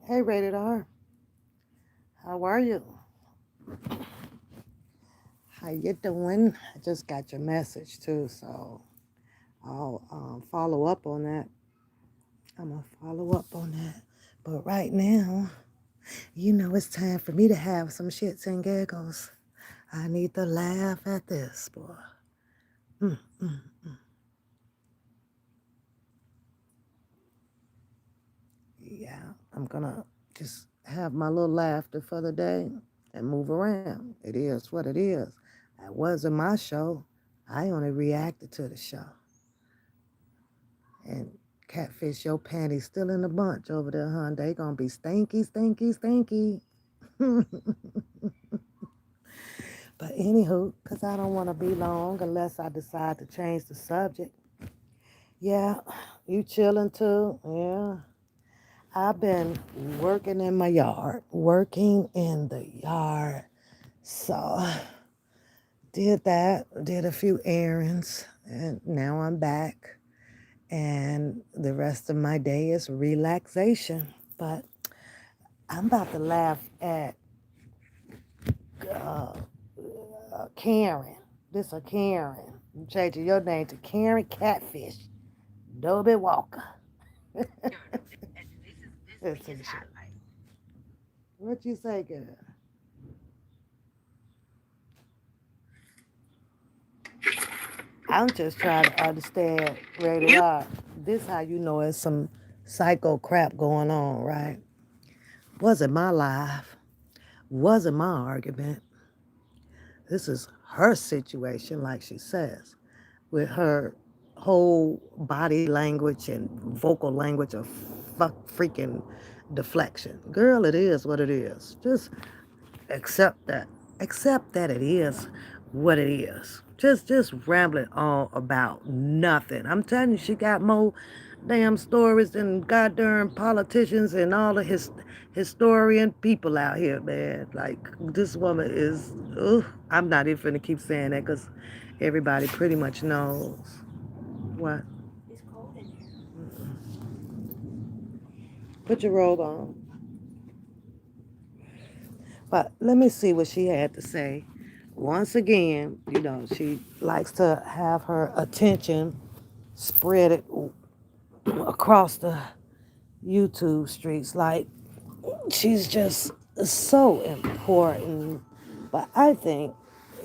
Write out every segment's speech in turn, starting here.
Hey, Rated R. How are you? How you doing? I just got your message too, so I'll follow up on that. I'm gonna follow up on that. But right now, it's time for me to have some shits and giggles. I need to laugh at this, boy. Mm, mm. Yeah, I'm gonna just have my little laughter for the day and move around. It is what it is. That wasn't my show. I only reacted to the show. And Catfish, your panties still in the bunch over there, hon. They gonna be stinky, stinky, stinky. But anywho, because I don't want to be long unless I decide to change the subject. Yeah, you chilling too? Yeah. I've been working in my yard, working in the yard. So did that, did a few errands, and now I'm back. And the rest of my day is relaxation. But I'm about to laugh at uh, Karen. This a Karen. I'm changing your name to Karen Catfish. Dobie Walker. Let's see shit. What you say, girl? I'm just trying to understand rated R. This how you know it's some psycho crap going on, right? Wasn't my life. Wasn't my argument. This is her situation, like she says, with her whole body language and vocal language of freaking deflection. Girl, it is what it is. Just accept that. Accept that it is what it is. Just rambling all about nothing. I'm telling you, she got more damn stories than goddamn politicians and all the historian people out here, man. Like, this woman is, ugh, I'm not even finna keep saying that because everybody pretty much knows. What? Put your robe on. But let me see what she had to say. Once again, she likes to have her attention spread it across the YouTube streets. Like, she's just so important. But I think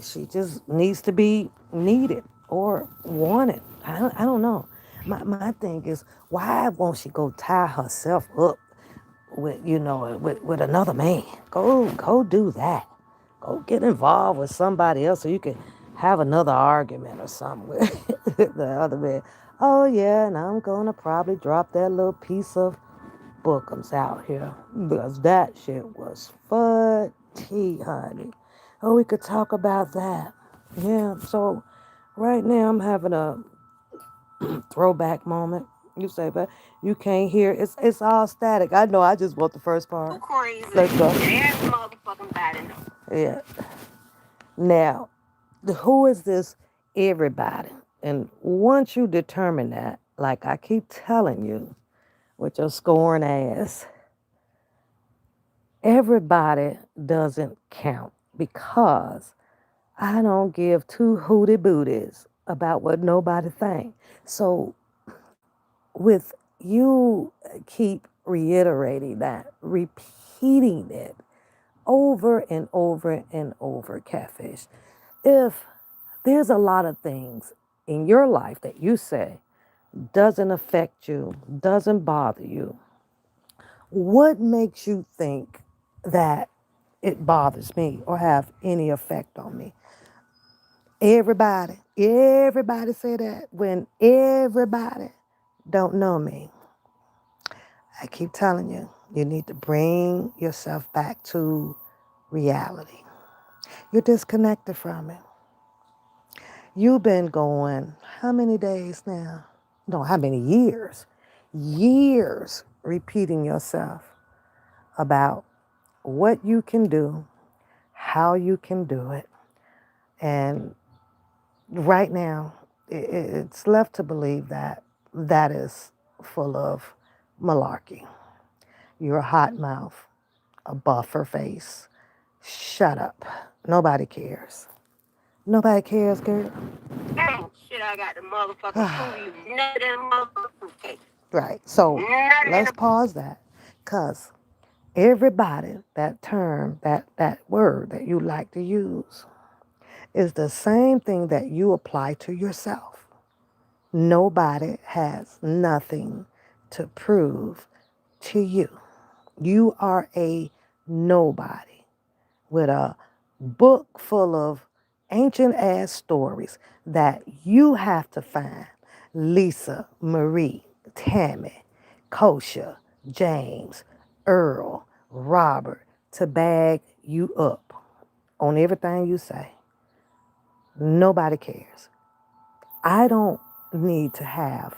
she just needs to be needed or wanted. I don't know. My thing is, why won't she go tie herself up with another man? Go do that. Go get involved with somebody else so you can have another argument or something with the other man. Oh yeah, and I'm gonna probably drop that little piece of bookums out here because that shit was funny, honey. Oh, we could talk about that. Yeah, so right now I'm having a throwback moment. You say, but you can't hear. It's all static. I know. I just want the first part. Crazy. Let's go. Every motherfucking body knows. Yeah. Now, who is this everybody? And once you determine that, like I keep telling you, with your scoring ass, everybody doesn't count because I don't give two hooty booties about what nobody thinks. So with you keep reiterating that, repeating it over and over and over, Catfish, if there's a lot of things in your life that you say doesn't affect you, doesn't bother you, what makes you think that it bothers me or have any effect on me? Everybody say that when everybody don't know me. I keep telling you, you need to bring yourself back to reality. You're disconnected from it. You've been going how many days now? No, how many years? Years repeating yourself about what you can do, how you can do it. And right now, it's left to believe that that is full of malarkey. You're a hot mouth, a buffer face. Shut up. Nobody cares. Nobody cares, girl. Dang, shit, I got the motherfucking food. You nut in the motherfucking fruitcake. Right. So Nut in let's the... pause that. Because everybody, that term, that word that you like to use, is the same thing that you apply to yourself. Nobody has nothing to prove to you. You are a nobody with a book full of ancient ass stories that you have to find Lisa, Marie, Tammy, Kosha, James, Earl, Robert to bag you up on everything you say. Nobody cares. I don't need to have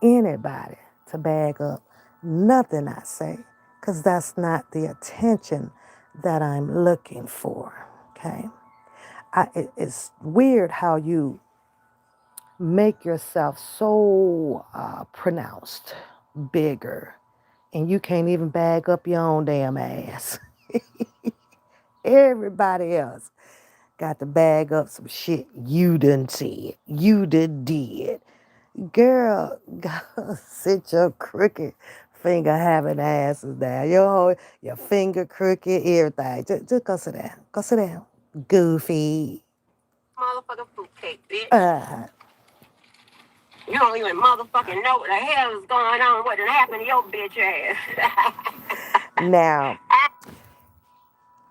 anybody to bag up nothing I say because that's not the attention that I'm looking for. Okay? It's weird how you make yourself so pronounced, bigger, and you can't even bag up your own damn ass. Everybody else got to bag up some shit you done said, you done did. Girl, go sit your crooked finger having asses down. Your finger crooked, everything. Just go sit down. Go sit down. Goofy. Motherfucking fruitcake, bitch. Uh, You don't even motherfucking know what the hell is going on, what done happened to your bitch ass. now,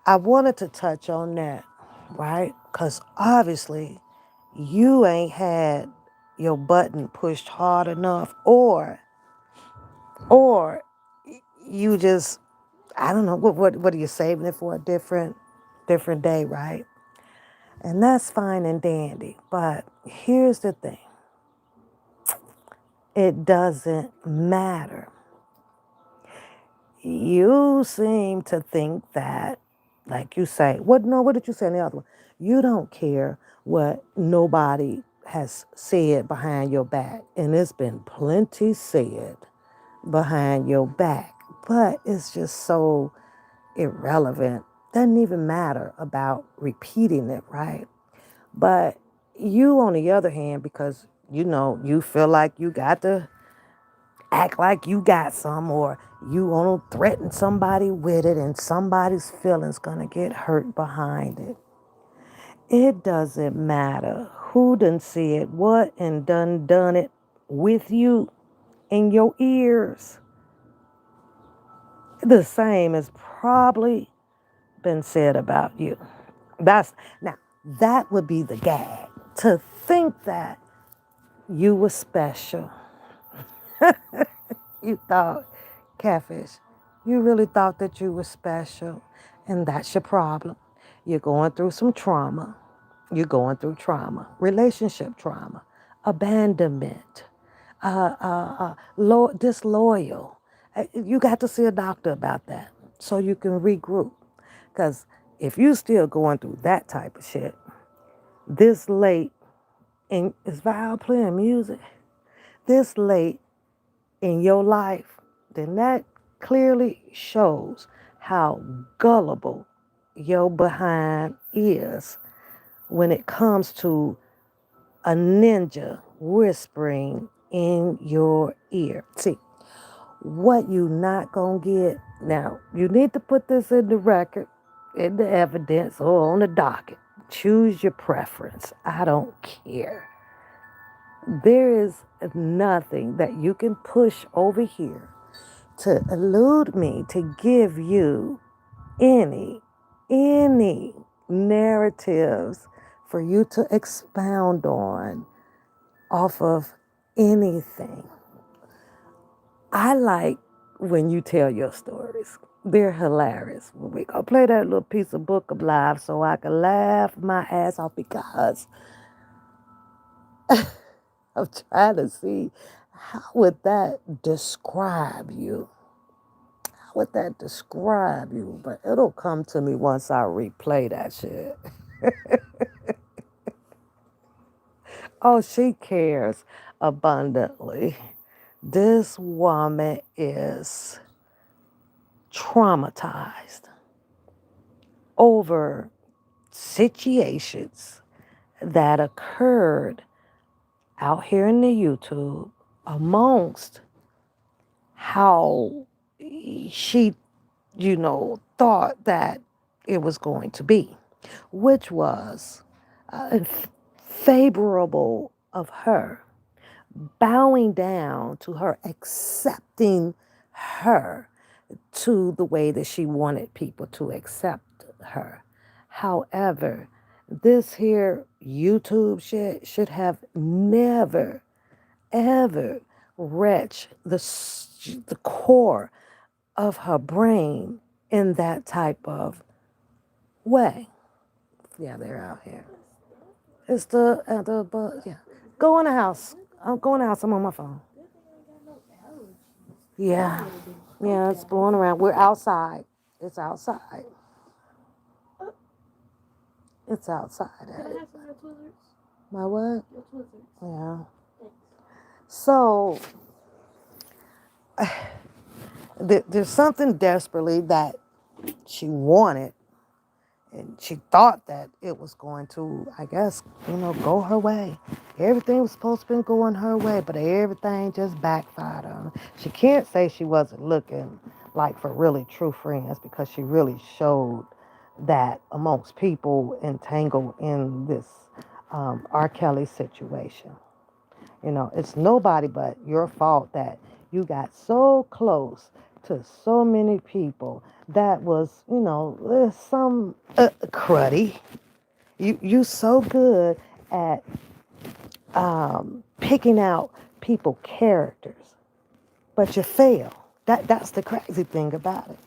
I wanted to touch on that, right? Because obviously, you ain't had your button pushed hard enough, or you just, I don't know, what are you saving it for a different day, right? And that's fine and dandy. But here's the thing. It doesn't matter. You seem to think that, like you say, what did you say in the other one? You don't care what nobody has said behind your back. And it's been plenty said behind your back. But it's just so irrelevant. Doesn't even matter about repeating it, right? But you, on the other hand, because you feel like you got to act like you got some, or you want to threaten somebody with it, and somebody's feelings gonna get hurt behind it. It doesn't matter who done said what and done it with you in your ears. The same has probably been said about you. Now that would be the gag, to think that you were special. You thought, Catfish, you really thought that you were special. And that's your problem. You're going through some trauma. You're going through trauma, relationship trauma, abandonment, disloyal. You got to see a doctor about that so you can regroup. Because if you still going through that type of shit, this late, and is Val playing music? This late in your life, then that clearly shows how gullible your behind is when it comes to a ninja whispering in your ear. See, what you not gonna get, now, you need to put this in the record, in the evidence, or on the docket. Choose your preference. I don't care. There is nothing that you can push over here to elude me, to give you any narratives for you to expound on off of anything. I like when you tell your stories. They're hilarious. We gonna play that little piece of Book of Life so I can laugh my ass off, because I'm trying to see how would that describe you. How would that describe you? But it'll come to me once I replay that shit. Oh, she cares abundantly. This woman is traumatized over situations that occurred out here in the YouTube amongst how she, thought that it was going to be, which was favorable of her, bowing down to her, accepting her to the way that she wanted people to accept her. However, this here YouTube shit should have never, ever reached the core of her brain in that type of way. Yeah, they're out here. It's yeah. Go in the house. I'm going in the house. I'm on my phone. Yeah. Yeah, it's blowing around. We're outside. It's outside. It's outside. My what? Yeah. So there's something desperately that she wanted, and she thought that it was going to, I guess, go her way. Everything was supposed to be going her way, but everything just backfired on her. She can't say she wasn't looking like for really true friends, because she really showed that amongst people entangled in this R. Kelly situation. It's nobody but your fault that you got so close to so many people that was, some cruddy. You so good at picking out people characters, but you fail. That's the crazy thing about it.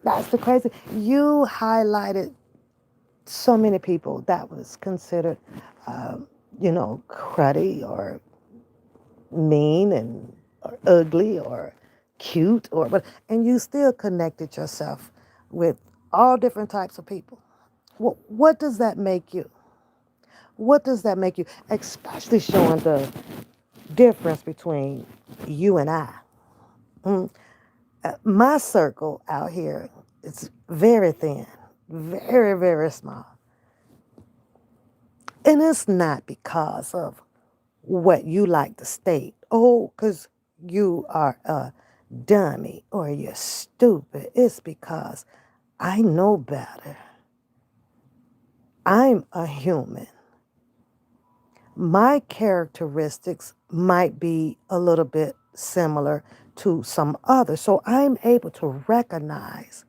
That's the crazy. You highlighted so many people that was considered, cruddy or mean and or ugly or cute or but, and you still connected yourself with all different types of people. What does that make you? What does that make you? Especially showing the difference between you and I. Mm. My circle out here is very thin, very, very small. And it's not because of what you like to state. Oh, because you are a dummy or you're stupid. It's because I know better. I'm a human. My characteristics might be a little bit similar to some others. So I'm able to recognize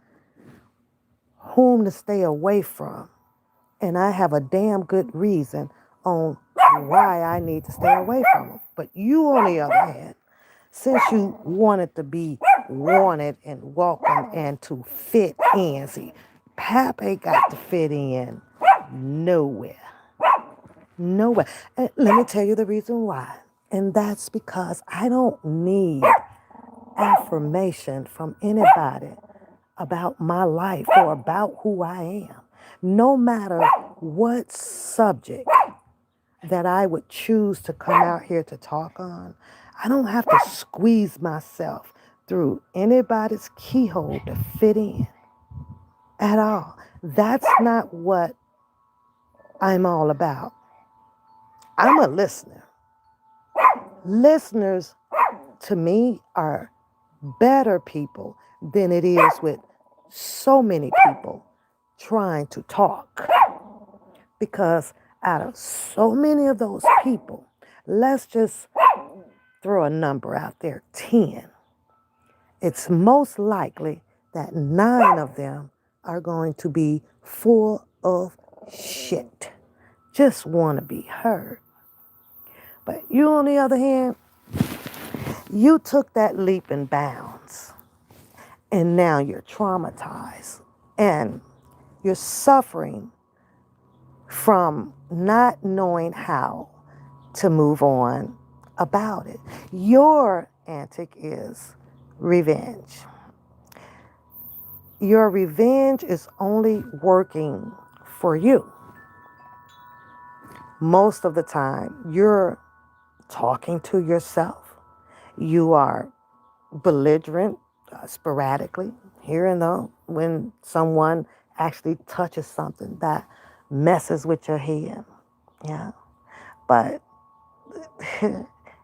whom to stay away from. And I have a damn good reason on why I need to stay away from them. But you, on the other hand, since you wanted to be wanted and welcome and to fit in, see, Pap ain't got to fit in nowhere. Nowhere. And let me tell you the reason why. And that's because I don't need affirmation from anybody about my life or about who I am. No matter what subject that I would choose to come out here to talk on, I don't have to squeeze myself through anybody's keyhole to fit in at all. That's not what I'm all about. I'm a listener. Listeners to me are better people than it is with so many people trying to talk. Because out of so many of those people, let's just throw a number out there, 10. It's most likely that 9 of them are going to be full of shit. Just want to be heard. But you, on the other hand, you took that leap and bounds. And now you're traumatized. And you're suffering from not knowing how to move on about it. Your antic is revenge. Your revenge is only working for you. Most of the time, you're talking to yourself. You are belligerent, sporadically, here and there, when someone actually touches something that messes with your head. Yeah. But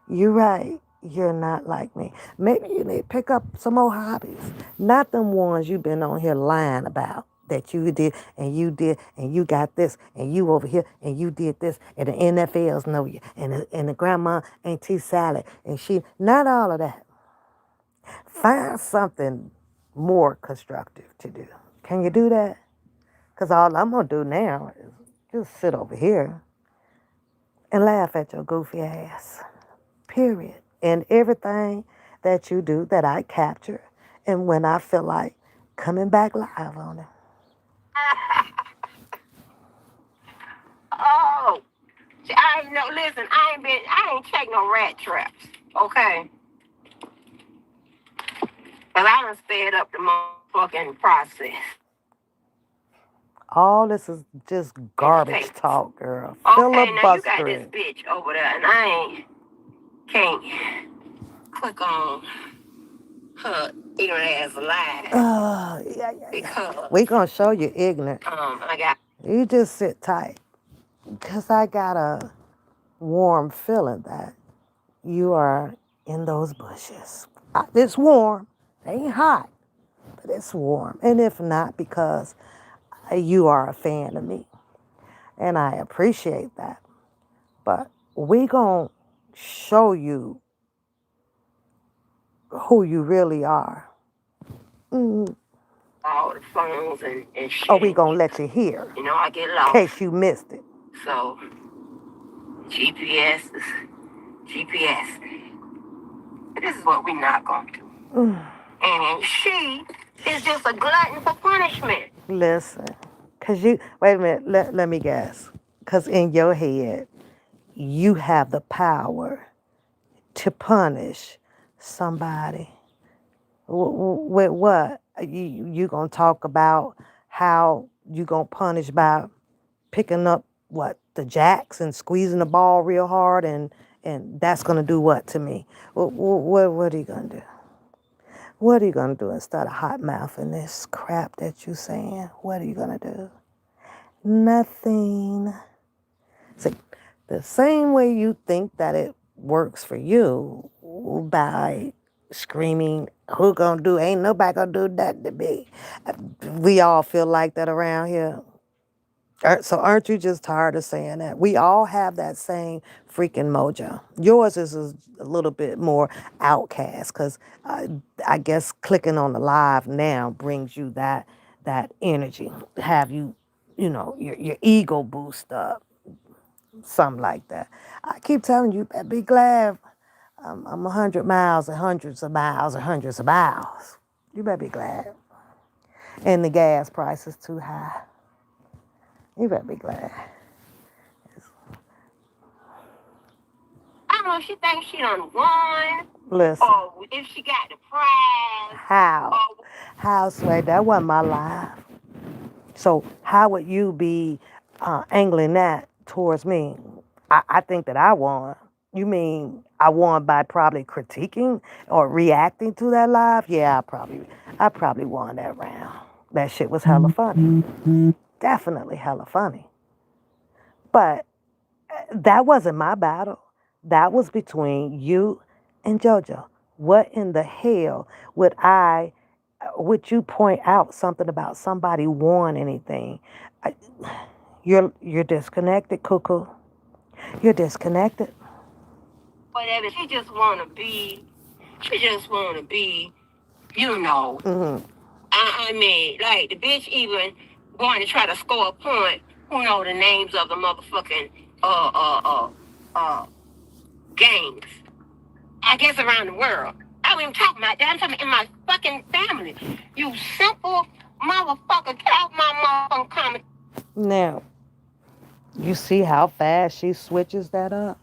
you're right. You're not like me. Maybe you need to pick up some more hobbies. Not them ones you've been on here lying about that you did and you got this and you over here and you did this and the NFLs know you and the grandma Auntie Sally and she, not all of that. Find something more constructive to do. Can you do that? Because all I'm going to do now is just sit over here and laugh at your goofy ass. Period. And everything that you do that I capture. And when I feel like coming back live on it. Oh, see, I ain't no. Listen, I ain't checked no rat traps. Okay, cause I done sped up the motherfucking process. All this is just It garbage takes. talk, girl. Okay, now you got this Filibustering. bitch over there, and I ain't can't click on her ignorant ass live Yeah. because We gonna show you ignorant. I got. You just sit tight. Because I got a warm feeling that you are in those bushes. It's warm. It ain't hot, but it's warm. And if not, because you are a fan of me. And I appreciate that. But we gonna show you who you really are. Mm. All the phones and Or shit. we And gonna let you hear, I get in lost. case you missed it. So GPS is GPS. This is what we not gonna do. Mm. And she is just a glutton for punishment. Listen, cause you wait a minute. Let me guess. Cause in your head, you have the power to punish somebody. With what? You gonna talk about how you gonna punish by picking up what the jacks and squeezing the ball real hard and that's gonna do what to me? What are you gonna do? What are you gonna do instead of hot mouthing this crap that you saying? What are you gonna do? Nothing. See, the same way you think that it works for you by screaming, who gonna do, ain't nobody gonna do that to me. We all feel like that around here. So aren't you just tired of saying that? We all have that same freaking mojo. Yours is a little bit more outcast because I guess clicking on the live now brings you that energy, have you, your ego boost up, something like that. I keep telling you, be glad I'm 100 miles and hundreds of miles and hundreds of miles. You better be glad. And the gas price is too high. You better be glad. I don't know if she thinks she done won Listen, or if she got the prize how? or How, Sway? That wasn't my life. So how would you be angling that towards me? I think that I won. You mean I won by probably critiquing or reacting to that live? Yeah, I probably won that round. That shit was hella funny. Definitely hella funny. But that wasn't my battle. That was between you and JoJo. What in the hell would you point out something about somebody won anything? I- You're disconnected, Cuckoo. You're disconnected. whatever. She just wanna be, you know. Mm-hmm. I mean, like the bitch even going to try to score a point. Who know the names of the motherfucking games? I guess around the world. I ain't even talking about that. I'm talking in my fucking family. You simple motherfucker. Get off my motherfucking comment. Now, you see how fast she switches that up?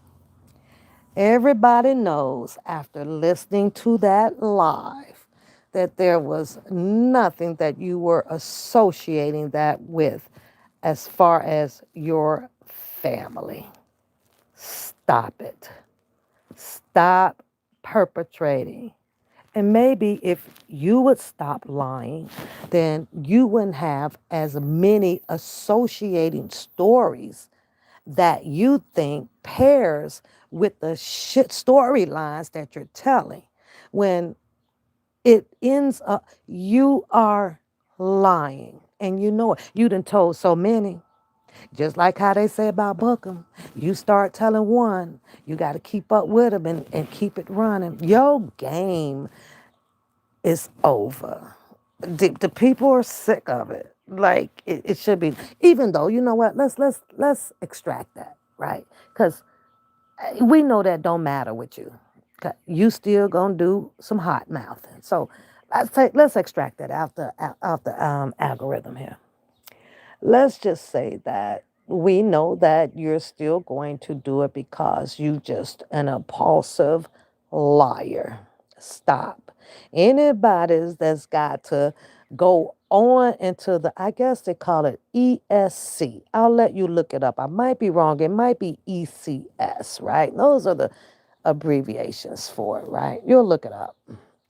Everybody knows after listening to that live that there was nothing that you were associating that with as far as your family. Stop it. Stop perpetrating And maybe if you would stop lying, then you wouldn't have as many associating stories that you think pairs with the shit storylines that you're telling. When it ends up, you are lying. And you know it. You done told so many. Just like how they say about book 'em. You start telling one, you got to keep up with them and keep it running. Your game is over. The people are sick of it. Like it should be. Even though you know what, let's extract that, right? Because we know that don't matter with you. 'Cause you still gonna do some hot mouthing. So let's extract that out the algorithm here. Let's just say that we know that you're still going to do it because you just an impulsive liar. Stop. Anybody that's got to go on into the, I guess they call it ESC. I'll let you look it up. I might be wrong. It might be ECS, right? Those are the abbreviations for it, right? You'll look it up,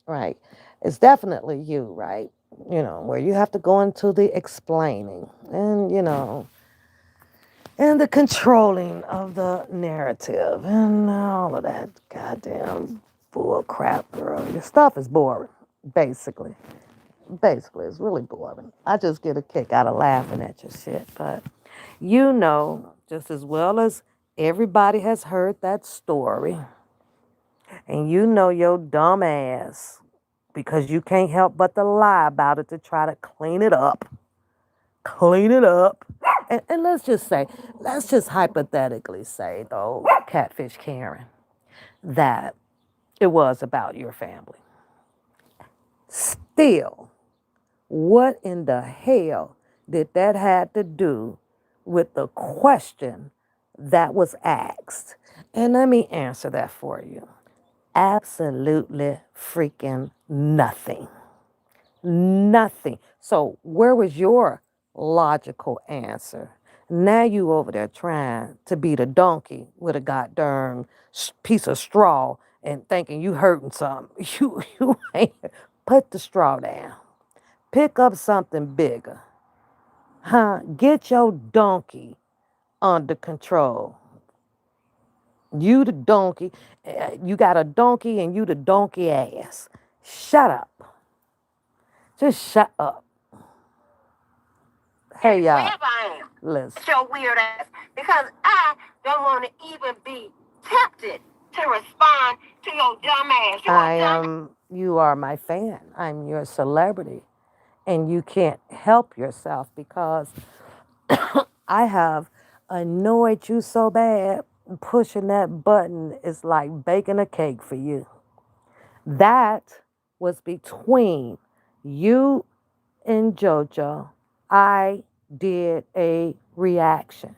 right? It's definitely you, right? Where you have to go into the explaining and, and the controlling of the narrative and all of that goddamn bull crap, girl. Your stuff is boring, basically. Basically, it's really boring. I just get a kick out of laughing at your shit. But just as well as everybody has heard that story, and your dumb ass, because you can't help but to lie about it to try to clean it up. Clean it up. And let's just hypothetically say, though, Catfish Karen, that it was about your family. Still, what in the hell did that have to do with the question that was asked? And let me answer that for you. Absolutely freaking nothing. Nothing. So where was your logical answer? Now you over there trying to beat a donkey with a goddamn piece of straw and thinking you hurting something. You ain't. Put the straw down. Pick up something bigger. Huh? Get your donkey under control. You the donkey. You got a donkey and you the donkey ass. Shut up. Just shut up. Hey, y'all. Wherever I am. Listen. Your weird ass. Because I don't want to even be tempted to respond to your dumb ass. You are my fan. I'm your celebrity. And you can't help yourself because I have annoyed you so bad. Pushing that button is like baking a cake for you. That was between you and JoJo. I did a reaction.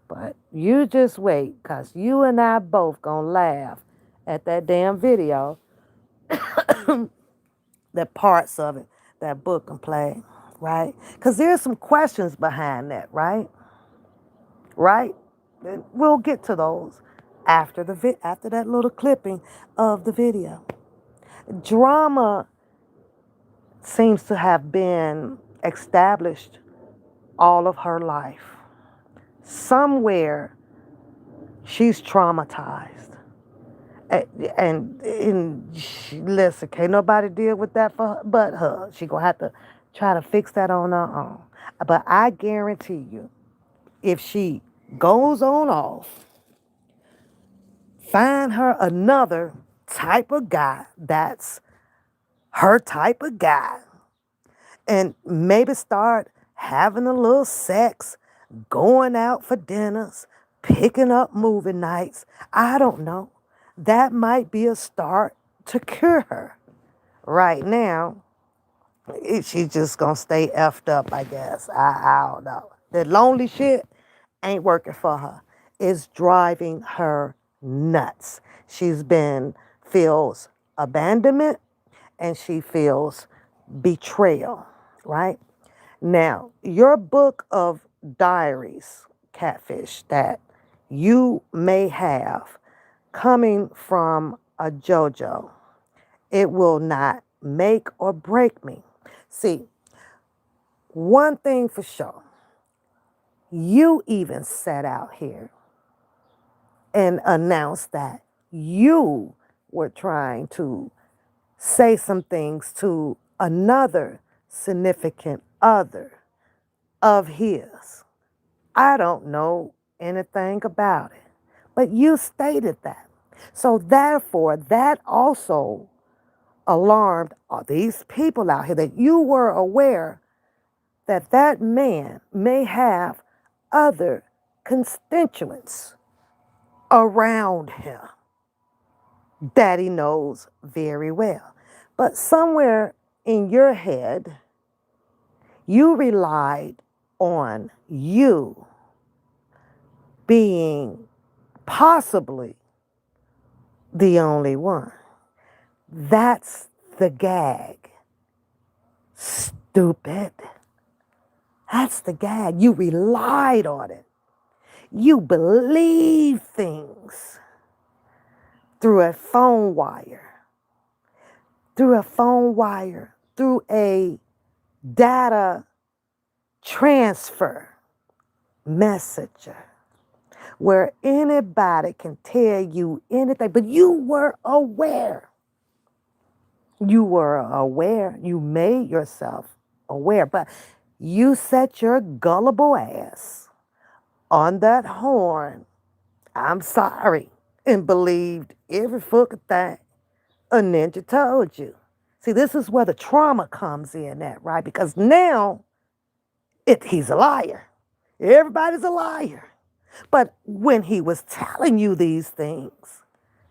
But you just wait, because you and I both gonna laugh at that damn video, that parts of it, that book and play, right? Because there's some questions behind that, right? Right? And we'll get to those after after that little clipping of the video. Drama seems to have been established all of her life. Somewhere she's traumatized. Listen, can't nobody deal with that for her but her. She gonna have to try to fix that on her own. But I guarantee you, if she goes on off, find her another type of guy that's her type of guy, and maybe start having a little sex, going out for dinners, picking up movie nights. I don't know. That might be a start to cure her. Right now, she's just gonna stay effed up, I guess. I don't know. The lonely shit ain't working for her. It's driving her nuts. Feels abandonment and she feels betrayal, right? Now, your book of diaries, Catfish, that you may have coming from a JoJo, It will not make or break me. See, one thing for sure, you even set out here and announced that you were trying to say some things to another significant other of his. I don't know anything about it, but you stated that. So, therefore, that also alarmed these people out here that you were aware that that man may have other constituents around him that he knows very well. But somewhere in your head, you relied on you being possibly the only one. That's the gag. Stupid. That's the gag. You relied on it. You believe things through a phone wire, through a data transfer messenger where anybody can tell you anything, but you were aware. You were aware. You made yourself aware, but you set your gullible ass on that horn. I'm sorry, and believed every fucking thing a ninja told you. See, this is where the trauma comes in at, right? Because now he's a liar. Everybody's a liar. But when he was telling you these things,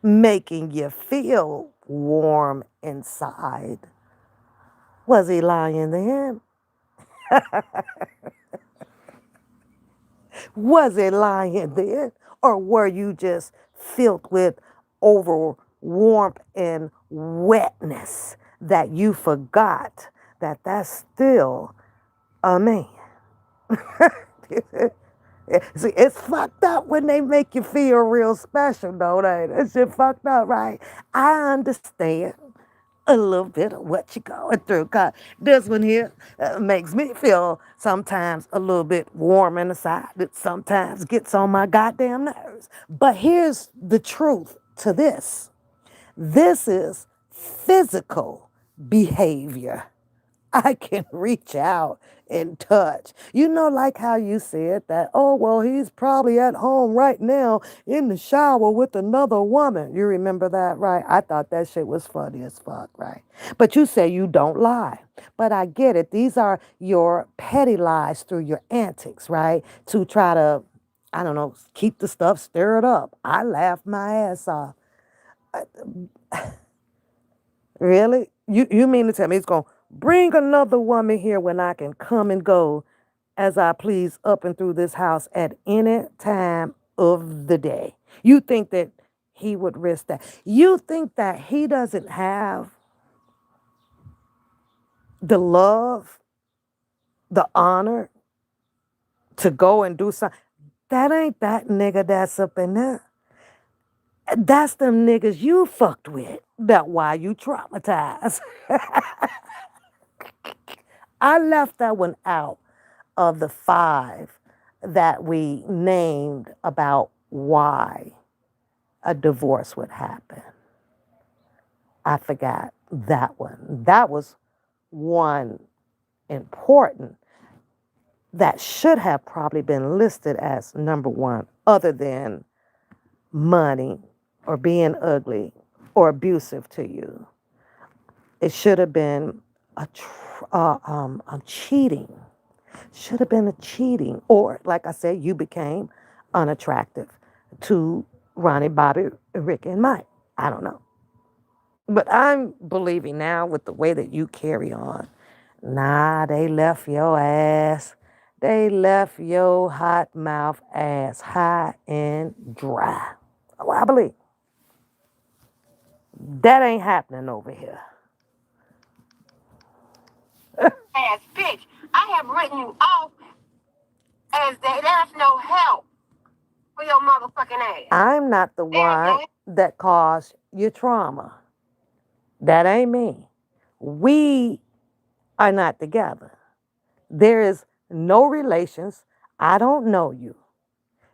making you feel warm inside, was he lying then? Was it lying then? Or were you just filled with over warmth and wetness that you forgot that that's still a man? See, it's fucked up when they make you feel real special, though, ain't it? That shit fucked up, right? I understand a little bit of what you're going through. Cause this one here makes me feel sometimes a little bit warm inside. It sometimes gets on my goddamn nerves. But here's the truth to this. This is physical behavior. I can reach out and touch. You know, like how you said that, oh, well, he's probably at home right now in the shower with another woman. You remember that, right? I thought that shit was funny as fuck, right? But you say you don't lie. But I get it. These are your petty lies through your antics, right? To try to, I don't know, keep the stuff stirred up. I laughed my ass off. Really? You mean to tell me it's going to bring another woman here when I can come and go as I please up and through this house at any time of the day? You think that he would risk that? You think that he doesn't have the love, the honor to go and do something? That ain't that nigga that's up in there. That's them niggas you fucked with. That why you traumatized. I left that one out of the five that we named about why a divorce would happen. I forgot that one. That was one important that should have probably been listed as number one, other than money or being ugly or abusive to you. It should have been a cheating. Should have been a cheating. Or, like I said, you became unattractive to Ronnie, Bobby, Rick, and Mike. I don't know. But I'm believing now with the way that you carry on. Nah, they left your ass. They left your hot mouth ass high and dry. Oh, I believe that ain't happening over here. Ass bitch. I have written you off as there's no help for your motherfucking ass. I'm not the There's one no that caused your trauma. That ain't me. We are not together. There is no relations. I don't know you.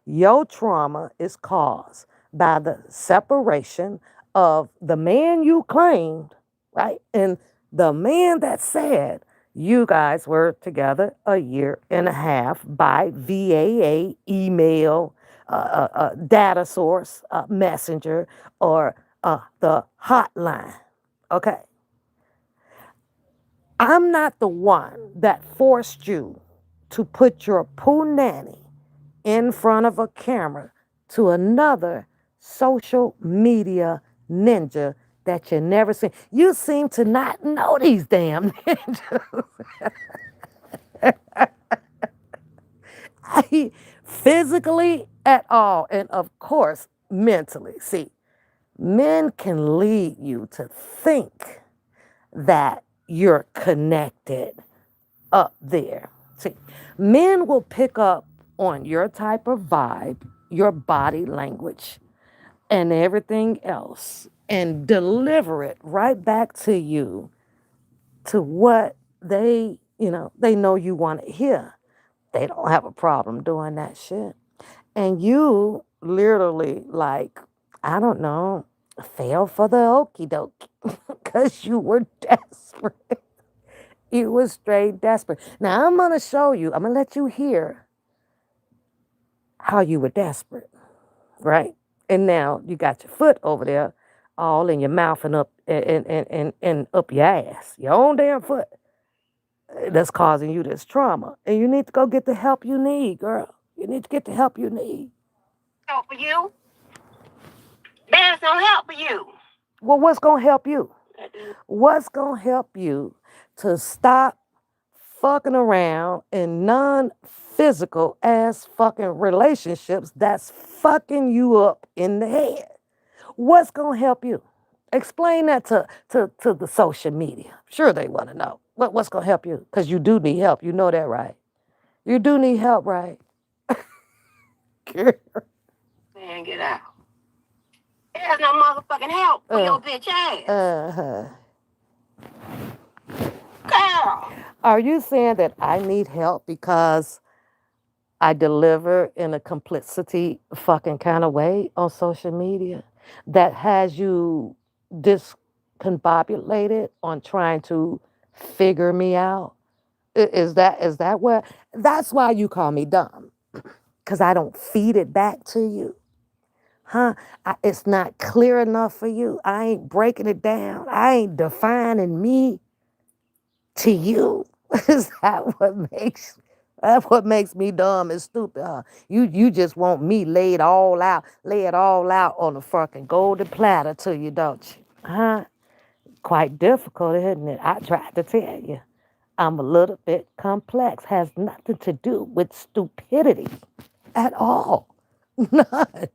Your trauma is caused by the separation of the man you claimed, right? And the man that said you guys were together a year and a half by VAA, email, data source, messenger, or the hotline. Okay. I'm not the one that forced you to put your poo nanny in front of a camera to another social media ninja that you never seen. You seem to not know these damn ninjas. Physically at all, and of course, mentally. See, men can lead you to think that you're connected up there. See, men will pick up on your type of vibe, your body language, and everything else and deliver it right back to you to what they know you want to hear. They don't have a problem doing that shit. And you literally, like, I don't know, fell for the okey doke because you were desperate. You were straight desperate. Now, I'm going to show you, I'm going to let you hear how you were desperate, right? And now you got your foot over there all in your mouth and up and up your ass, your own damn foot that's causing you this trauma. And you need to go get the help you need, girl. You need to get the help you need. Help for you. There's no help for you. Well, what's going to help you? What's going to help you to stop fucking around in non-physical ass fucking relationships that's fucking you up in the head? What's going to help you? Explain that to the social media. Sure, they want to know. What's going to help you? Because you do need help. You know that, right? You do need help, right? Man, get out. There's no motherfucking help for your bitch ass. Uh-huh. Girl. Are you saying that I need help because I deliver in a complicity fucking kind of way on social media that has you discombobulated on trying to figure me out? Is that what? That's why you call me dumb, because I don't feed it back to you, huh? It's not clear enough for you. I ain't breaking it down. I ain't defining me to you. Is that what makes That's what makes me dumb and stupid, huh? You just want me lay it all out on a fucking golden platter to you, don't you? Huh? Quite difficult, isn't it? I tried to tell you. I'm a little bit complex. Has nothing to do with stupidity at all. None.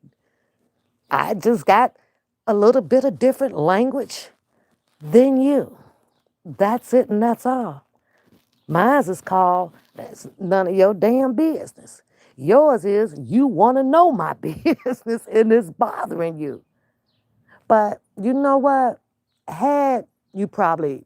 I just got a little bit of different language than you. That's it and that's all. Mine's is called that's none of your damn business. Yours is you want to know my business and it's bothering you. But you know what? Had you probably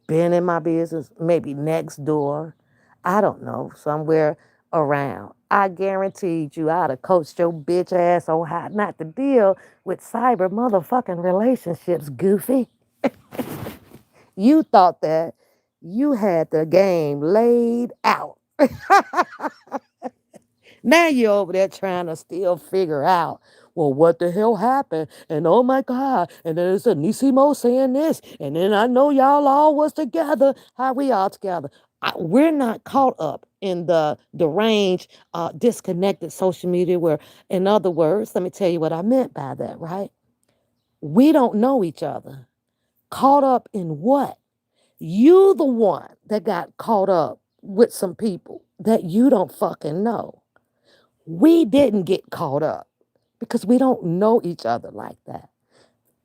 been in my business, maybe next door, I don't know, somewhere around, I guaranteed you I'd have coached your bitch ass on how not to deal with cyber motherfucking relationships, goofy. You thought that you had the game laid out. Now you're over there trying to still figure out, well, what the hell happened? And oh my God. And then there's a Nisimo saying this. And then I know y'all all was together. How we all together? We're not caught up in the deranged, disconnected social media where, in other words, let me tell you what I meant by that, right? We don't know each other. Caught up in what? You the one that got caught up with some people that you don't fucking know. We didn't get caught up because we don't know each other like that.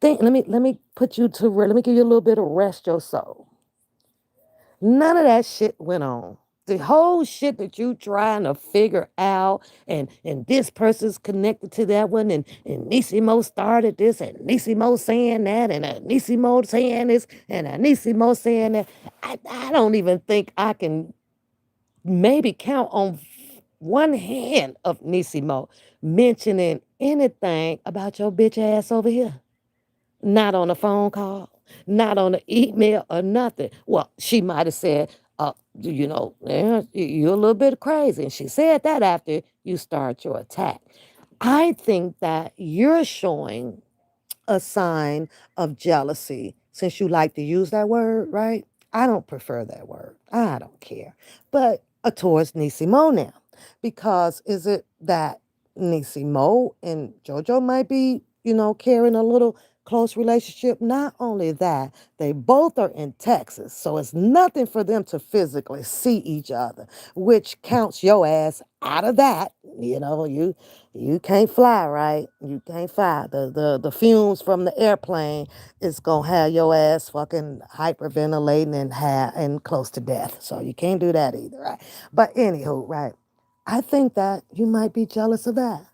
Let me put you to let me give you a little bit of rest your soul. None of that shit went on The whole shit that you trying to figure out, and this person's connected to that one, and Nisimo started this, and Nisimo saying that, and Nisimo saying this, and Nisimo saying that. I don't even think I can maybe count on one hand of Nisimo mentioning anything about your bitch ass over here. Not on a phone call, not on an email or nothing. Well, she might have said, yeah, you're a little bit crazy. And she said that after you start your attack. I think that you're showing a sign of jealousy since you like to use that word, right? I don't prefer that word. I don't care. But towards Nisimo now. Because is it that Nisimo and JoJo might be, carrying a little close relationship? Not only that, they both are in Texas. So it's nothing for them to physically see each other, which counts your ass out of that. You can't fly, right? You can't fly. The fumes from the airplane is gonna have your ass fucking hyperventilating and close to death. So you can't do that either, right? But anywho, right? I think that you might be jealous of that.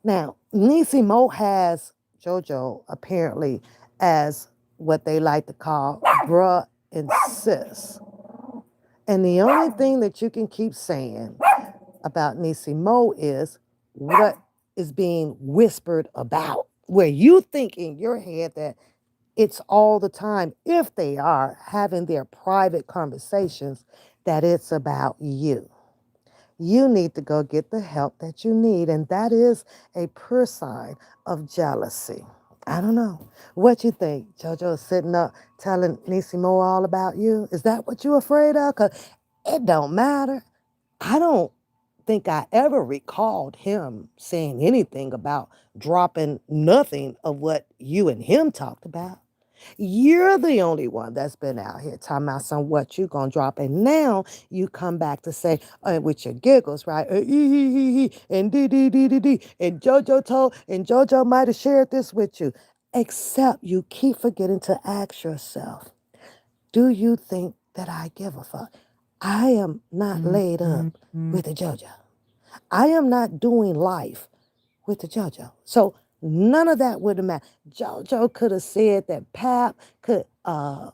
Now, Nisi Mo has JoJo apparently as what they like to call bruh and sis. And the only thing that you can keep saying about Nisi Mo is what is being whispered about. Where you think in your head that it's all the time, if they are having their private conversations, that it's about you. You need to go get the help that you need. And that is a pure sign of jealousy. I don't know. What you think? JoJo is sitting up telling Nisimo all about you? Is that what you're afraid of? Because it don't matter. I don't think I ever recalled him saying anything about dropping nothing of what you and him talked about. You're the only one that's been out here talking about some what you gonna drop, and now you come back to say with your giggles, right? And dee, and JoJo might have shared this with you, except you keep forgetting to ask yourself, do you think that I give a fuck? I am not laid up with the JoJo. I am not doing life with the JoJo. So none of that would have mattered. JoJo could have said that Pap could go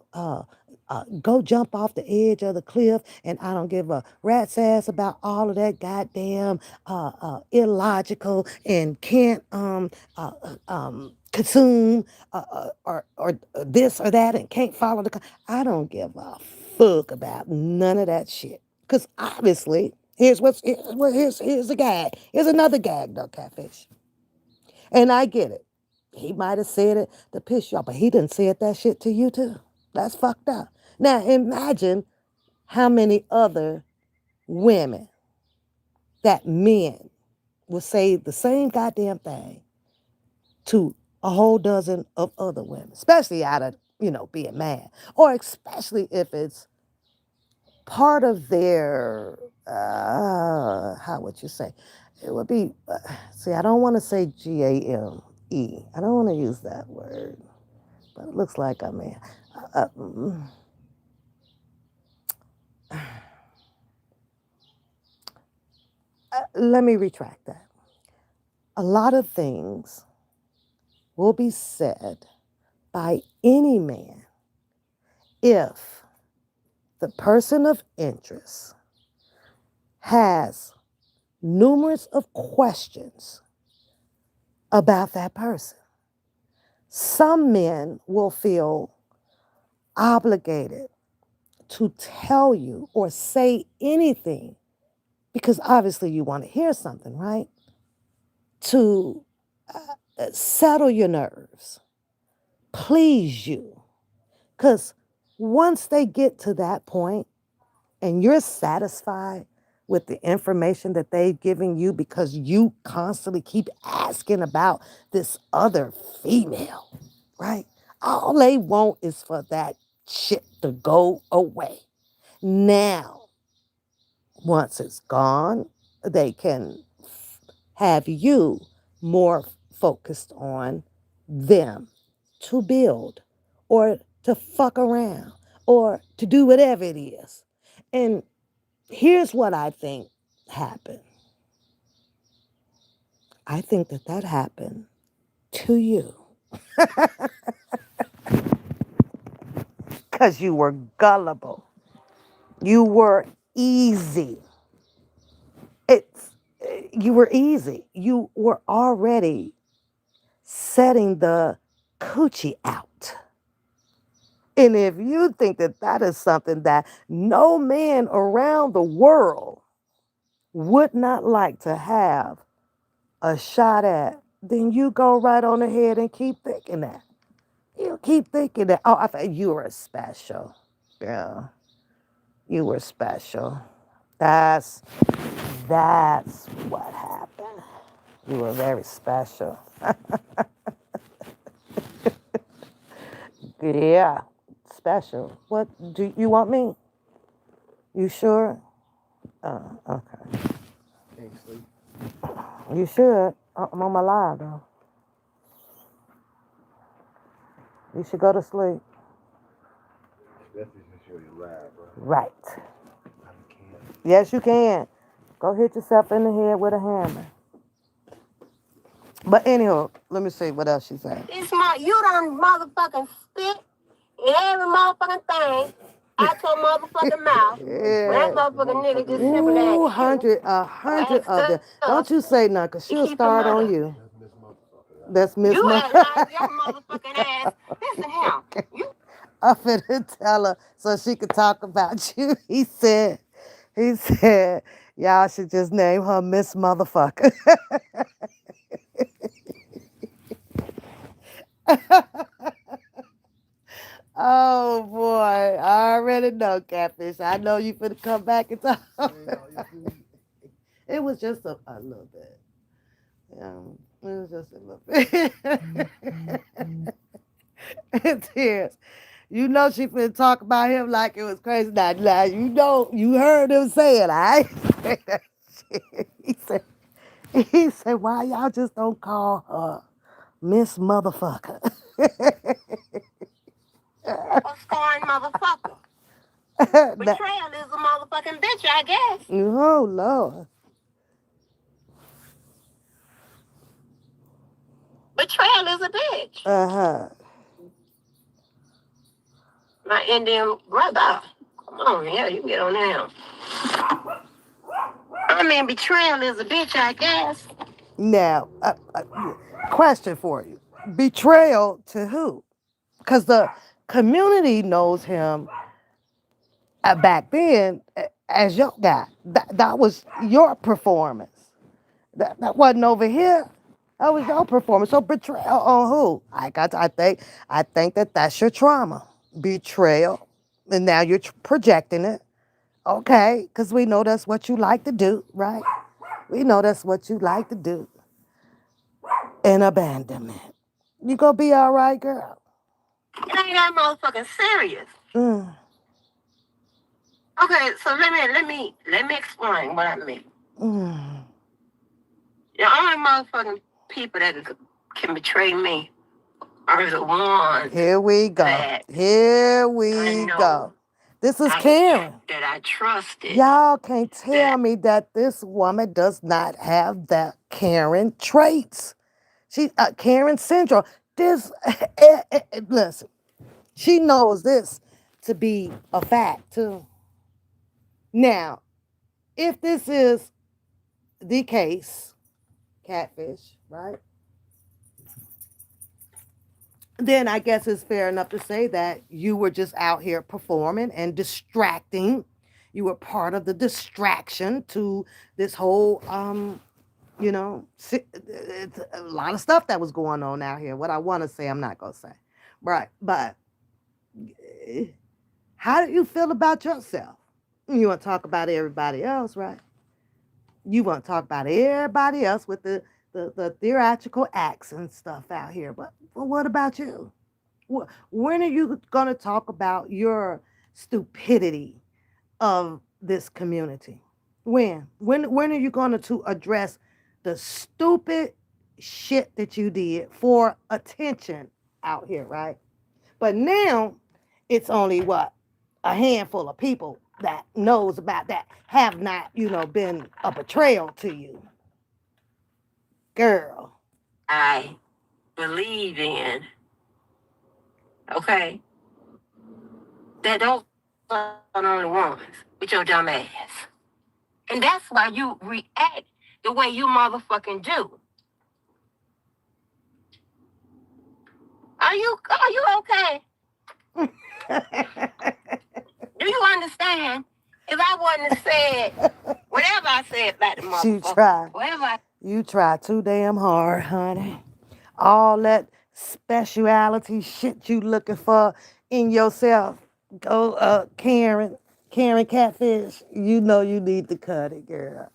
jump off the edge of the cliff, and I don't give a rat's ass about all of that goddamn illogical and can't consume or this or that and can't follow the. I don't give a fuck about none of that shit. Because obviously, here's a gag. Here's another gag, though, Catfish. And I get it. He might have said it to piss you off, but he didn't say that shit to you too. That's fucked up. Now imagine how many other women that men will say the same goddamn thing to a whole dozen of other women, especially out of, being mad. Or especially if it's part of their, how would you say? It would be, see, I don't want to say GAME. I don't want to use that word, but it looks like I mean, uh, uh, let me retract that. A lot of things will be said by any man if the person of interest has numerous of questions about that person. Some men will feel obligated to tell you or say anything because obviously you want to hear something, right? To settle your nerves, please you. Because once they get to that point and you're satisfied with the information that they've given you because you constantly keep asking about this other female, right? All they want is for that shit to go away. Now, once it's gone, they can have you more focused on them to build or to fuck around or to do whatever it is. And Here's what I think happened. I think that happened to you because you were gullible. You were easy. It's you were easy. You were already setting the coochie out. And if you think that is something that no man around the world would not like to have a shot at, then you go right on ahead and keep thinking that. You keep thinking that. Oh, I thought you were special. Yeah, you were special. That's that's what happened. You were very special. Yeah, special. What do you want me? You sure? Okay. Can't sleep. You should. I'm on my live though. You should go to sleep. Especially since you're live, bro. Right. I can't. Yes, you can. Go hit yourself in the head with a hammer. But anyhow, let me see what else she said. You done motherfucking spit in every motherfucking thing out your motherfucking mouth. When that Yeah. motherfucking nigga just simply Ooh, asked you a for hundred of them. stuff Don't you say nothing, cause to she'll keep him start on under. you. That's Miss Motherfucker. That's Miss You Mo. act like your motherfucking ass. Listen here. You I'm finna tell her so she could talk about you. He said, y'all should just name her Miss Motherfucker. Oh boy, I already know, Catfish. I know you finna come back and talk. You ain't all your food. It was just a little bit. It was just a little bit. Tears. You know she finna talk about him like it was crazy. Now you know you heard him say it, I say that shit. He said, why y'all just don't call her Miss Motherfucker? a scorned motherfucker. That- Betrayal is a motherfucking bitch, I guess. oh Lord. Betrayal is a bitch. Uh-huh. My Indian brother. Come on, yeah, you get on down. I mean, betrayal is a bitch, I guess. Now, question for you. Betrayal to who? Because the community knows him back then as your guy. That was your performance. That wasn't over here. That was your performance. So betrayal on who? I think that's your trauma. Betrayal. And now you're projecting it. Okay, because we know that's what you like to do, right? We know that's what you like to do. And abandonment. You gonna be all right, girl? It ain't that motherfucking serious. Mm, Okay, so let me explain what I mean. mm. The only motherfucking people that can betray me are the ones Here we go. that Here I we know go. This is Karen. that I trusted. Y'all can't tell me that this woman does not have that Karen traits. She Karen syndrome. This listen, she knows this to be a fact too. Now, if this is the case, Catfish, right? Then I guess it's fair enough to say that you were just out here performing and distracting. You were part of the distraction to this whole, it's a lot of stuff that was going on out here. What I want to say, I'm not going to say. Right. But how do you feel about yourself? You want to talk about everybody else, right? You want to talk about everybody else with the theatrical acts and stuff out here. But well, what about you? When are you going to talk about your stupidity of this community? When are you going to address the stupid shit that you did for attention out here, right? But now it's only what? A handful of people that knows about that have not, been a betrayal to you. Girl. I believe in, okay, that those are the only ones with your dumb ass. And that's why you react the way you motherfucking do. Are you okay? Do you understand? If I wouldn't have said whatever I said about the She motherfucker, tried. whatever I You try too damn hard, honey. All that speciality shit you looking for in yourself. Go, Karen Catfish. You know you need to cut it, girl.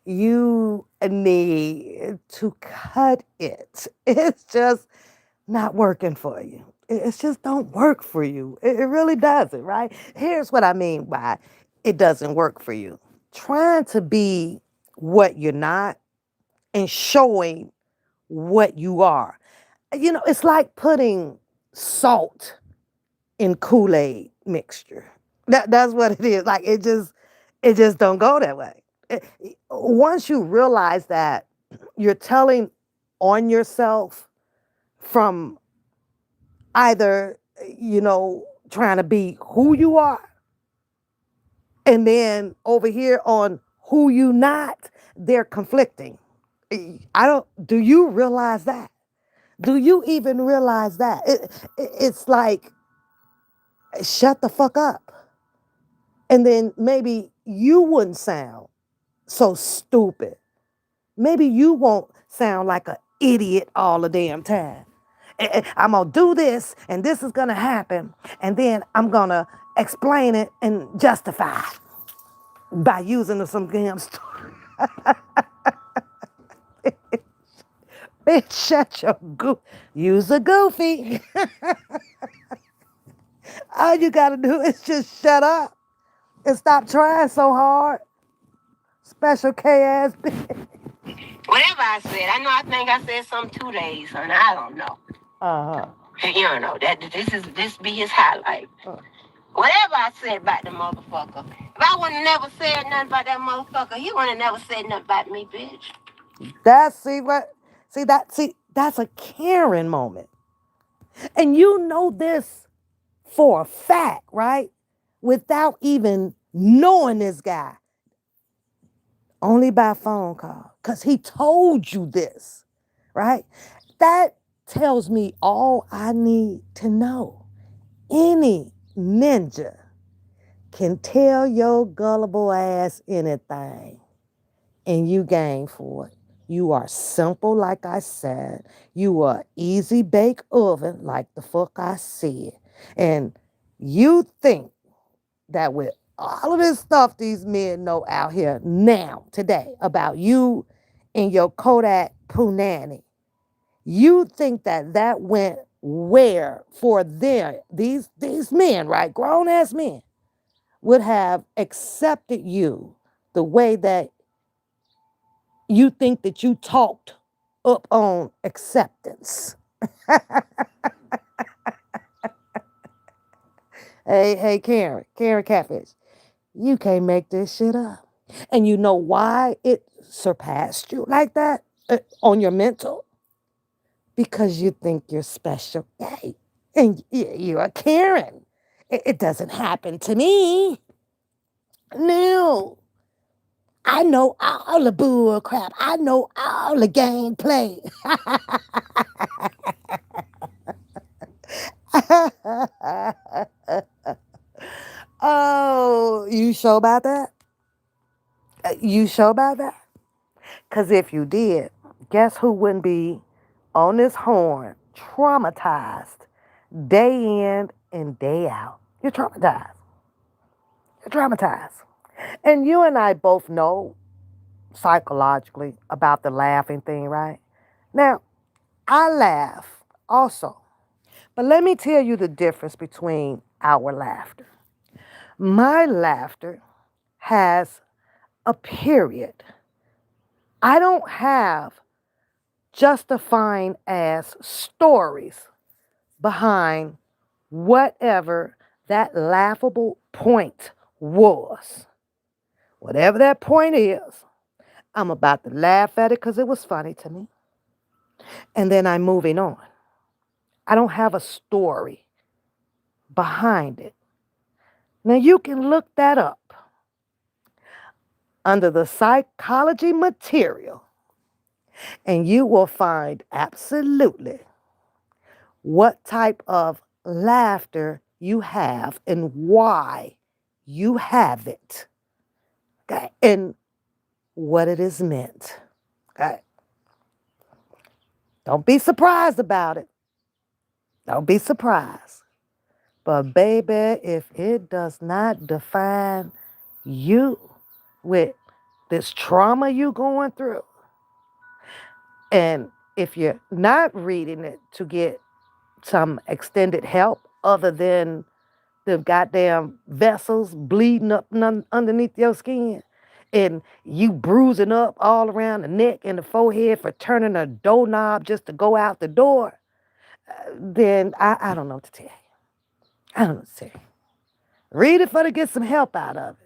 You need to cut it. It's just not working for you. It just don't work for you. It really doesn't, right? Here's what I mean by it doesn't work for you. Trying to be what you're not and showing what you are. It's like putting salt in Kool-Aid mixture. That's what it is. Like it just don't go that way. Once you realize that you're telling on yourself from either, trying to be who you are and then over here on who you not, they're conflicting. I don't do you realize that? Do you even realize that? It's like shut the fuck up. And then maybe you wouldn't sound so stupid. Maybe you won't sound like an idiot all the damn time. I'm gonna do this and this is gonna happen, and then I'm gonna explain it and justify it by using some damn story. Bitch, shut your goof. Use a goofy. All you gotta do is just shut up and stop trying so hard. Special K ass bitch. whatever I said, I think I said something 2 days, and I don't know. Uh-huh. You don't know that this be his highlight. Whatever I said about the motherfucker, if I would have never said nothing about that motherfucker, he would have never said nothing about me, bitch. That's a Karen moment. And you know this for a fact, right? Without even knowing this guy. Only by phone call. Because he told you this, right? That tells me all I need to know. Any ninja can tell your gullible ass anything and you game for it. You are simple, like I said. You are easy bake oven, like the fuck I said. And you think that with all of this stuff these men know out here now, today, about you and your Kodak Punani, you think that that went where for them, these men, right, grown ass men, would have accepted you the way that you think that you talked up on acceptance. Hey, Karen Catfish, you can't make this shit up. And you know why it surpassed you like that on your mental? Because you think you're special. Hey, and you're a Karen. It doesn't happen to me. No. I know all the bull crap. I know all the gameplay. Oh, you sure about that? You sure about that? Because if you did, guess who wouldn't be on this horn, traumatized day in and day out? You're traumatized. You're traumatized. And you and I both know psychologically about the laughing thing, right? Now, I laugh also. But let me tell you the difference between our laughter. My laughter has a period. I don't have justifying ass stories behind whatever that laughable point was, whatever that point is, I'm about to laugh at it because it was funny to me. And then I'm moving on. I don't have a story behind it. Now you can look that up under the psychology material, and you will find absolutely what type of laughter you have and why you have it. Okay? And what it is meant. Okay? Don't be surprised about it. Don't be surprised. But baby, if it does not define you with this trauma you going through, and if you're not reading it to get some extended help other than the goddamn vessels bleeding up underneath your skin and you bruising up all around the neck and the forehead for turning a doorknob just to go out the door, then I don't know what to tell you. I don't know what to tell you. Read it for to get some help out of it.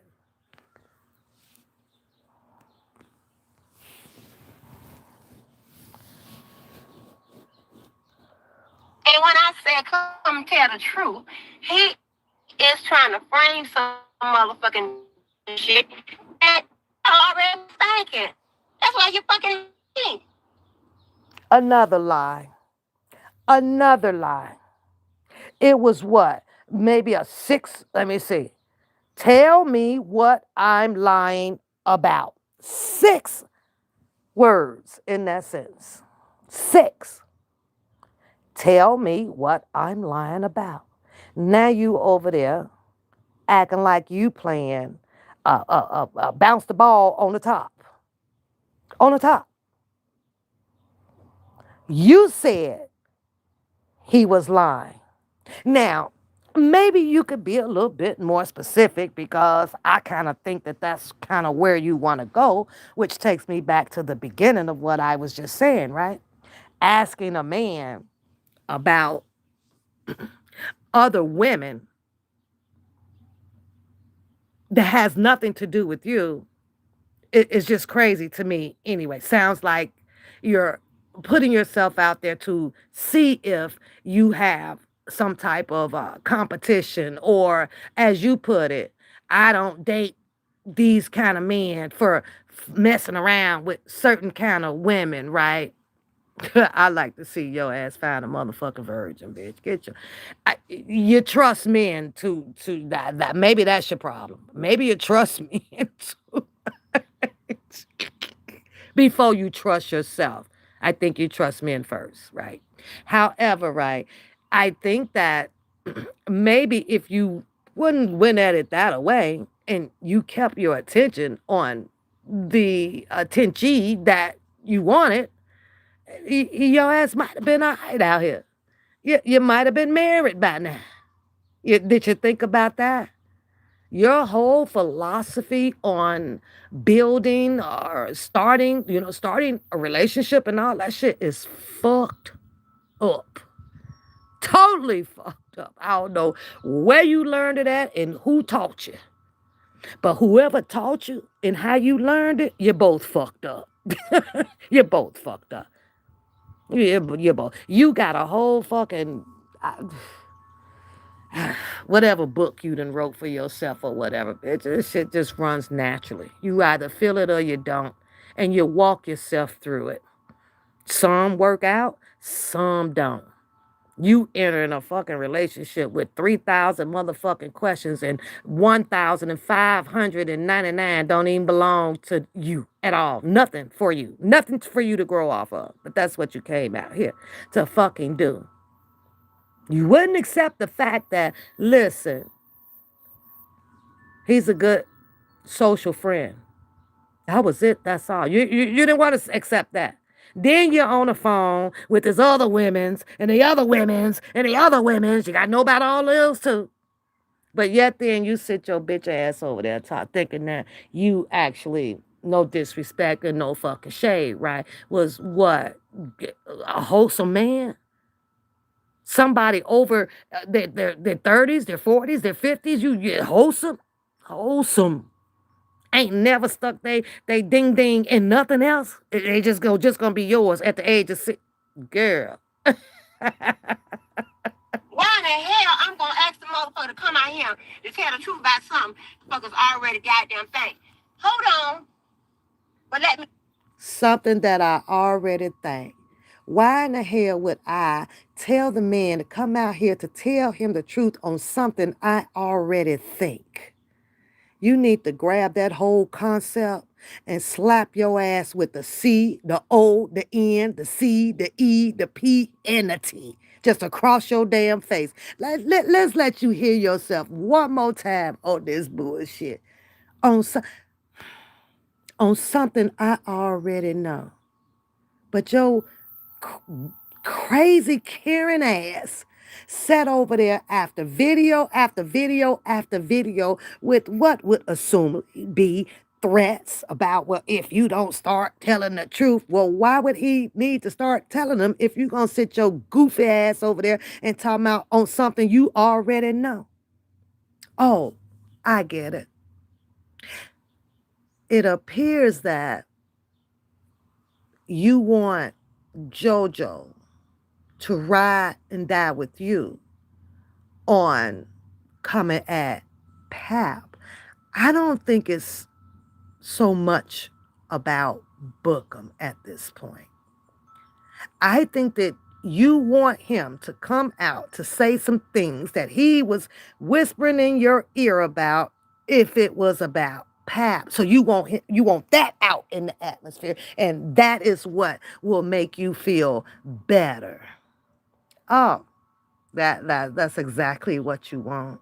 And when I said come tell the truth, he is trying to frame some motherfucking shit that already thinking. That's why you fucking think. Another lie. Another lie. It was what? Maybe a six, let me see. Tell me what I'm lying about. 6 words in that sentence. 6. Tell me what I'm lying about. Now you over there acting like you playing bounce the ball on the top. On the top. You said he was lying. Now, maybe you could be a little bit more specific because I kind of think that that's kind of where you want to go, which takes me back to the beginning of what I was just saying, right? Asking a man about other women that has nothing to do with you is just crazy to me anyway. Sounds like you're putting yourself out there to see if you have some type of competition, or as you put it, I don't date these kind of men for messing around with certain kind of women, right? I like to see your ass find a motherfucking virgin, bitch. Get your, you trust men to that. Maybe that's your problem. Maybe you trust men to before you trust yourself. I think you trust men first, right? However, right, I think that maybe if you wouldn't went at it that way and you kept your attention on the attention that you wanted, your ass might have been all right out here. You might have been married by now. Did you think about that? Your whole philosophy on building or starting a relationship and all that shit is fucked up. Totally fucked up. I don't know where you learned it at and who taught you. But whoever taught you and how you learned it, you're both fucked up. You're both fucked up. You're both. You got a whole fucking whatever book you done wrote for yourself or whatever, bitch. This shit just runs naturally. You either feel it or you don't. And you walk yourself through it. Some work out, some don't. You enter in a fucking relationship with 3,000 motherfucking questions and 1,599 don't even belong to you at all. Nothing for you. Nothing for you to grow off of. But that's what you came out here to fucking do. You wouldn't accept the fact that, listen, he's a good social friend. That was it. That's all. You didn't want to accept that. Then you're on the phone with his other women's and the other women's and the other women's. You got to know about all those too. But yet then you sit your bitch ass over there thinking that you actually, no disrespect and no fucking shade, right? Was what? A wholesome man? Somebody over their 30s, their 40s, their 50s, you wholesome? wholesome, ain't never stuck they ding ding in nothing else. They just gonna be yours at the age of 6. Girl. Why in the hell I'm gonna ask the motherfucker to come out here to tell the truth about something motherfuckers already goddamn think? Hold on, but let me. Something that I already think. Why in the hell would I tell the man to come out here to tell him the truth on something I already think? You need to grab that whole concept and slap your ass with the C, the O, the N, the C, the E, the P, and the T. Just across your damn face. Let's let you hear yourself one more time on this bullshit. On, on something I already know. But your crazy Karen ass sat over there after video after video after video with what would assume be threats about, well, if you don't start telling the truth. Well, why would he need to start telling them if you're going to sit your goofy ass over there and talk about on something you already know? Oh, I get it. It appears that you want JoJo to ride and die with you on coming at Pap. I don't think it's so much about Bookham at this point. I think that you want him to come out to say some things that he was whispering in your ear about if it was about Pap. So you want that out in the atmosphere, and that is what will make you feel better. Oh, that's exactly what you want.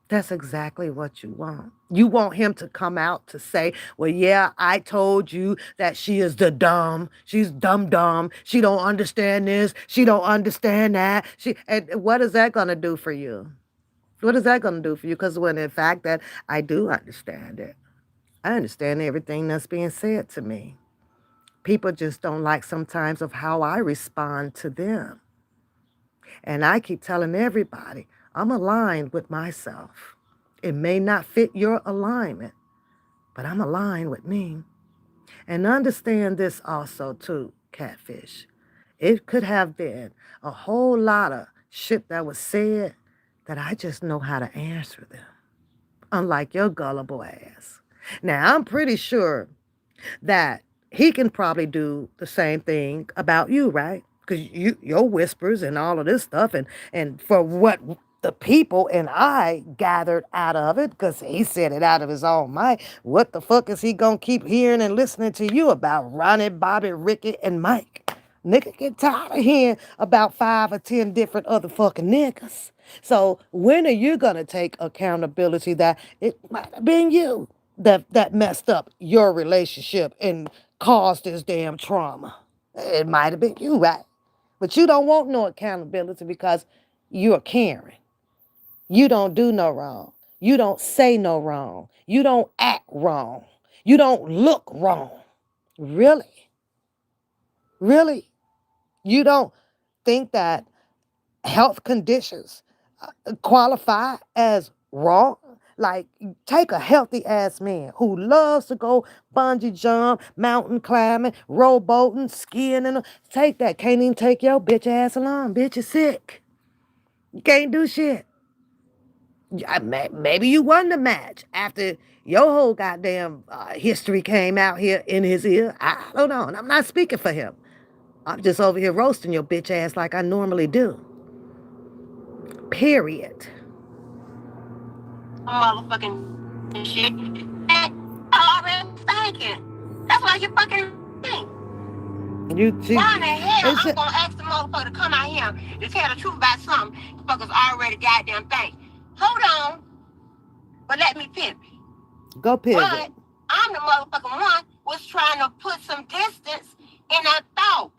That's exactly what you want. You want him to come out to say, well, yeah, I told you that she is the dumb. She's dumb. She don't understand this. She don't understand that. And what is that going to do for you? What is that going to do for you? Because when in fact that I do understand it. I understand everything that's being said to me. People just don't like sometimes of how I respond to them. And I keep telling everybody, I'm aligned with myself. It may not fit your alignment, but I'm aligned with me. And understand this also, too, Catfish. It could have been a whole lot of shit that was said that I just know how to answer them, unlike your gullible ass. Now, I'm pretty sure that he can probably do the same thing about you, right? Because your whispers and all of this stuff, and for what the people and I gathered out of it, because he said it out of his own mind. What the fuck is he gonna keep hearing and listening to you about? Ronnie, Bobby, Ricky, and Mike. Nigga get tired of hearing about 5 or 10 different other fucking niggas. So when are you gonna take accountability that it might have been you that messed up your relationship and caused this damn trauma? It might have been you, right? But you don't want no accountability because you're Karen. You don't do no wrong. You don't say no wrong. You don't act wrong. You don't look wrong. Really? Really? You don't think that health conditions qualify as wrong? Like, take a healthy ass man who loves to go bungee jump, mountain climbing, rowboating, skiing, and take that. Can't even take your bitch ass along. Bitch is sick. You can't do shit. Maybe you won the match after your whole goddamn history came out here in his ear. I don't know. And I'm not speaking for him. I'm just over here roasting your bitch ass like I normally do. Period. Motherfucking shit. And already thinking. That's why you fucking think. You, she, Why in the hell it's I'm just, gonna ask the motherfucker to come out here to tell the truth about something motherfuckers already goddamn think? Hold on, but let me pivot. go pivot. But I'm the motherfucking one was trying to put some distance in that thought.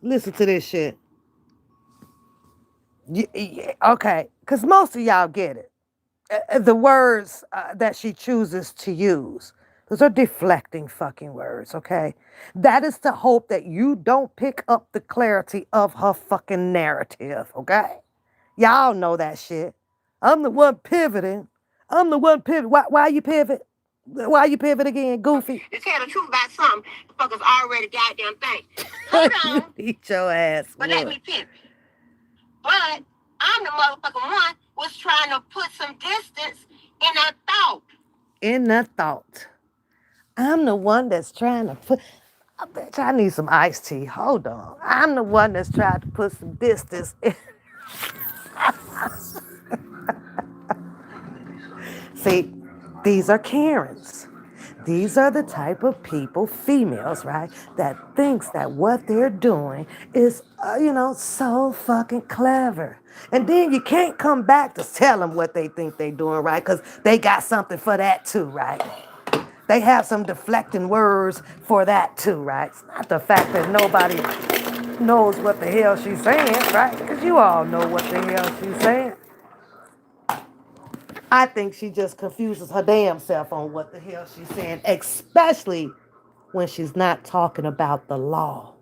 Listen to this shit. Okay, because most of y'all get it. The words that she chooses to use, those are deflecting fucking words, okay? That is to hope that you don't pick up the clarity of her fucking narrative, okay? Y'all know that shit. I'm the one pivoting. I'm the one pivot. Why you pivot? Why you pivot again, Goofy? To tell the truth about something, the fuckers already goddamn thing. Hold You on, need your ass but let whooped. me pivot. But I'm the motherfucking one was trying to put some distance in that thought. In the thought. I'm the one that's trying to put. I bet you I need some iced tea. Hold on. I'm the one that's trying to put some distance in. See, these are Karens. These are the type of people, females, right, that thinks that what they're doing is, so fucking clever. And then you can't come back to tell them what they think they're doing, right, because they got something for that too, right? They have some deflecting words for that too, right? It's not the fact that nobody knows what the hell she's saying, right? Because you all know what the hell she's saying. I think she just confuses her damn self on what the hell she's saying, especially when she's not talking about the law.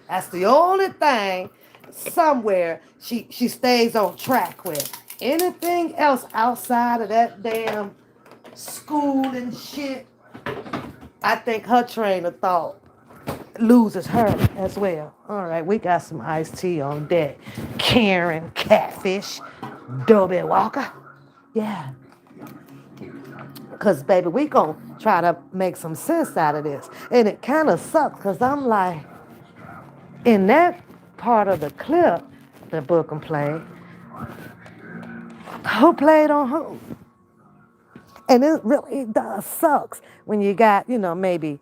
That's the only thing somewhere she stays on track with. Anything else outside of that damn school and shit, I think her train of thought loses her as well. All right, we got some iced tea on deck. Karen, Catfish, Dobie Walker. Yeah, because, baby, we going to try to make some sense out of this. And it kind of sucks because I'm like, in that part of the clip that Bookham played, who played on who? And it really does sucks when you got, maybe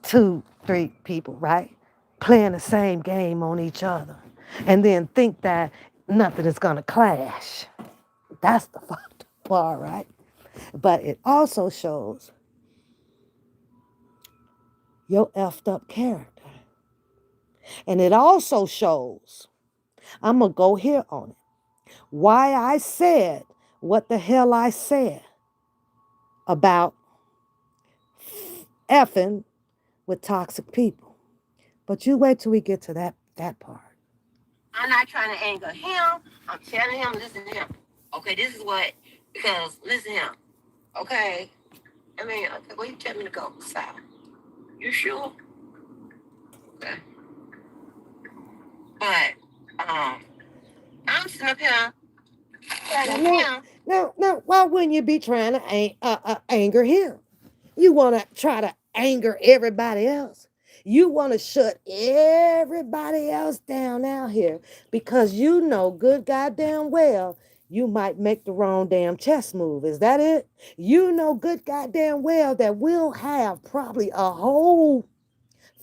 two, three people, right? Playing the same game on each other. And then think that nothing is going to clash. That's the fucked part, right? But it also shows your effed up character. And it also shows, I'm going to go here on it, why I said what the hell I said about effing with toxic people. But you wait till we get to that part. I'm not trying to anger him. I'm telling him, listen to him. Okay, this is what, because listen to him. Okay. I mean, okay, well, you tell me to go south. You sure? Okay. But, I'm sitting up here telling Now, him, now, why wouldn't you be trying to anger him? You want to try to anger everybody else. You want to shut everybody else down out here because you know good goddamn well you might make the wrong damn chess move. Is that it? You know good goddamn well that we'll have probably a whole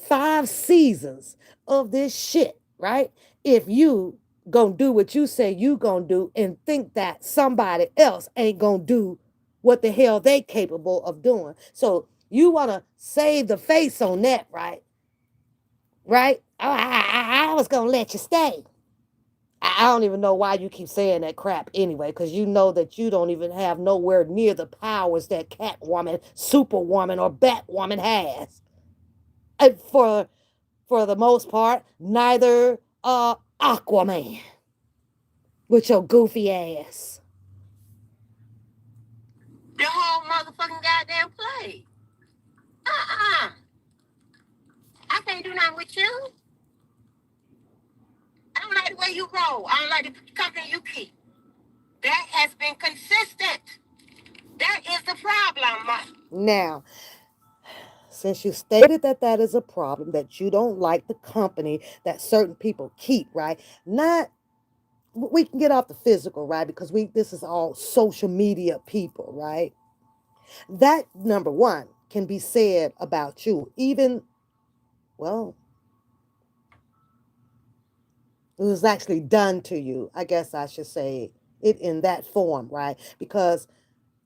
5 seasons of this shit, right? If you gonna do what you say you gonna do and think that somebody else ain't gonna do what the hell they capable of doing. So you wanna save the face on that, right? Right? Oh, I was gonna let you stay. I don't even know why you keep saying that crap anyway, because you know that you don't even have nowhere near the powers that Catwoman, Superwoman, or Batwoman has. And for the most part, neither Aquaman with your goofy ass. the whole motherfucking goddamn play. Uh-uh. I can't do nothing with you. I don't like the way you roll. I don't like the company you keep. That has been consistent. That is the problem. Now, since you stated that that is a problem, that you don't like the company that certain people keep, right? Not we can get off the physical, right? Because this is all social media people, right? That number one can be said about you. Even, well, it was actually done to you. I guess I should say it in that form, right? Because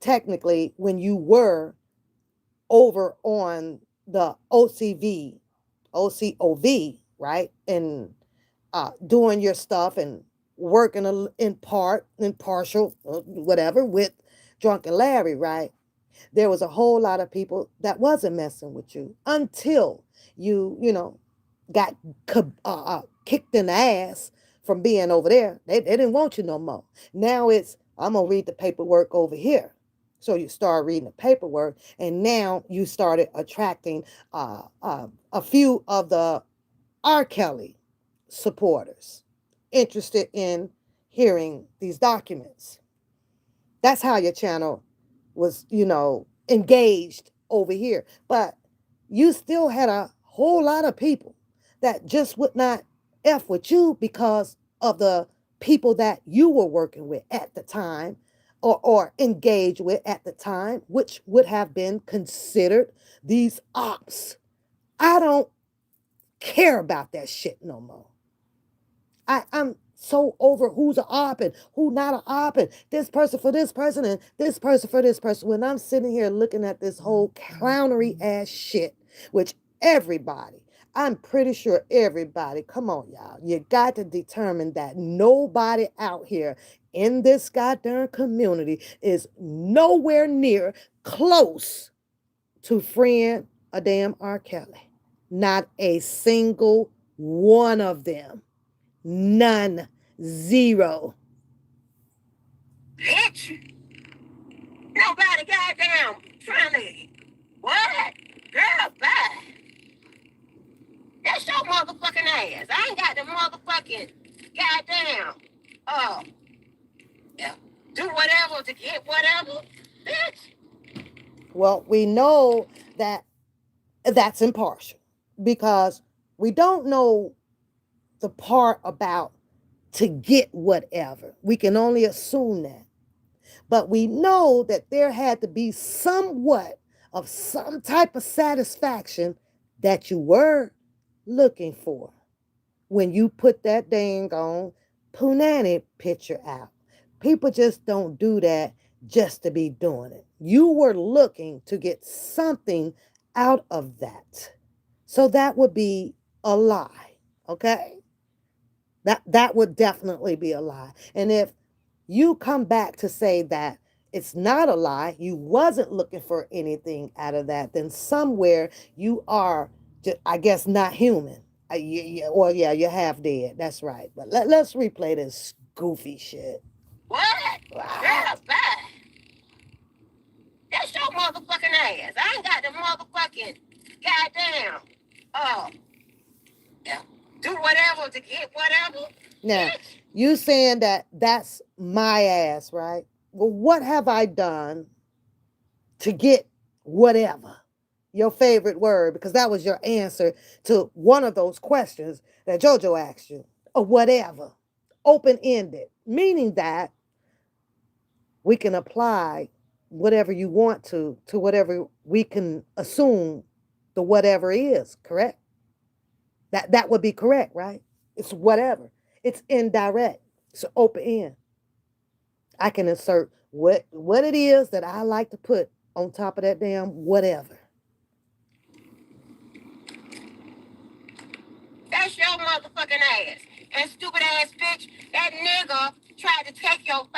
technically, when you were over on the OCOV, right? And doing your stuff and working in part, in partial, whatever, with Drunken Larry, right? There was a whole lot of people that wasn't messing with you until you got kicked in the ass from being over there. They didn't want you no more. Now it's I'm going to read the paperwork over here. So you start reading the paperwork, and now you started attracting a few of the R. Kelly supporters interested in hearing these documents. That's how your channel was, engaged over here. But you still had a whole lot of people that just would not F with you because of the people that you were working with at the time, or engaged with at the time, which would have been considered these ops. I don't care about that shit no more. I'm so over who's a op and who not a op, and this person for this person and this person for this person. When I'm sitting here looking at this whole clownery ass shit, which everybody, I'm pretty sure everybody, come on, y'all, you got to determine that nobody out here in this goddamn community is nowhere near close to freeing a damn R. Kelly. Not a single one of them. None. Zero. Bitch. Nobody goddamn trying to. What? Girl, bye. That's your motherfucking ass. I ain't got the motherfucking goddamn. Uh, yeah, do whatever to get whatever. Bitch. Well, we know that that's impartial because we don't know the part about to get whatever. We can only assume that. But we know that there had to be somewhat of some type of satisfaction that you were looking for when you put that dang on punani picture out. People just don't do that just to be doing it. You were looking to get something out of that. So that would be a lie, okay? That would definitely be a lie. And if you come back to say that it's not a lie, you wasn't looking for anything out of that, then somewhere you are, just, I guess, not human. Well, yeah, you're half dead. That's right. But let's replay this goofy shit. What? Girl, bye. That's your motherfucking ass. I ain't got the motherfucking goddamn. Uh, yeah, do whatever to get whatever. Now, you saying that that's my ass, right? Well, what have I done to get whatever? Your favorite word, because that was your answer to one of those questions that JoJo asked you, or whatever, open ended, meaning that we can apply whatever you want to whatever we can assume the whatever is, correct? That would be correct, right? It's whatever. It's indirect. It's open end. I can insert what it is that I like to put on top of that damn whatever. That's your motherfucking ass. And stupid ass bitch, that nigga tried to take your $5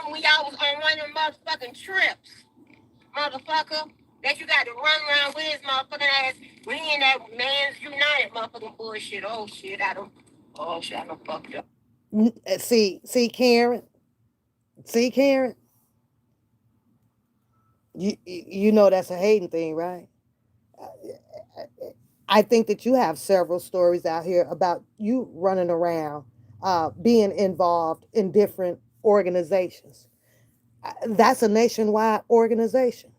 when y'all was on one of them motherfucking trips. Motherfucker. That you got to run around with his motherfucking ass when he in that man's united motherfucking bullshit. Oh shit, I don't fucked up. See, Karen. See, Karen. You know that's a hating thing, right? I think that you have several stories out here about you running around, being involved in different organizations. That's a nationwide organization.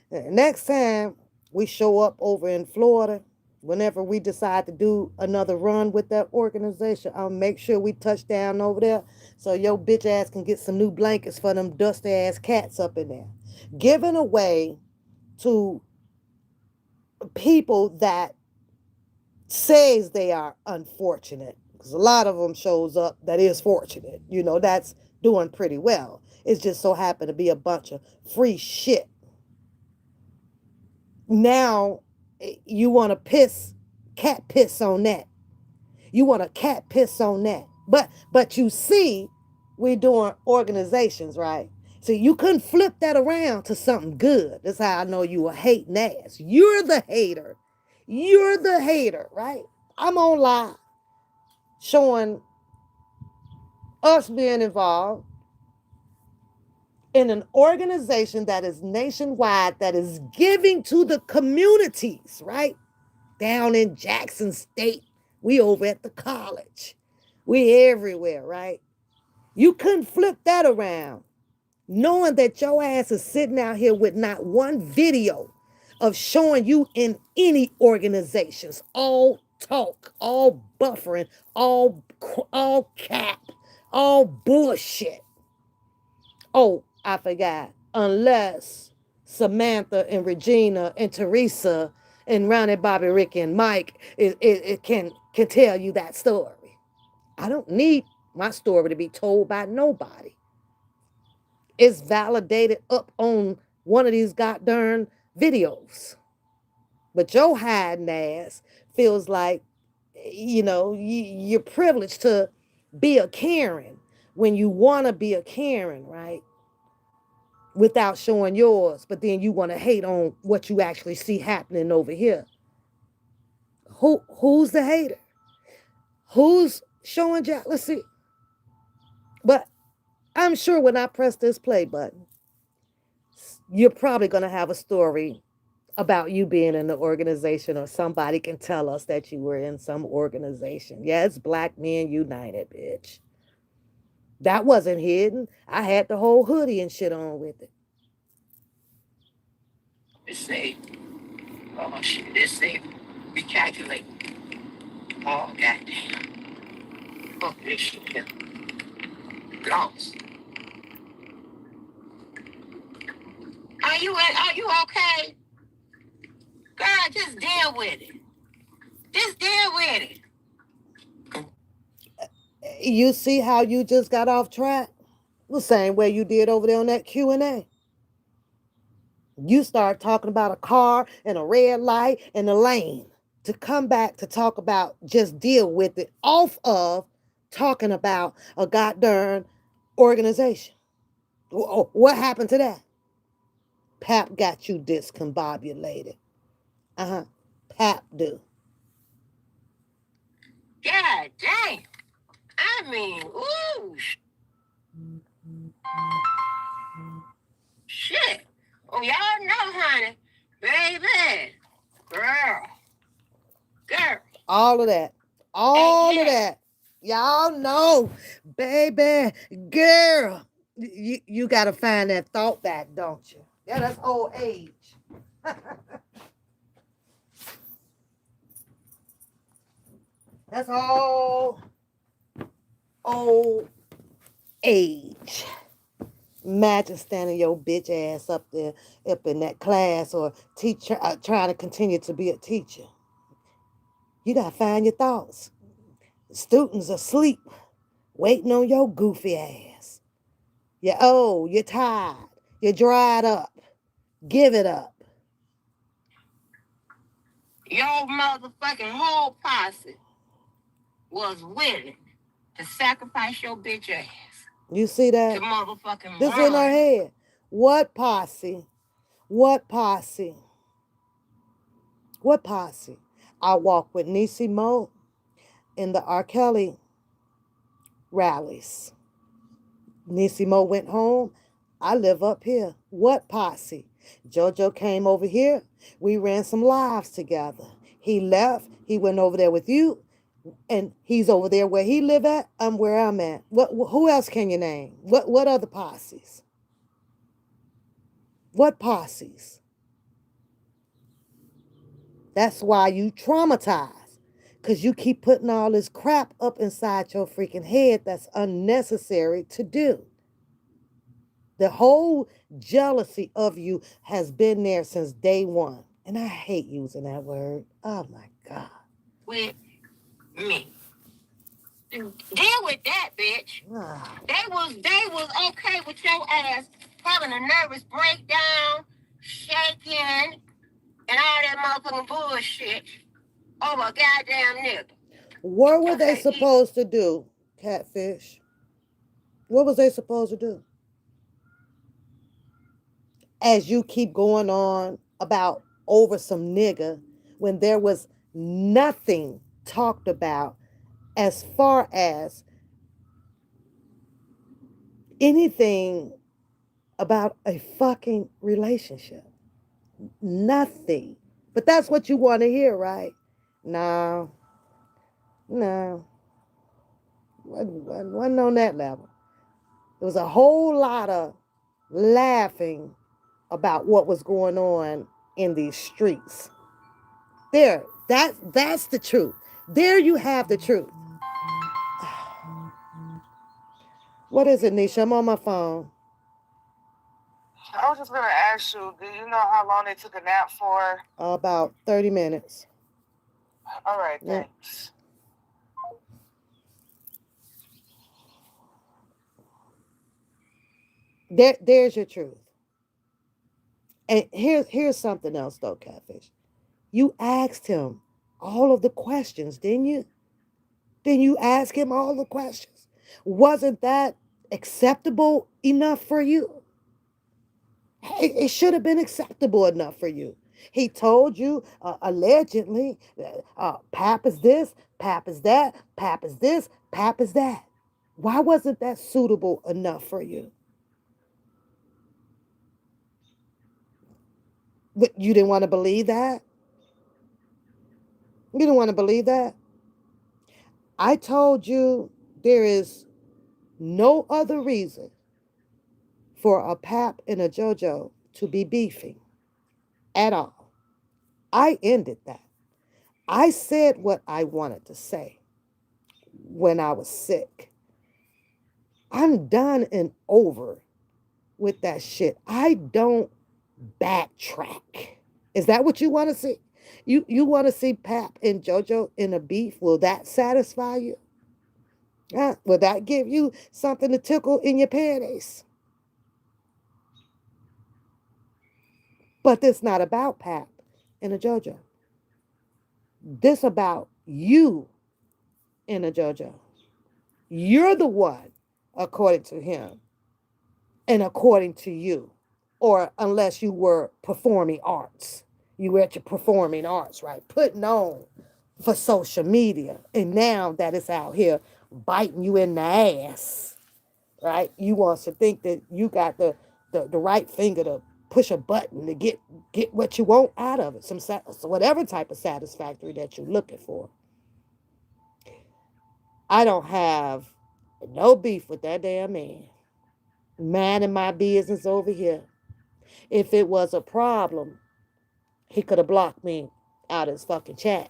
Next time we show up over in Florida, whenever we decide to do another run with that organization, I'll make sure we touch down over there so your bitch ass can get some new blankets for them dusty ass cats up in there. Giving away to people that says they are unfortunate, because a lot of them shows up that is fortunate, that's doing pretty well. It's just so happened to be a bunch of free shit. Now you want to cat piss on that. You want to cat piss on that. But you see, we're doing organizations, right? So you couldn't flip that around to something good. That's how I know you a hating ass. You're the hater. You're the hater, right? I'm on live showing us being involved in an organization that is nationwide, that is giving to the communities, right? Down in Jackson State, we over at the college. We everywhere, right? You couldn't flip that around, knowing that your ass is sitting out here with not one video of showing you in any organizations. All talk, all buffering, all cap, all bullshit. Oh, I forgot. Unless Samantha and Regina and Teresa and Ronnie, Bobby, Rick, and Mike it can tell you that story. I don't need my story to be told by nobody. It's validated up on one of these goddamn videos. But your hiding ass feels like, you're privileged to be a Karen when you want to be a Karen, right? Without showing yours, but then you want to hate on what you actually see happening over here. Who's the hater? Who's showing jealousy? But I'm sure when I press this play button, you're probably gonna have a story about you being in the organization, or somebody can tell us that you were in some organization. Yeah, it's Black Men United, bitch. That wasn't hidden. I had the whole hoodie and shit on with it. It say, oh shit, it say, recalculate. Oh, goddamn. Fuck this shit here. Lost. Are you okay? Girl, just deal with it. Just deal with it. You see how you just got off track? The same way you did over there on that Q&A. You start talking about a car and a red light and a lane, to come back to talk about just deal with it, off of talking about a goddamn organization. What happened to that? Pap got you discombobulated. Uh-huh. Pap do. God damn. I mean, ooh, shit. Oh, y'all know, honey. Baby. Girl. Girl. All of that. And All of yeah, that. Y'all know, baby, girl. You got to find that thought back, don't you? Yeah, that's old age. That's all old age. Imagine standing your bitch ass up there, up in that class, or teacher trying to continue to be a teacher. You gotta find your thoughts. Students asleep, waiting on your goofy ass. You're old, you're tired, you're dried up. Give it up. your motherfucking whole posse was willing to sacrifice your bitch ass You see to that? motherfucking This in her run. head. What posse? What posse? What posse? I walked with Niecy Mo in the R. Kelly rallies. Nissimo went home. I live up here. What posse? JoJo came over here. We ran some lives together. He left. He went over there with you. And he's over there where he live at. I'm where I'm at. Who else can you name? What other posses? What posses? That's why you traumatized. Because you keep putting all this crap up inside your freaking head that's unnecessary to do. The whole jealousy of you has been there since day one. And I hate using that word. Oh my God. With me. Deal with that, bitch. Ah. They was okay with your ass having a nervous breakdown, shaking, and all that motherfucking bullshit over a goddamn nigga. What were they Okay, supposed to do, Catfish? What was they supposed to do? As you keep going on about over some nigga when there was nothing talked about as far as anything about a fucking relationship. Nothing. But that's what you want to hear, right? No, no, wasn't on that level. There was a whole lot of laughing about what was going on in these streets. There, that's the truth. There you have the truth. What is it, Nisha? I'm on my phone. I was just gonna ask you, do you know how long they took a nap for? About 30 minutes. All right, Yeah. thanks. There's your truth. And here's something else though, Catfish. You asked him all of the questions, didn't you? Didn't you ask him all the questions? Wasn't that acceptable enough for you? It should have been acceptable enough for you. He told you allegedly, Pap is this, Pap is that, Pap is this, Pap is that. Why wasn't that suitable enough for you? But you didn't want to believe that? You didn't want to believe that? I told you there is no other reason for a Pap and a JoJo to be beefing at all. I ended that. I said what I wanted to say when I was sick. I'm done and over with that shit. I don't backtrack. Is that what you want to see? You want to see Pap and JoJo in a beef? Will that satisfy you? Will that give you something to tickle in your panties? But this not about Pap and a JoJo. This about you and a JoJo. You're the one, according to him, and according to you, or unless you were performing arts. You were at your performing arts, right? Putting on for social media. And now that it's out here biting you in the ass, right? You want to think that you got the right finger to push a button to get what you want out of it. Some whatever type of satisfactory that you're looking for. I don't have no beef with that damn man. Minding my business over here. If it was a problem, he could have blocked me out of his fucking chat.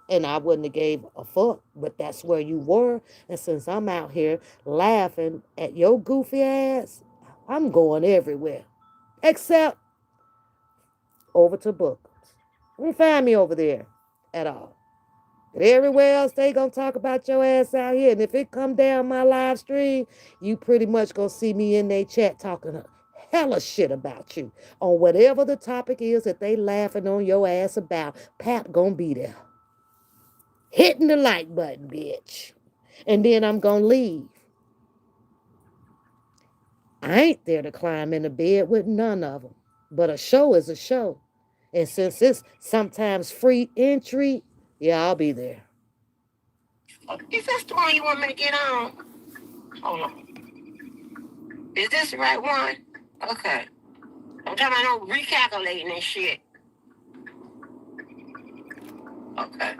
And I wouldn't have gave a fuck. But that's where you were. And since I'm out here laughing at your goofy ass, I'm going everywhere. Except over to Bookers. You don't find me over there at all. But everywhere else, they gonna talk about your ass out here. And if it come down my live stream, you pretty much gonna see me in their chat talking hella shit about you. On whatever the topic is that they laughing on your ass about, Pap gonna be there. Hitting the like button, bitch. And then I'm gonna leave. I ain't there to climb in the bed with none of them. But a show is a show. And since it's sometimes free entry, yeah, I'll be there. Is this the one you want me to get on? Hold on. Is this the right one? Okay. I'm talking about no recalculating and shit. Okay.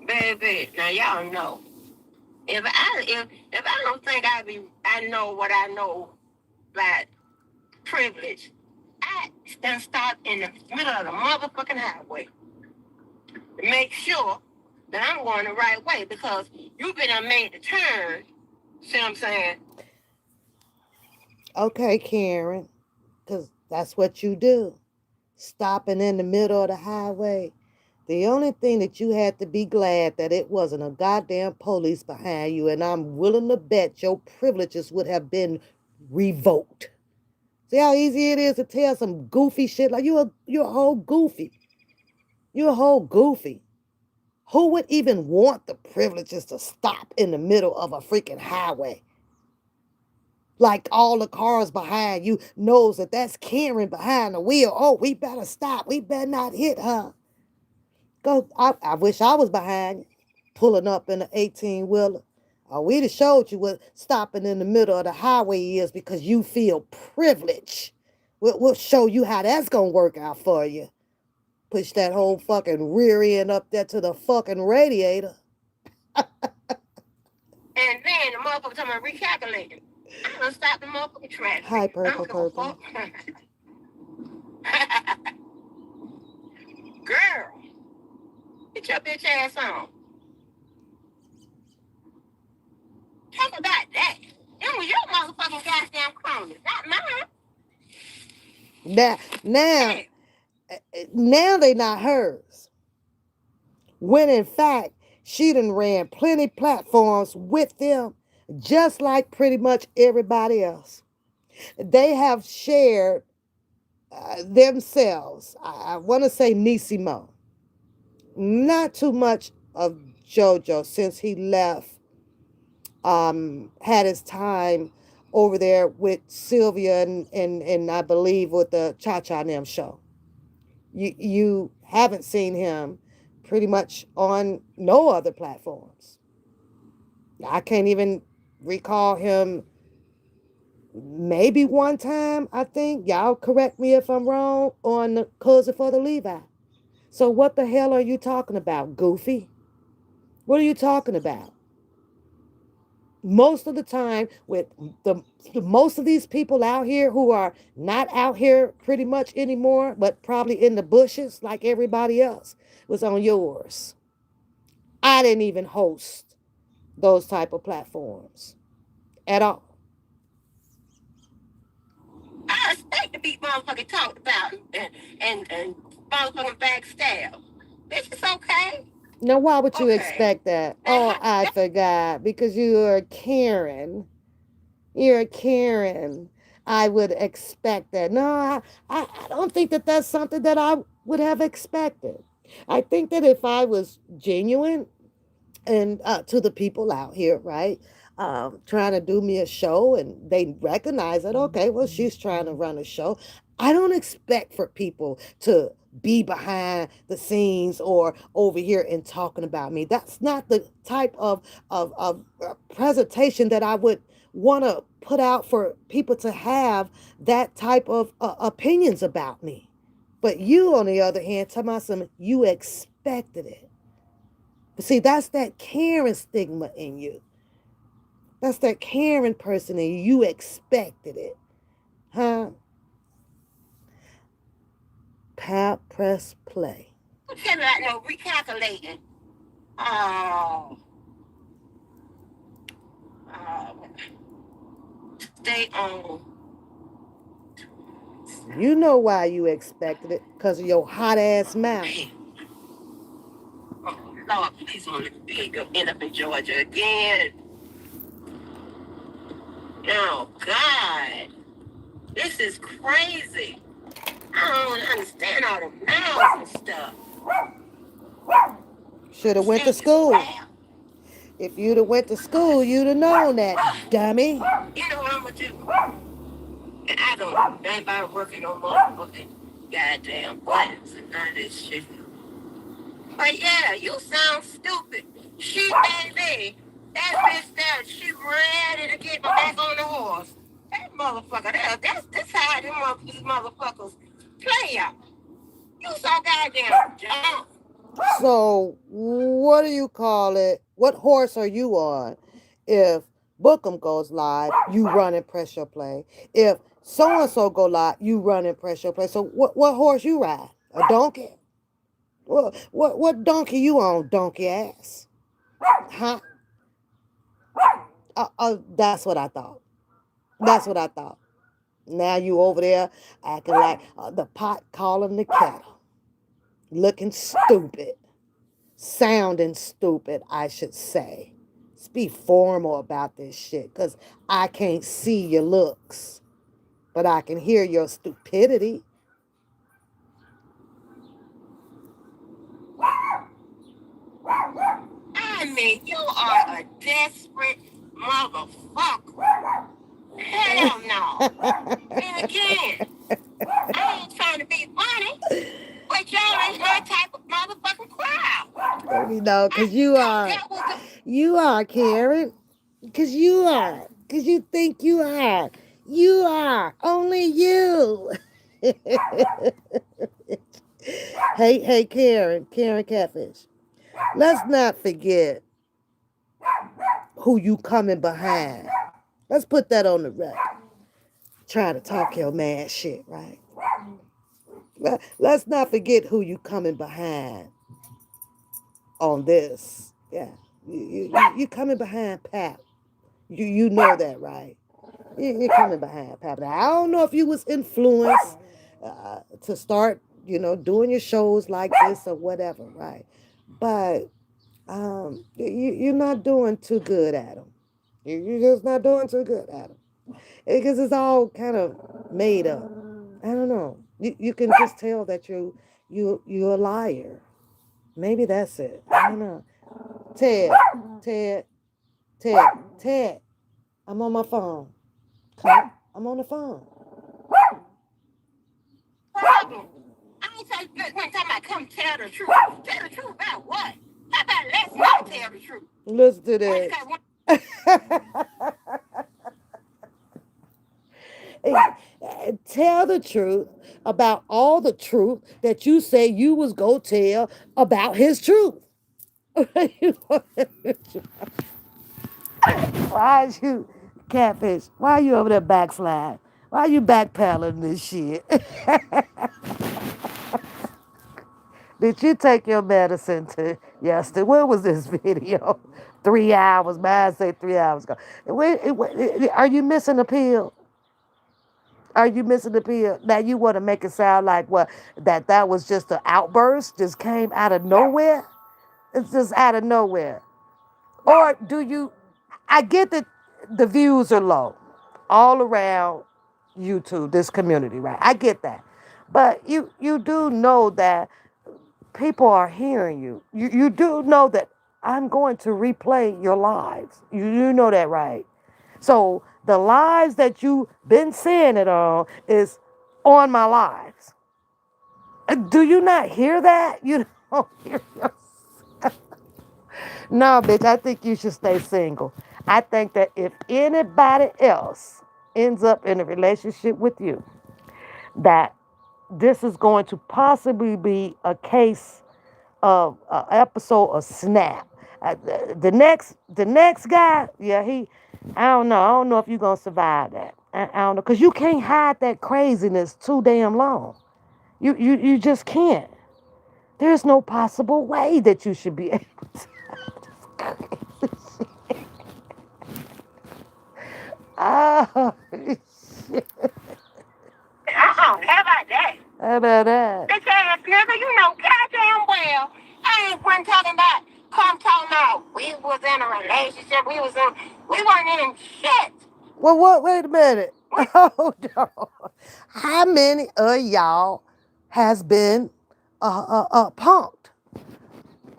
Baby, now y'all know. If I don't think I know what I know about privilege, I done stop in the middle of the motherfucking highway to make sure that I'm going the right way because you been done made the turn. See what I'm saying? Okay, Karen, because that's what you do. Stopping in the middle of the highway. The only thing that you had to be glad that it wasn't a goddamn police behind you, and I'm willing to bet your privileges would have been revoked. See how easy it is to tell some goofy shit like you're a whole goofy. You're a whole goofy. Who would even want the privileges to stop in the middle of a freaking highway? Like all the cars behind you knows that that's Karen behind the wheel. Oh, we better stop. We better not hit her. Go. I wish I was behind you, pulling up in an 18-wheeler. We done showed you what stopping in the middle of the highway is because you feel privilege. We'll show you how that's gonna work out for you. Push that whole fucking rear end up there to the fucking radiator. And then the motherfucker talking about recalculating. I'm gonna stop the motherfucking Hi, traffic. I Purple don't give a Purple. fuck. Girl, get your bitch ass on. Talk about that. Them was your motherfucking goddamn cronies, not mine. Now, Hey, now they not hers. When in fact, she done ran plenty platforms with them, just like pretty much everybody else. They have shared themselves. I want to say Nisimo. Not too much of JoJo since he left, had his time over there with Sylvia and I believe with the Cha Cha Nem show. You haven't seen him pretty much on no other platforms. I can't even recall him maybe one time, I think. Y'all correct me if I'm wrong on the Cousin for the Levi. So what the hell are you talking about, Goofy? What are you talking about? Most of the time with the most of these people out here who are not out here pretty much anymore, but probably in the bushes like everybody else, was on yours. I didn't even host those type of platforms at all. I expect to be motherfucking talked about and motherfucking backstab. Bitch, it's okay. Now, why would you Okay. expect that? Oh, Now, I forgot. Because you're a Karen. You're a Karen. I would expect that. No, I don't think that that's something that I would have expected. I think that if I was genuine and to the people out here, right, trying to do me a show and they recognize it, okay, well, she's trying to run a show. I don't expect for people to be behind the scenes or over here and talking about me. That's not the type of presentation that I would want to put out for people to have that type of opinions about me. But you, on the other hand, tell me something, you expected it. But see, that's that Karen stigma in you. That's that Karen person in you. You expected it. Huh? Press play. tell me about no recalculating. Oh, oh, stay on. You know why you expected it. Because of your hot ass mouth. Oh, Lord, please don't let me end up in Georgia again. Oh, God. This is crazy. I don't understand all the mouths and stuff. Should have went to Things is school. loud. If you'd have went to school, you'd have known that, dummy. You know what I'm going to do? And I don't know nothing about working on motherfucking goddamn buttons and none of this shit. But yeah, you sound stupid. She baby, that bitch there, she ready to get back on the horse. That motherfucker there, that's how these motherfuckers play y'all. You so goddamn dumb. So, what do you call it? What horse are you on? If Bookham goes live, you run and press your play. If so and so go live, you run and press your play. So, what horse you ride? A donkey? What donkey you on, donkey ass? Huh? That's what I thought. That's what I thought. Now you over there acting like the pot calling the kettle. Looking stupid. Sounding stupid, I should say. Let's be formal about this shit, because I can't see your looks, but I can hear your stupidity. I mean, you are a desperate motherfucker. Hell no. And again, I ain't trying to be funny, but y'all ain't my type of motherfucking crowd. You know, because I you thought are, that was the you are, Karen. Because you are. Because you think you are. You are. Only you. Hey, Karen Catfish. Let's not forget who you coming behind. Let's put that on the record. Try to talk your mad shit, right? Let's not forget who you coming behind on this. Yeah. You coming behind Pap. You know that, right? You're coming behind Pap. Now, I don't know if you was influenced to start, doing your shows like this or whatever, right? But you're not doing too good at them. You're just not doing too good at them because it's all kind of made up. I don't know. You can just tell that you're a liar. Maybe that's it. I don't know. Ted, Ted, Ted, Ted. I'm on my phone. Come, I'm on the phone. Problem. I ain't say good one time I come tell the truth. Tell the truth about what? How about let's not tell the truth? Listen to Why you this. got one? Tell the truth about all the truth that you say you was go tell about his truth. Why is you catfish? Why are you over there backslide? Why are you backpedaling this shit? Did you take your medicine to yesterday? Where was this video? 3 hours. Man, say 3 hours ago. Are you missing a pill? Are you missing the pill? Now you want to make it sound like what? That was just an outburst, just came out of nowhere. It's just out of nowhere. Or do you? I get that the views are low, all around YouTube, this community, right? I get that, but you do know that people are hearing you. You do know that I'm going to replay your lives. You know that, right? So the lives that you've been saying it on is on my lives. Do you not hear that? You don't hear yourself. No, bitch, I think you should stay single. I think that if anybody else ends up in a relationship with you, that this is going to possibly be a case of an episode of Snap. The next guy, yeah, I don't know. I don't know if you're gonna survive that. I don't know, cause you can't hide that craziness too damn long. You just can't. There's no possible way that you should be able to. Oh, shit. How about that? How about that? Bitch ass nigga, you know goddamn well I ain't one talking about come talking about we was in a relationship, we weren't in shit. Well, what? Wait a minute. Hold on. How many of y'all has been punked?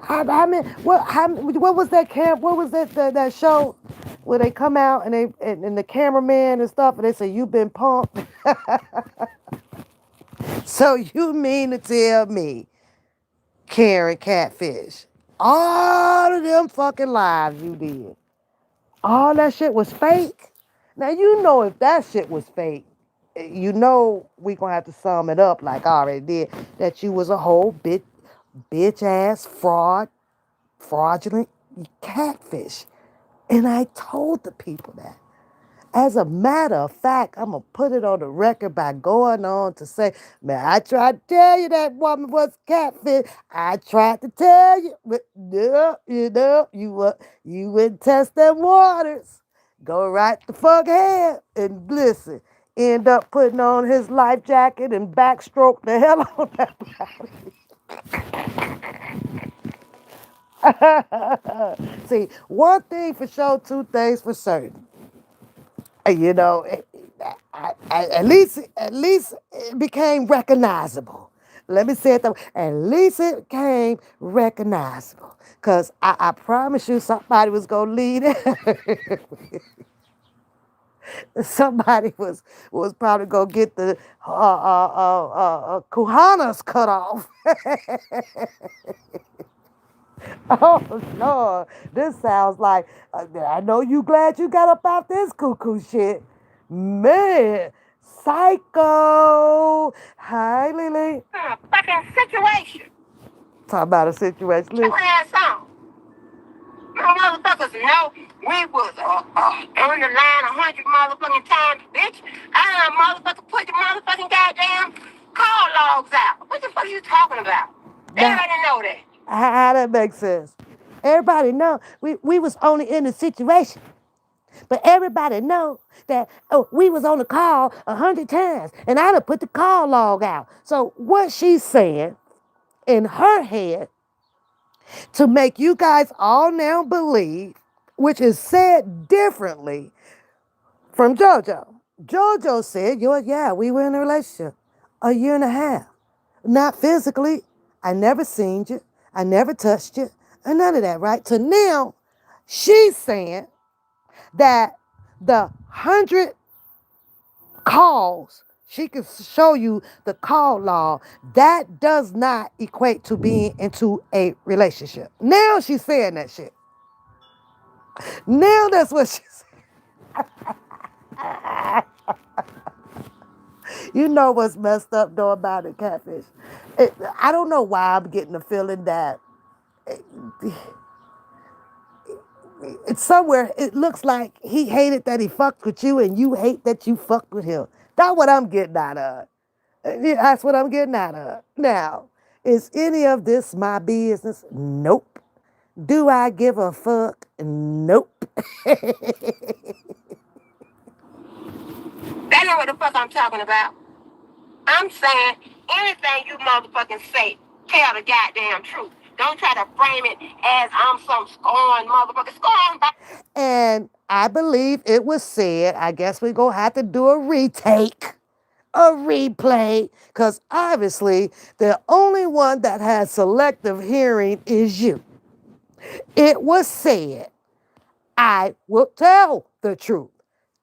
How many? What was that camp? What was that show where they come out and and the cameraman and stuff and they say you've been punked? So you mean to tell me, Karen Catfish, all of them fucking lives you did, all that shit was fake? Now you know if that shit was fake, you know we gonna have to sum it up like I already did. That you was a whole bitch ass fraudulent catfish. And I told the people that. As a matter of fact, I'm going to put it on the record by going on to say, man, I tried to tell you that woman was catfish. I tried to tell you, but no, you wouldn't test them waters. Go right the fuck ahead and listen. End up putting on his life jacket and backstroke the hell out of that. See, one thing for sure, two things for certain. You know, at least it became recognizable. Let me say it that way. At least it became recognizable. Cause I promise you, somebody was gonna lead it. Somebody was probably gonna get the kuhanas cut off. Oh, Lord. This sounds like, I know you glad you got up out this cuckoo shit. Man, psycho. Hi, Lily. Fucking situation. Talk about a situation. Your Listen. ass on. You motherfuckers know we was on the line 100 motherfucking times, bitch. I done motherfucker put the motherfucking goddamn call logs out. What the fuck are you talking about? Now, Everybody know that. how that makes sense? Everybody know we was only in the situation. But everybody know that we was on the call 100 times and I'd have put the call log out. So what she's saying in her head to make you guys all now believe, which is said differently from JoJo. JoJo said, yeah, we were in a relationship a year and a half. Not physically. I never seen you. I never touched you. And none of that, right? So now she's saying that the 100 calls, she can show you the call log. That does not equate to being into a relationship. Now she's saying that shit. Now that's what she's saying. You know what's messed up though about it, Catfish? I don't know why I'm getting the feeling that it's somewhere it looks like he hated that he fucked with you and you hate that you fucked with him. That's what I'm getting out of. That's what I'm getting out of. Now, is any of this my business? Nope. Do I give a fuck? Nope. That ain't what the fuck I'm talking about. I'm saying anything you motherfucking say, tell the goddamn truth. Don't try to frame it as I'm some scorned motherfucker. Scorned by. And I believe it was said, I guess we're going to have to do a retake, a replay, because obviously the only one that has selective hearing is you. It was said, I will tell the truth.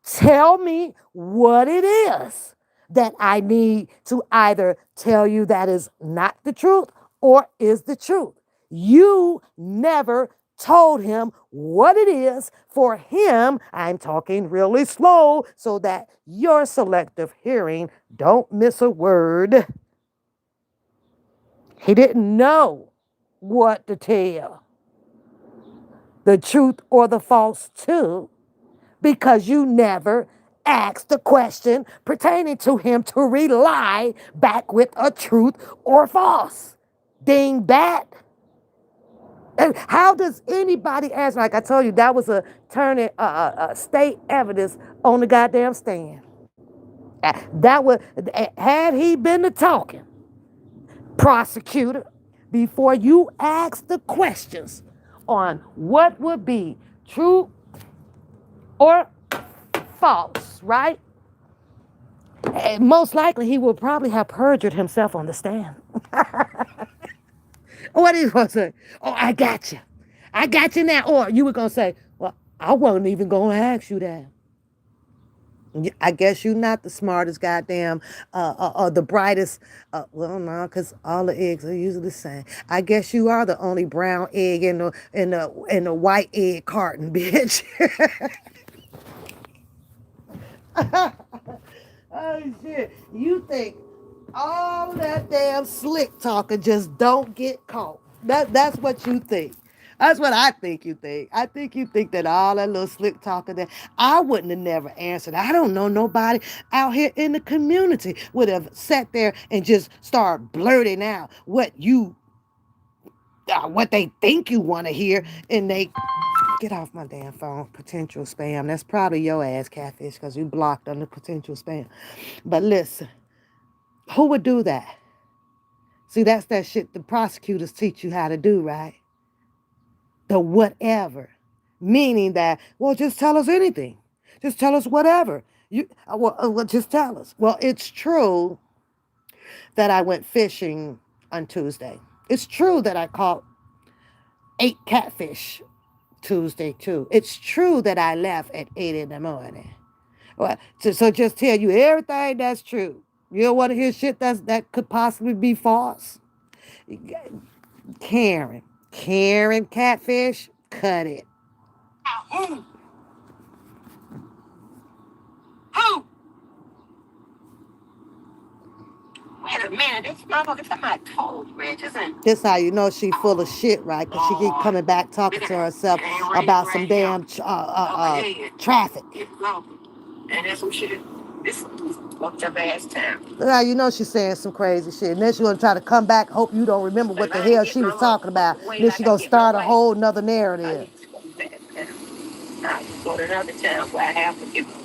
Tell me what it is that I need to either tell you that is not the truth or is the truth. You never told him what it is for him. I'm talking really slow so that your selective hearing don't miss a word. He didn't know what to tell, the truth or the false too, because you never asked the question pertaining to him to rely back with a truth or false. Dingbat. And how does anybody ask? Like I told you, that was a turning state evidence on the goddamn stand. That was had he been the talking prosecutor before you asked the questions on what would be true or false, right? And most likely he will probably have perjured himself on the stand. What are you going to say? Oh, I got you. I got you now. Or you were going to say, well, I wasn't even going to ask you that. I guess you're not the smartest goddamn or the brightest. Well, no, because all the eggs are usually the same. I guess you are the only brown egg in the white egg carton, bitch. Oh shit! You think all that damn slick talking just don't get caught? That's what you think. That's what I think you think. I think you think that all that little slick talking that I wouldn't have never answered. I don't know nobody out here in the community would have sat there and just start blurting out what they think you want to hear, and they get off my damn phone. Potential spam. That's probably your ass, Catfish, because you blocked on the potential spam. But listen, who would do that? See, that's that shit the prosecutors teach you how to do, right? The whatever. Meaning that, well, just tell us anything. Just tell us whatever. Well, just tell us. Well, it's true that I went fishing on Tuesday. It's true that I caught 8 catfish Tuesday too. It's true that I left at 8 in the morning. Well, so just tell you everything that's true. You don't want to hear shit that could possibly be false. Karen, Karen Catfish, cut it. Who? Who? Wait a minute, this motherfucker talking about toll bridges and This how you know she full of shit, right? Because she keep Lord. coming back talking Look at to that. herself It ain't raining about some right here. damn Over traffic. here. No. And there's some shit. This fucked up ass town. This how you know she's saying some crazy shit. And then she gonna try to come back, hope you don't remember But what if the I ain't hell get she my was talking about. motherfucking way Then like she I gonna get my start a way, whole nother I narrative. need to go back there. I need to go to another town where I have to get my way.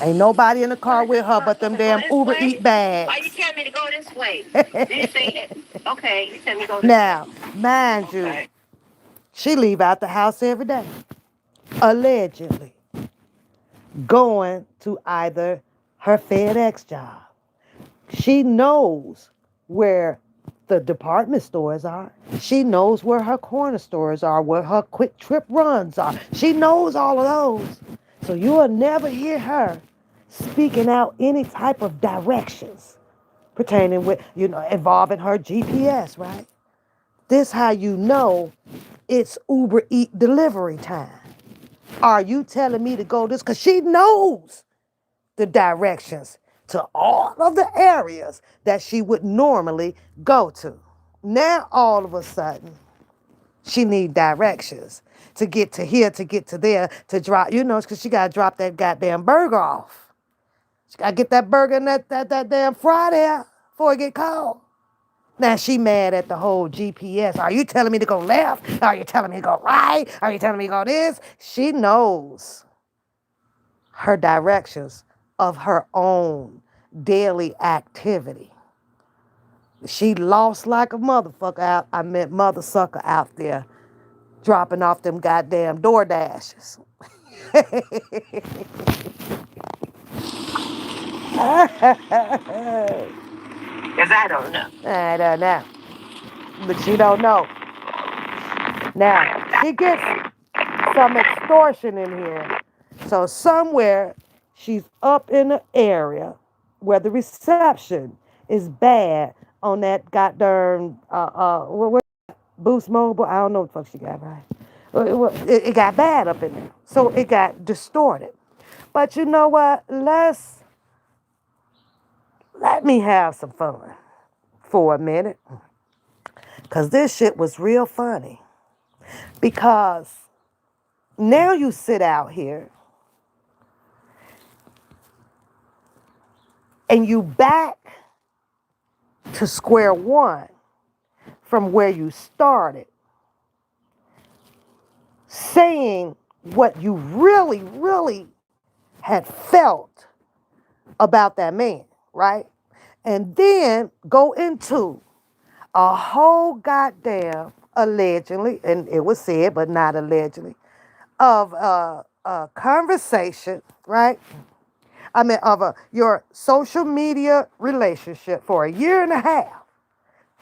Ain't nobody in the car What? with her but them Motherfucker, go damn this Uber way? Eat Why you bags. tell me to go this way? Did you say it? Okay, you tell me to go this way. Now, mind you, Okay. she leave out the house every day, allegedly going to either her FedEx job. She knows where the department stores are. She knows where her corner stores are, where her quick trip runs are. She knows all of those. So you'll never hear her speaking out any type of directions pertaining with, involving her GPS, right? This how you know it's Uber Eat delivery time. Are you telling me to go this? Because she knows the directions to all of the areas that she would normally go to. Now, all of a sudden, she need directions to get to here, to get to there, to drop, because she got to drop that goddamn burger off. She got to get that burger and that damn fry there before it get cold. Now she mad at the whole GPS. Are you telling me to go left? Are you telling me to go right? Are you telling me to go this? She knows her directions of her own daily activity. She lost like a motherfucker out. I meant mother sucker out there dropping off them goddamn door dashes. Because I don't know. I don't know. But she don't know. Now, she gets some extortion in here. So somewhere she's up in an area where the reception is bad on that goddamn what Boost Mobile. I don't know what the fuck she got right. It got bad up in there, so it got distorted. But you know what? Let me have some fun for a minute, cause this shit was real funny. Because now you sit out here and you back to square one from where you started, saying what you really, really had felt about that man, right? And then go into a whole goddamn allegedly, and it was said, but not allegedly, of a conversation, right? I mean, of your social media relationship for a year and a half.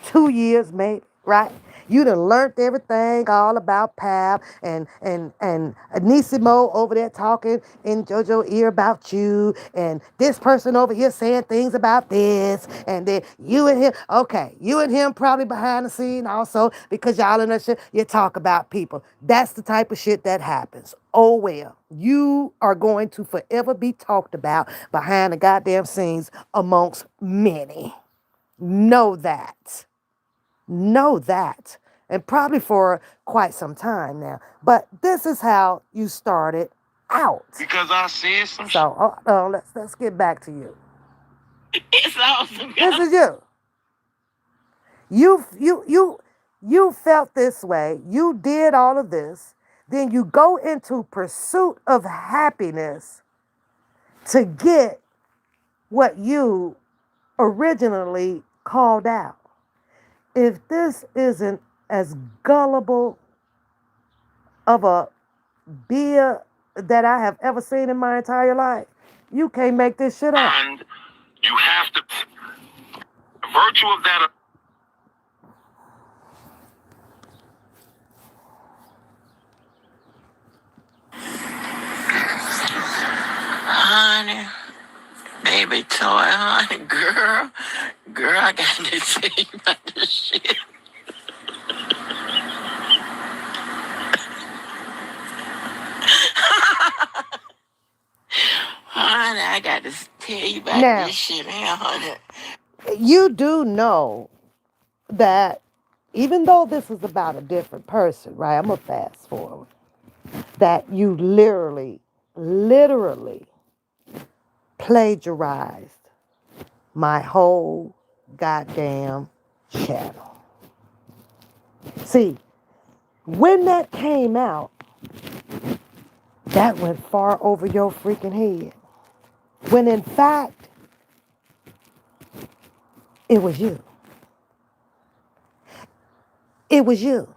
2 years maybe, right? You done learned everything all about Pap and Anisimo over there talking in JoJo ear about you, and this person over here saying things about this, and then you and him, okay, you and him probably behind the scene also, because y'all in that shit, you talk about people. That's the type of shit that happens. Oh well, you are going to forever be talked about behind the goddamn scenes amongst many. Know that. Know that. And probably for quite some time now. But this is how you started out. Because I said some shit. So let's get back to you. It's awesome. This is you. You felt this way. You did all of this. Then you go into pursuit of happiness to get what you originally called out. If this isn't as gullible of a beer that I have ever seen in my entire life, you can't make this shit up. And you have to, virtue of that. Honey, baby, baby toy, honey. Girl, I got to tell you about this shit. Honey, I got to tell you about this Now, shit here, honey. you do know that even though this is about a different person, right? I'm going to fast forward. That you literally plagiarized my whole goddamn channel. See, when that came out, that went far over your freaking head. When in fact, it was you. It was you.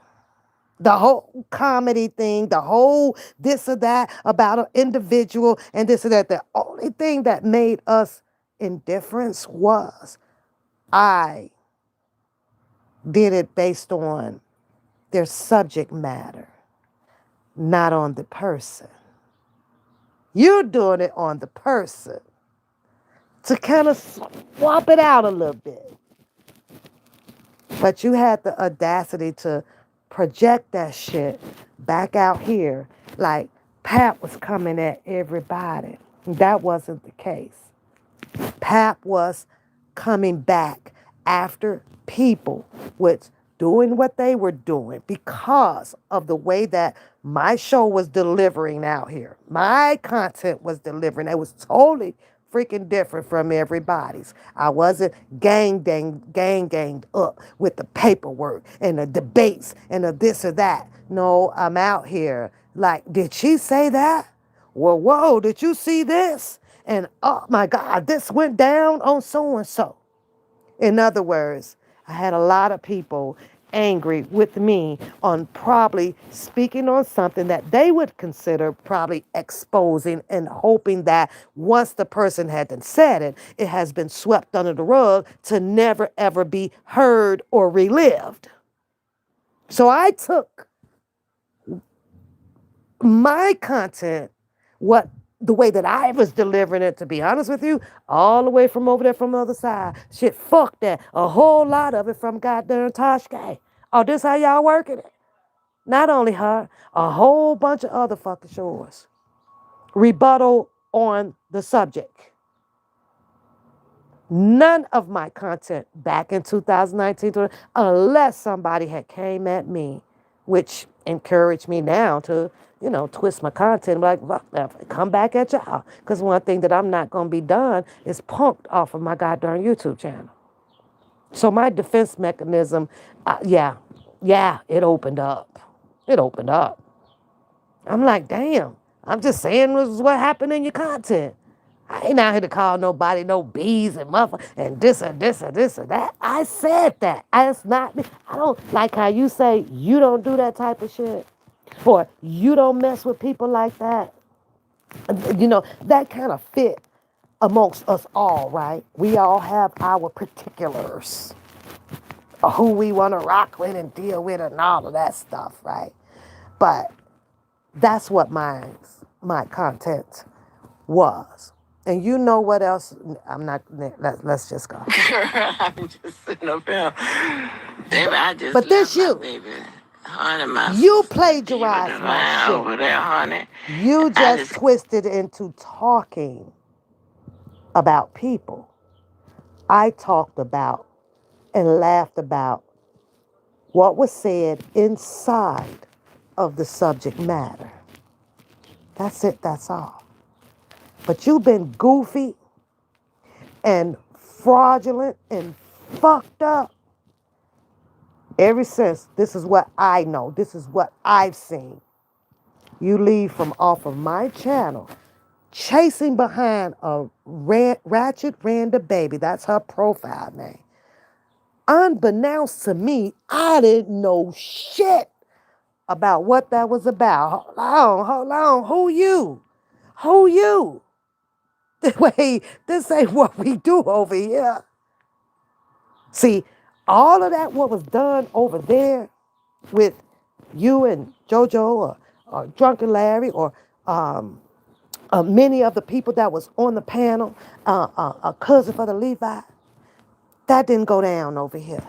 The whole comedy thing, the whole this or that about an individual and this or that. The only thing that made us indifference was I did it based on their subject matter, not on the person. You're doing it on the person to kind of swap it out a little bit. But you had the audacity to project that shit back out here like Pat was coming at everybody. That wasn't the case. Pap was coming back after people with doing what they were doing because of the way that my show was delivering out here. My content was delivering. It was totally freaking different from everybody's. I wasn't ganged up with the paperwork and the debates and the this or that. No, I'm out here like, did she say that? Well, whoa, did you see this? And oh my God, this went down on so and so. In other words, I had a lot of people angry with me on probably speaking on something that they would consider probably exposing and hoping that once the person had then said it, it has been swept under the rug to never ever be heard or relived. So I took my content, what the way that I was delivering it, to be honest with you, all the way from over there from the other side. Shit, fuck that. A whole lot of it from goddamn Toshke. Oh, this how y'all working it? Not only her, a whole bunch of other fucking shows. Rebuttal on the subject. None of my content back in 2019, unless somebody had came at me, which encouraged me now to, twist my content. Like, come back at y'all. Because one thing that I'm not going to be done is punked off of my goddamn YouTube channel. So my defense mechanism, yeah, it opened up. It opened up. I'm like, damn, I'm just saying this is what happened in your content. I ain't out here to call nobody no bees and mother and this or this or this or that. I said that. It's not me. I don't like how you say you don't do that type of shit. Or you don't mess with people like that. That kind of fit amongst us all, right? We all have our particulars of who we want to rock with and deal with and all of that stuff, right? But that's what my content was. And you know what else? I'm not, let's just go. I'm just sitting up here. Baby, I just But this love my you. baby. Honey, my You diva plagiarized my divine shit. over there, honey. You I just just twisted into talking about people. I talked about and laughed about what was said inside of the subject matter. That's it, that's all. But you've been goofy and fraudulent and fucked up ever since. This is what I know. This is what I've seen. You leave from off of my channel, chasing behind a ratchet Randa baby. That's her profile name. Unbeknownst to me, I didn't know shit about what that was about. Hold on. Who you? Who you? Wait, this ain't what we do over here. See, all of that, what was done over there with you and JoJo or Drunken Larry or Many of the people that was on the panel, a cousin for the Levi, that didn't go down over here.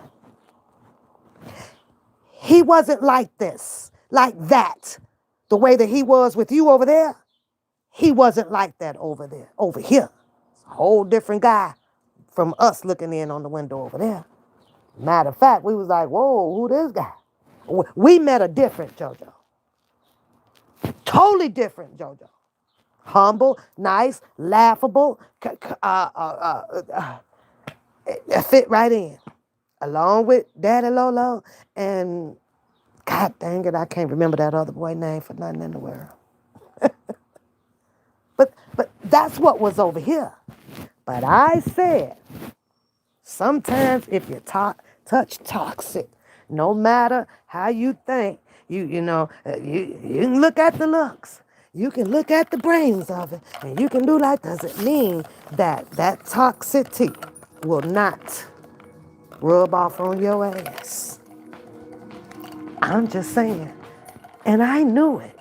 He wasn't like this, like that. The way that he was with you over there, he wasn't like that over there. Over here, a whole different guy from us looking in on the window over there. Matter of fact, we was like, whoa, who this guy? We met a different JoJo. Totally different JoJo. Humble, nice, laughable, fit right in. Along with Daddy Lolo and God dang it, I can't remember that other boy name for nothing in the world. But that's what was over here. But I said, sometimes if you touch toxic, no matter how you think, you can look at the looks. You can look at the brains of it, and you can do that. Doesn't mean that that toxicity will not rub off on your ass. I'm just saying. And I knew it.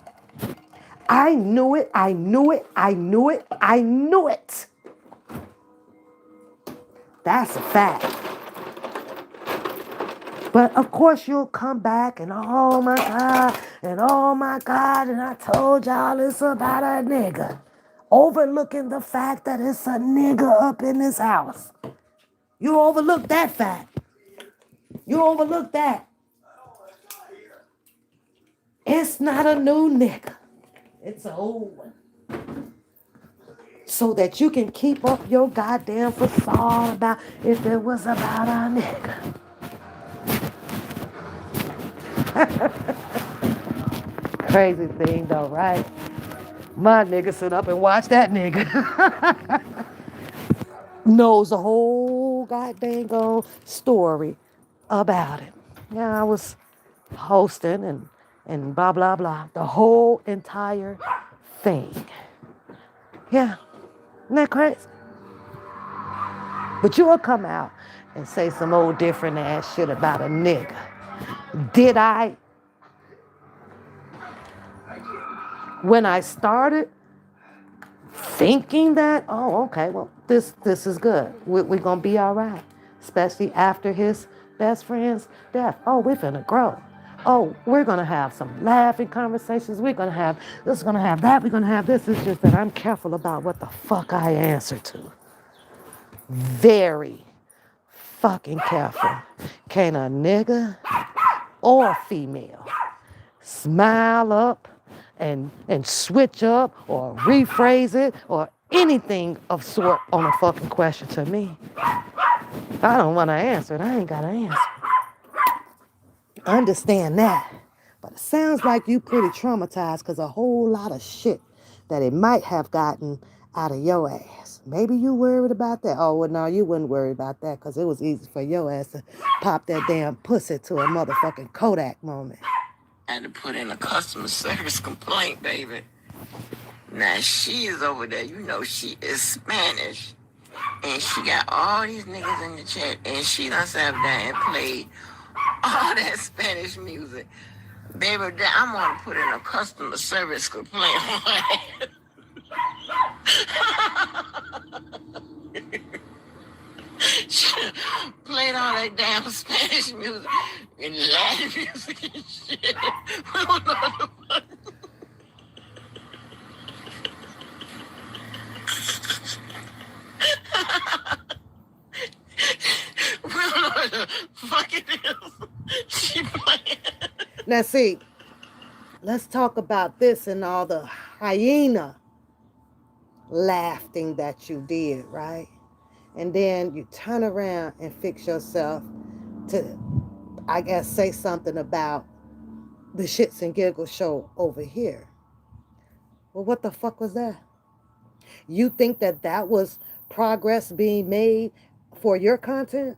I knew it. I knew it. I knew it. I knew it. That's a fact. But of course you'll come back and oh my God, and oh my God, and I told y'all it's about a nigga. Overlooking the fact that it's a nigga up in this house. You overlook that fact. You overlook that. It's not a new nigga. It's an old one. So that you can keep up your goddamn facade about if it was about a nigga. Crazy thing though, right? My nigga sit up and watch that nigga. Knows the whole goddamn story about it. Yeah, I was hosting and blah, blah, blah. The whole entire thing. Yeah, isn't that crazy? But you'll come out and say some old different ass shit about a nigga. Did I? When I started thinking that, oh, okay, well, this is good. We're going to be all right. Especially after his best friend's death. Oh, we're finna grow. Oh, we're going to have some laughing conversations. We're going to have this, going to have that. We're going to have this. It's just that I'm careful about what the fuck I answer to. Very fucking careful. Can a nigga or female smile up and switch up or rephrase it or anything of sort on a fucking question to me? I don't want to answer it. I ain't got to answer. Understand that. But it sounds like you pretty traumatized because a whole lot of shit that it might have gotten out of your ass. Maybe you worried about that. Oh, well, no, you wouldn't worry about that because it was easy for your ass to pop that damn pussy to a motherfucking Kodak moment. I had to put in a customer service complaint, baby. Now she is over there, she is Spanish. And she got all these niggas in the chat. And she done sat down and played all that Spanish music. Baby, I'm gonna put in a customer service complaint. She played all that damn Spanish music and Latin music and shit. We don't know the fuck. We don't know what the fuck it is. She playing. Now, see, let's talk about this and all the hyena laughing that you did, right? And then you turn around and fix yourself to, I guess, say something about the shits and giggles show over here. Well, what the fuck was that? You think that that was progress being made for your content?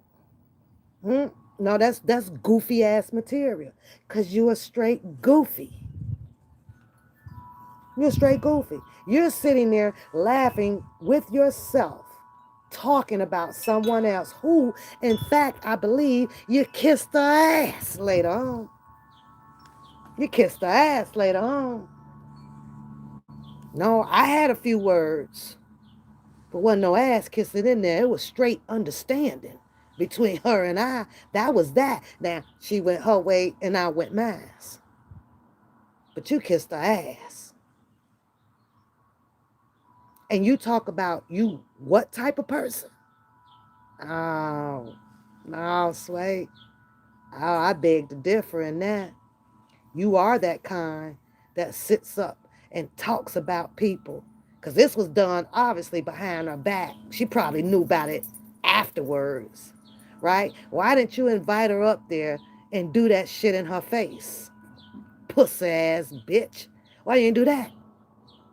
No, that's goofy ass material. Cause you are straight goofy. You're straight goofy. You're sitting there laughing with yourself, talking about someone else who, in fact, I believe you kissed the ass later on. You kissed the ass later on. No, I had a few words, but wasn't no ass kissing in there. It was straight understanding between her and I. That was that. Now, she went her way and I went mine. But you kissed her ass. And you talk about you what type of person? Oh, no, Sway. Oh, I beg to differ in that. You are that kind that sits up and talks about people. Because this was done obviously behind her back. She probably knew about it afterwards, right? Why didn't you invite her up there and do that shit in her face? Pussy ass bitch. Why you didn't do that?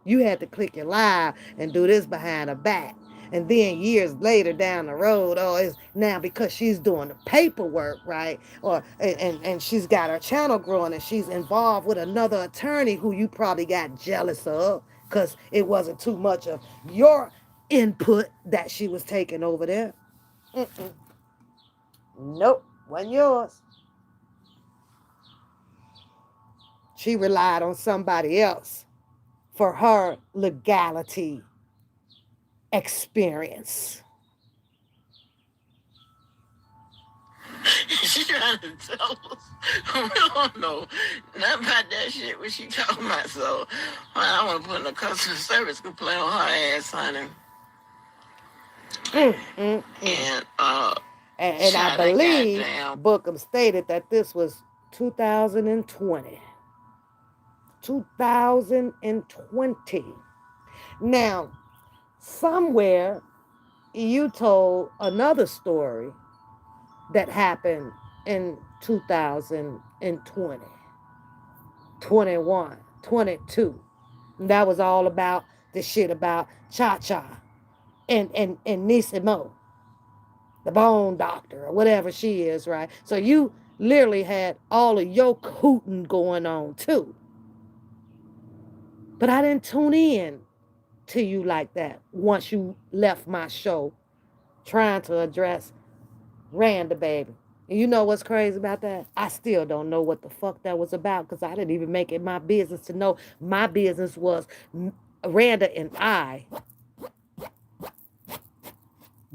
You had to click your live and do this behind her back. And then years later down the road, oh, it's now because she's doing the paperwork, right? Or and she's got her channel growing and she's involved with another attorney who you probably got jealous of because it wasn't too much of your input that she was taking over there. Mm-mm. Nope, wasn't yours. She relied on somebody else for her legality experience. She trying to tell us. We don't know nothing about that shit what she talking about. So I want to put in a customer service complaint on her ass, honey. Mm, mm, mm. And And I believe Bookham stated that this was 2020. 2020. Now, somewhere you told another story that happened in 2020, 21, 22. And that was all about the shit about Cha Cha and Nisi Mo, the bone doctor or whatever she is, right? So you literally had all of your cooting going on too. But I didn't tune in to you like that once you left my show trying to address Randa, baby. And you know what's crazy about that? I still don't know what the fuck that was about because I didn't even make it my business to know. My business was Randa and I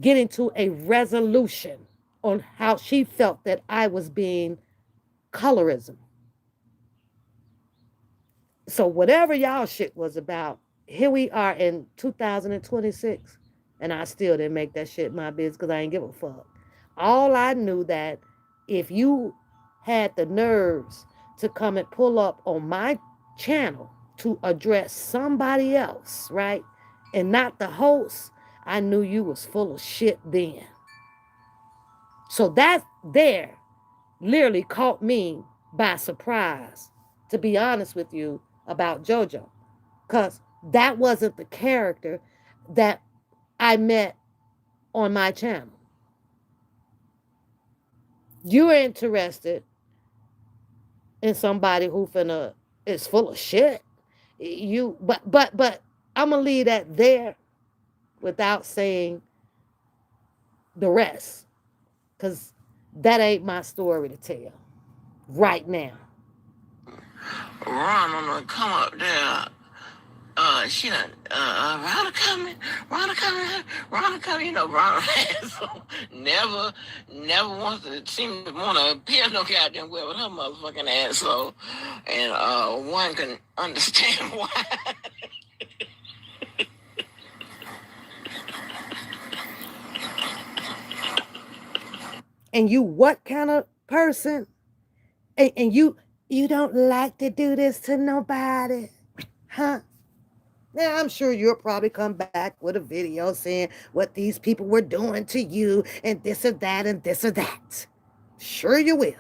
getting to a resolution on how she felt that I was being colorism. So whatever y'all shit was about, here we are in 2026, and I still didn't make that shit my business because I ain't give a fuck. All I knew that if you had the nerves to come and pull up on my channel to address somebody else, right, and not the host, I knew you was full of shit then. So that there literally caught me by surprise, to be honest with you, about JoJo. Because that wasn't the character that I met on my channel. You're interested in somebody who finna is full of shit. But I'm gonna leave that there without saying the rest. Cause that ain't my story to tell right now. Ron, I'm gonna come up there. She done, Rhonda coming, you know, Rhonda so never wants to seem to want to appear no goddamn well with her motherfucking asshole. And, one can understand why. And you what kind of person? And you don't like to do this to nobody, huh? Now, I'm sure you'll probably come back with a video saying what these people were doing to you and this or that and this or that. Sure you will.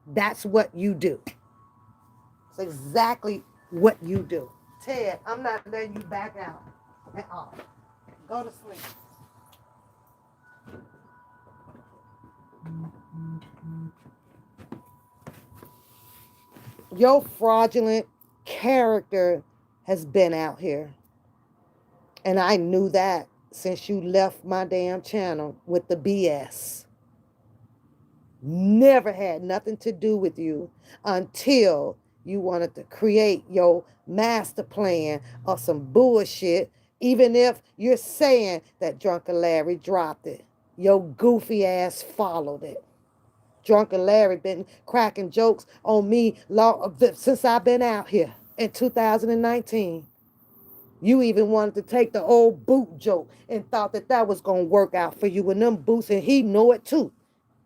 That's what you do. It's exactly what you do. Ted, I'm not letting you back out at all. Go to sleep. Your fraudulent character has been out here. And I knew that since you left my damn channel with the BS. Never had nothing to do with you until You wanted to create your master plan or some bullshit, even if you're saying that Drunken Larry dropped it. Your goofy ass followed it. Drunken Larry been cracking jokes on me since I've been out here in 2019. You even wanted to take the old boot joke and thought that that was going to work out for you with them boots, and he know it too,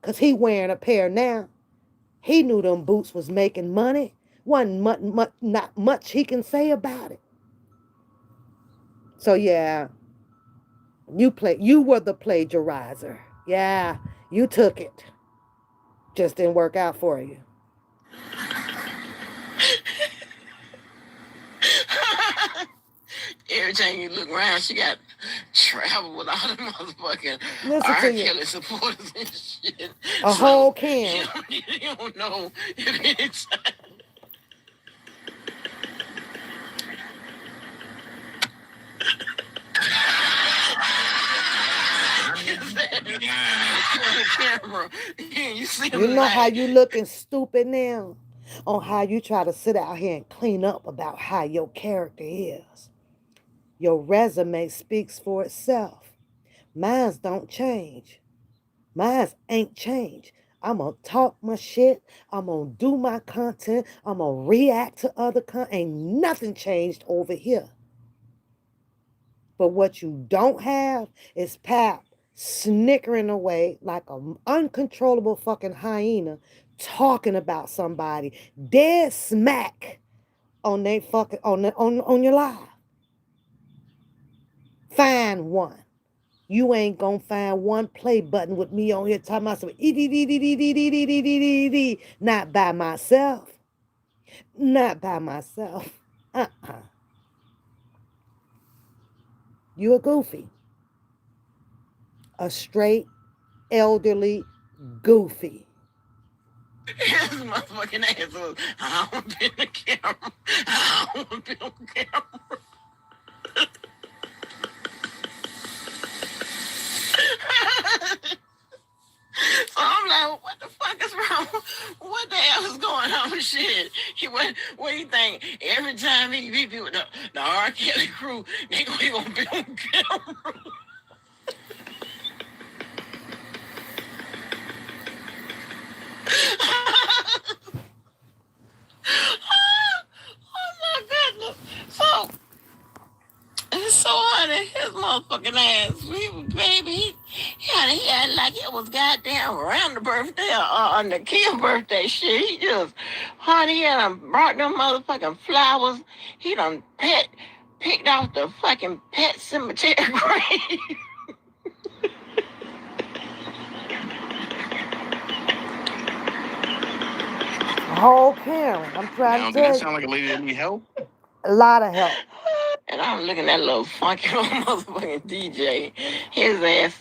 because he wearing a pair now. He knew them boots was making money. Wasn't not much he can say about it. So yeah, you were the plagiarizer. Yeah, you took it. Just didn't work out for you. Every time you look around, she got travel with all the motherfucking Listen to R. you. Kelly supporters and shit. A So whole can. you don't know if it's. Camera. You see You him know how like. you looking stupid now? On how you try to sit out here and clean up about how your character is. Your resume speaks for itself. Mine's don't change. Mine's ain't changed. I'm gonna talk my shit. I'm gonna do my content. I'm gonna react to other content. Ain't nothing changed over here. But what you don't have is Pap snickering away like an uncontrollable fucking hyena talking about somebody dead smack on they fucking on your live. Find one. You ain't gonna find one play button with me on here talking about some not by myself. Not by myself. Uh-uh. You a goofy. A straight elderly goofy. His motherfucking ass was, I don't want to be in the camera. I don't want to be on camera. So I'm like, what the fuck is wrong? What the hell is going on? Shit. What do you think? Every time he be with the R. Kelly crew, he gonna be on camera. Oh my goodness. So it's so hot in his motherfucking ass. He had like it was goddamn around the birthday or on the kid's birthday shit. He just, honey, he done brought them motherfucking flowers. He done picked off the fucking pet cemetery grave. Whole Karen. I'm trying Now, to did that tell you. sound like a lady that need help? A lot of help. And I'm looking at little funky little motherfucking DJ. His ass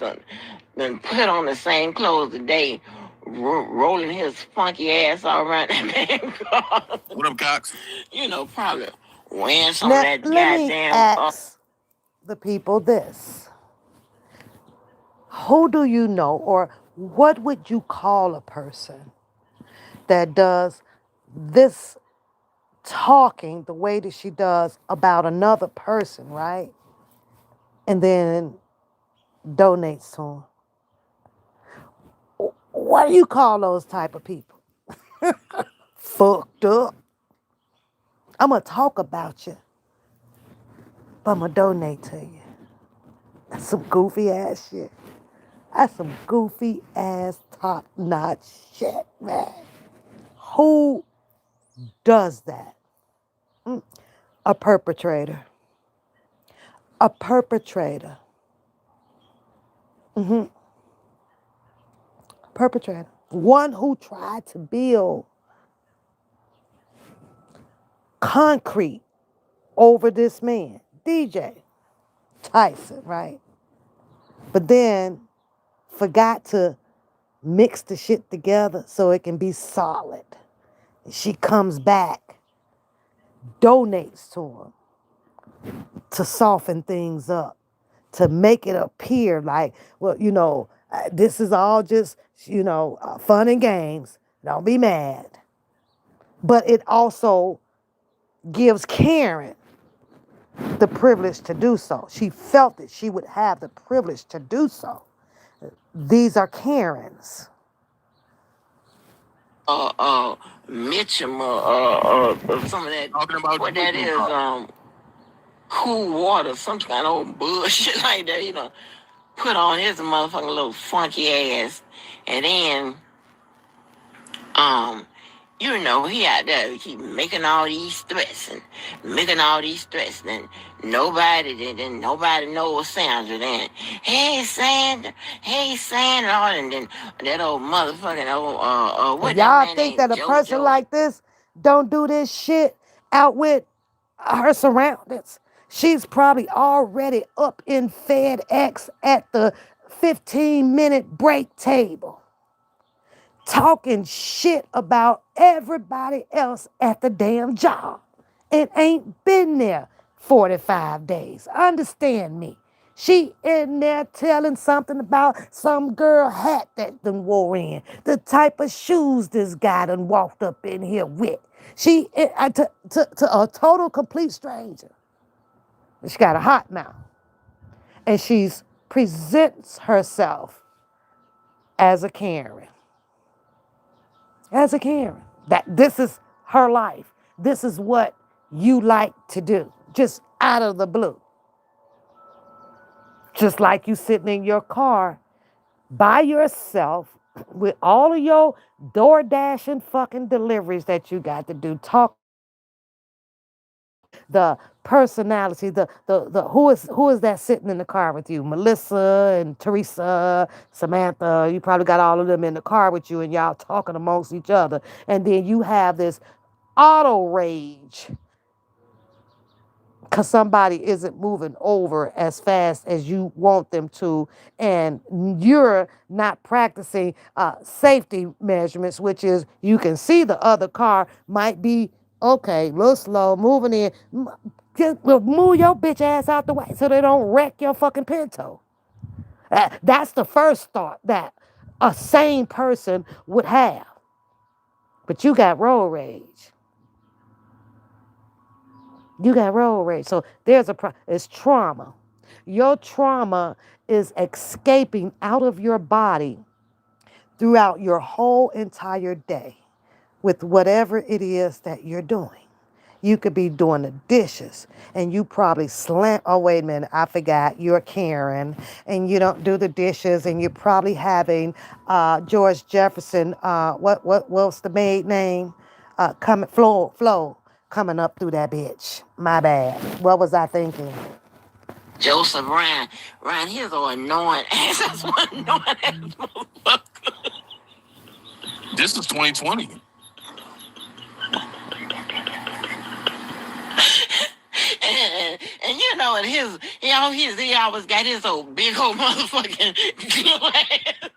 done put on the same clothes today, rolling his funky ass all around that man car. What up, Cox? Probably wearing some of Now, that let me goddamn. ask the people this. Who do you know, or what would you call a person that does this talking the way that she does about another person, right? And then donates to them. What do you call those type of people? Fucked up. I'm going to talk about you, but I'm going to donate to you. That's some goofy ass shit. That's some goofy ass top notch shit, man. Who does that? A perpetrator. A perpetrator. Perpetrator. One who tried to build concrete over this man, DJ Tyson, right? But then forgot to mix the shit together so it can be solid. She comes back, donates to him to soften things up, to make it appear like, well, this is all just, fun and games. Don't be mad. But it also gives Karen the privilege to do so. She felt that she would have the privilege to do so. These are Karens. Mitchum, some of that. Talking about what that is, cool water, some kind of old bullshit like that, put on his motherfucking little funky ass, and then, um, he out there keep making all these threats and and nobody knows Sandra. Then, hey Sandra, and then that old motherfucking old what And that y'all man think named that a person JoJo. like this don't do this shit out with her surroundings. She's probably already up in FedEx at the 15-minute break table, talking shit about everybody else at the damn job and ain't been there 45 days. Understand me. She in there telling something about some girl hat that done wore in, the type of shoes this guy done walked up in here with. To a total complete stranger. She got a hot mouth. And she's presents herself as a Karen. As a Karen. That this is her life. This is what you like to do. Just out of the blue. Just like you sitting in your car by yourself with all of your DoorDash and fucking deliveries that you got to do, talking about the personality, the who is that sitting in the car with you? Melissa and Teresa, Samantha. You probably got all of them in the car with you, and y'all talking amongst each other. And then you have this auto rage because somebody isn't moving over as fast as you want them to, and you're not practicing safety measurements, which is you can see the other car might be okay, a little slow, moving in. Just move your bitch ass out the way so they don't wreck your fucking Pinto. That's the first thought that a sane person would have. But you got road rage. You got road rage. So it's trauma. Your trauma is escaping out of your body throughout your whole entire day with whatever it is that you're doing. You could be doing the dishes and you probably slam. Oh, wait a minute. I forgot. You're Karen and you don't do the dishes and you're probably having George Jefferson. What's the maid name? Flo coming up through that bitch. My bad. What was I thinking? Joseph Ryan, he's an annoying ass. That's one annoying ass motherfucker. This is 2020. And and he always got his old big old motherfucking glass.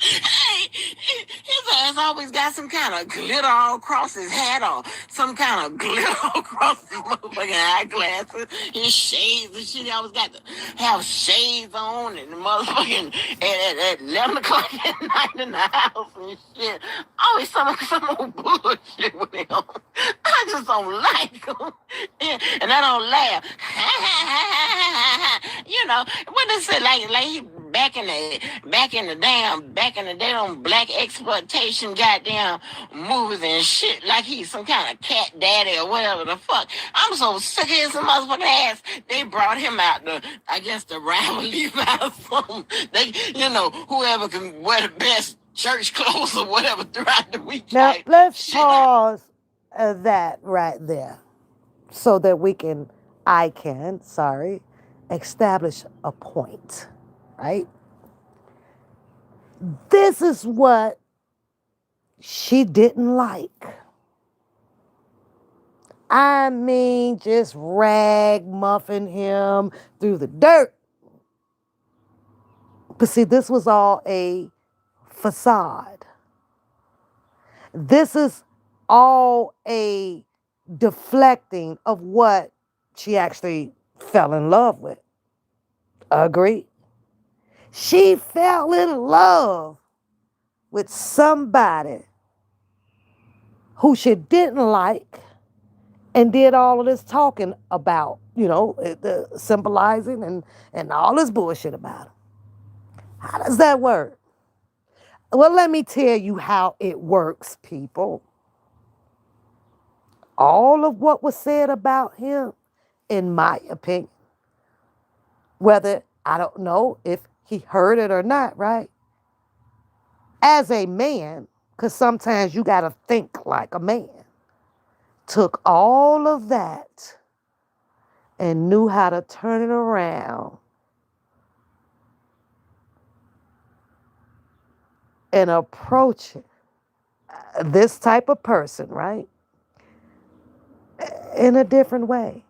Hey, his ass always got some kind of glitter all across his hat or some kind of glitter all across his motherfucking eyeglasses. His shades and shit. He always got to have shades on and the motherfucking at 11 o'clock at night in the house and shit. Always some old bullshit with him. I just don't like him. And I don't laugh. What they say, like he back in the day on black exploitation goddamn movies and shit, like he's some kind of cat daddy or whatever the fuck. I'm so sick of his motherfucking ass. They brought him out I guess the rival Levi from whoever can wear the best church clothes or whatever throughout the week. Now, let's pause that right there so that I can, sorry, establish a point, right? This is what she didn't like. I mean, just rag muffin him through the dirt. But see, this was all a facade. This is all a deflecting of what she actually fell in love with. Agree. She fell in love with somebody who she didn't like and did all of this talking about, symbolizing and all this bullshit about him. How does that work? Well, let me tell you how it works, people. All of what was said about him, in my opinion, whether I don't know if he heard it or not, right? As a man, because sometimes you got to think like a man, took all of that and knew how to turn it around and approach it, this type of person, right, in a different way.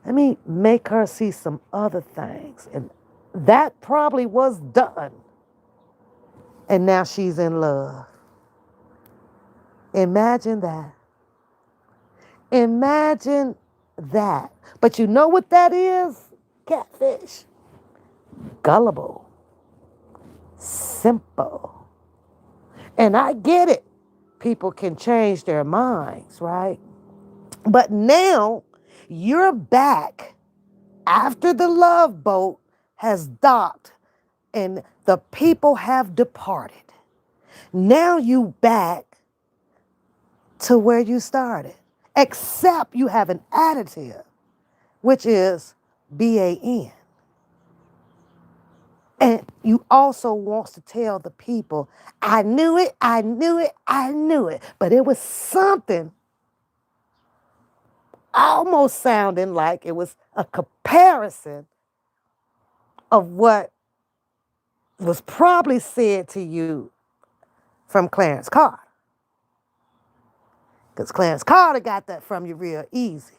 Let me make her see some other things. And that probably was done. And now she's in love. Imagine that. Imagine that. But you know what that is? Catfish. Gullible. Simple. And I get it. People can change their minds, right? But now you're back after the love boat has docked and the people have departed. Now you back to where you started, except you have an additive, which is BAN. And you also wants to tell the people, I knew it, I knew it, I knew it. But it was something almost sounding like it was a comparison of what was probably said to you from Clarence Carter. Because Clarence Carter got that from you real easy.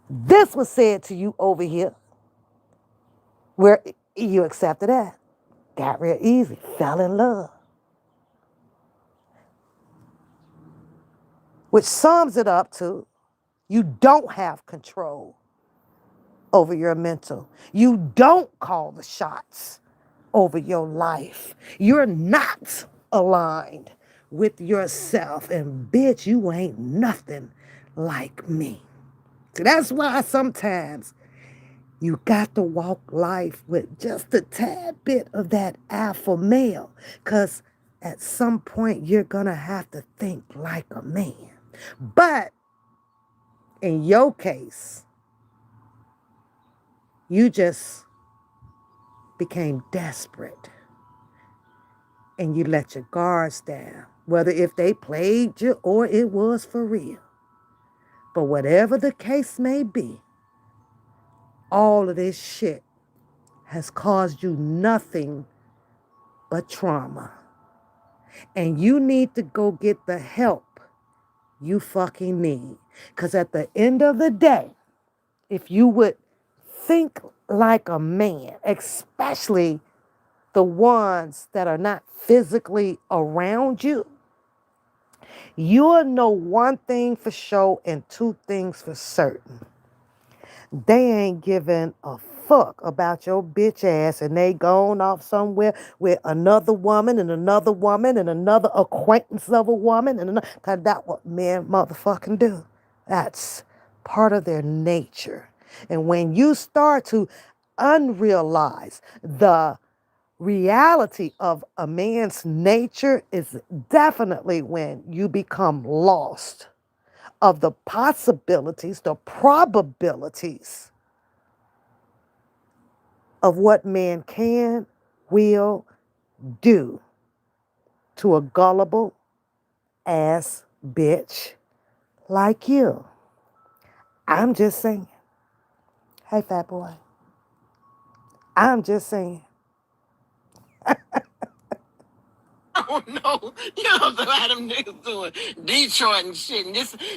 This was said to you over here where you accepted that. Got real easy. Fell in love. Which sums it up to you don't have control over your mental. You don't call the shots over your life. You're not aligned with yourself. And bitch, you ain't nothing like me. See, that's why sometimes you got to walk life with just a tad bit of that alpha male. Because at some point, you're going to have to think like a man. But in your case, you just became desperate and you let your guards down, whether if they played you or it was for real. But whatever the case may be, all of this shit has caused you nothing but trauma. And you need to go get the help you fucking need. Because at the end of the day, if you would think like a man, especially the ones that are not physically around you, you'll know one thing for sure and two things for certain. They ain't giving a fuck about your bitch ass and they gone off somewhere with another woman and another woman and another acquaintance of a woman and another, cause that's what men motherfucking do. That's part of their nature. And when you start to unrealize the reality of a man's nature is definitely when you become lost of the possibilities, the probabilities of what man can, will do to a gullible ass bitch like you. I'm just saying. Hey, fat boy. I'm just saying. Oh no, you know what them niggas doing Detroit and shit. And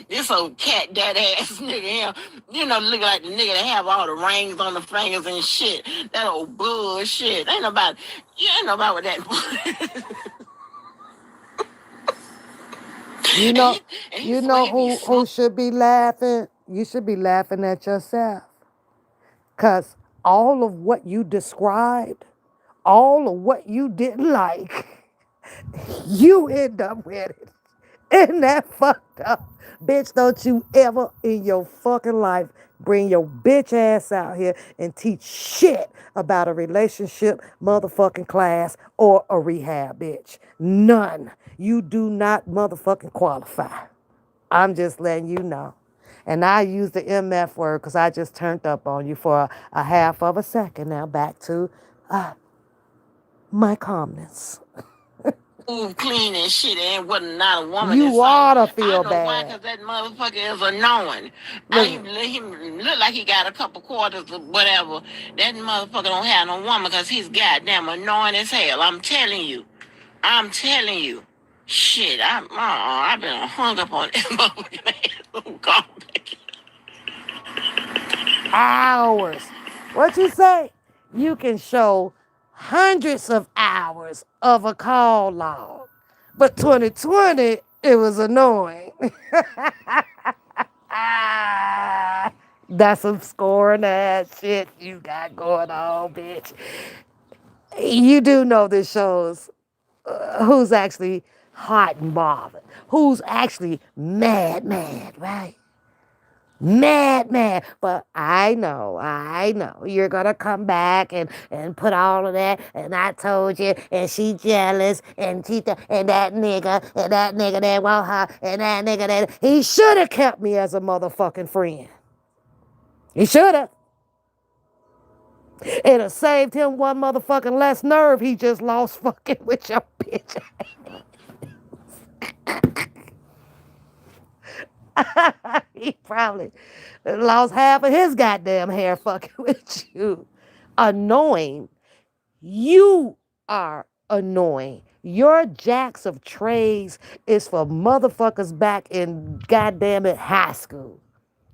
this old cat that ass nigga here, look like the nigga that have all the rings on the fingers and shit. That old bullshit. Ain't nobody with that. You and know, he, and he you swear know he be who smoking. should be laughing? You should be laughing at yourself. Cause all of what you described, all of what you didn't like, you end up with it. Isn't that fucked up? Bitch, don't you ever in your fucking life bring your bitch ass out here and teach shit about a relationship motherfucking class or a rehab, bitch. None. You do not motherfucking qualify. I'm just letting you know. And I use the MF word because I just turned up on you for a half of a second. Now back to my calmness. Clean and shit and wasn't not a woman in You sight. ought to I feel know why, bad. cause that motherfucker is annoying. I Look, even let him look like he got a couple quarters or whatever. That motherfucker don't have no woman cause he's goddamn annoying as hell. I'm telling you. I'm telling you. Shit, I've been hung up on that motherfucking ass. Oh, God. hours. What you say? You can show hundreds of hours of a call log. But 2020, it was annoying. That's some scoring ass shit you got going on, bitch. You do know this shows who's actually hot and bothered, who's actually mad, right? Mad. But I know, you're gonna come back and put all of that. And I told you, and she jealous, and and that nigga that want her, and that nigga that he should have kept me as a motherfucking friend. He should have. It'd have saved him one motherfucking less nerve he just lost fucking with your bitch. He probably lost half of his goddamn hair fucking with you. Annoying. You are annoying. Your jacks of trades is for motherfuckers back in goddamn it high school.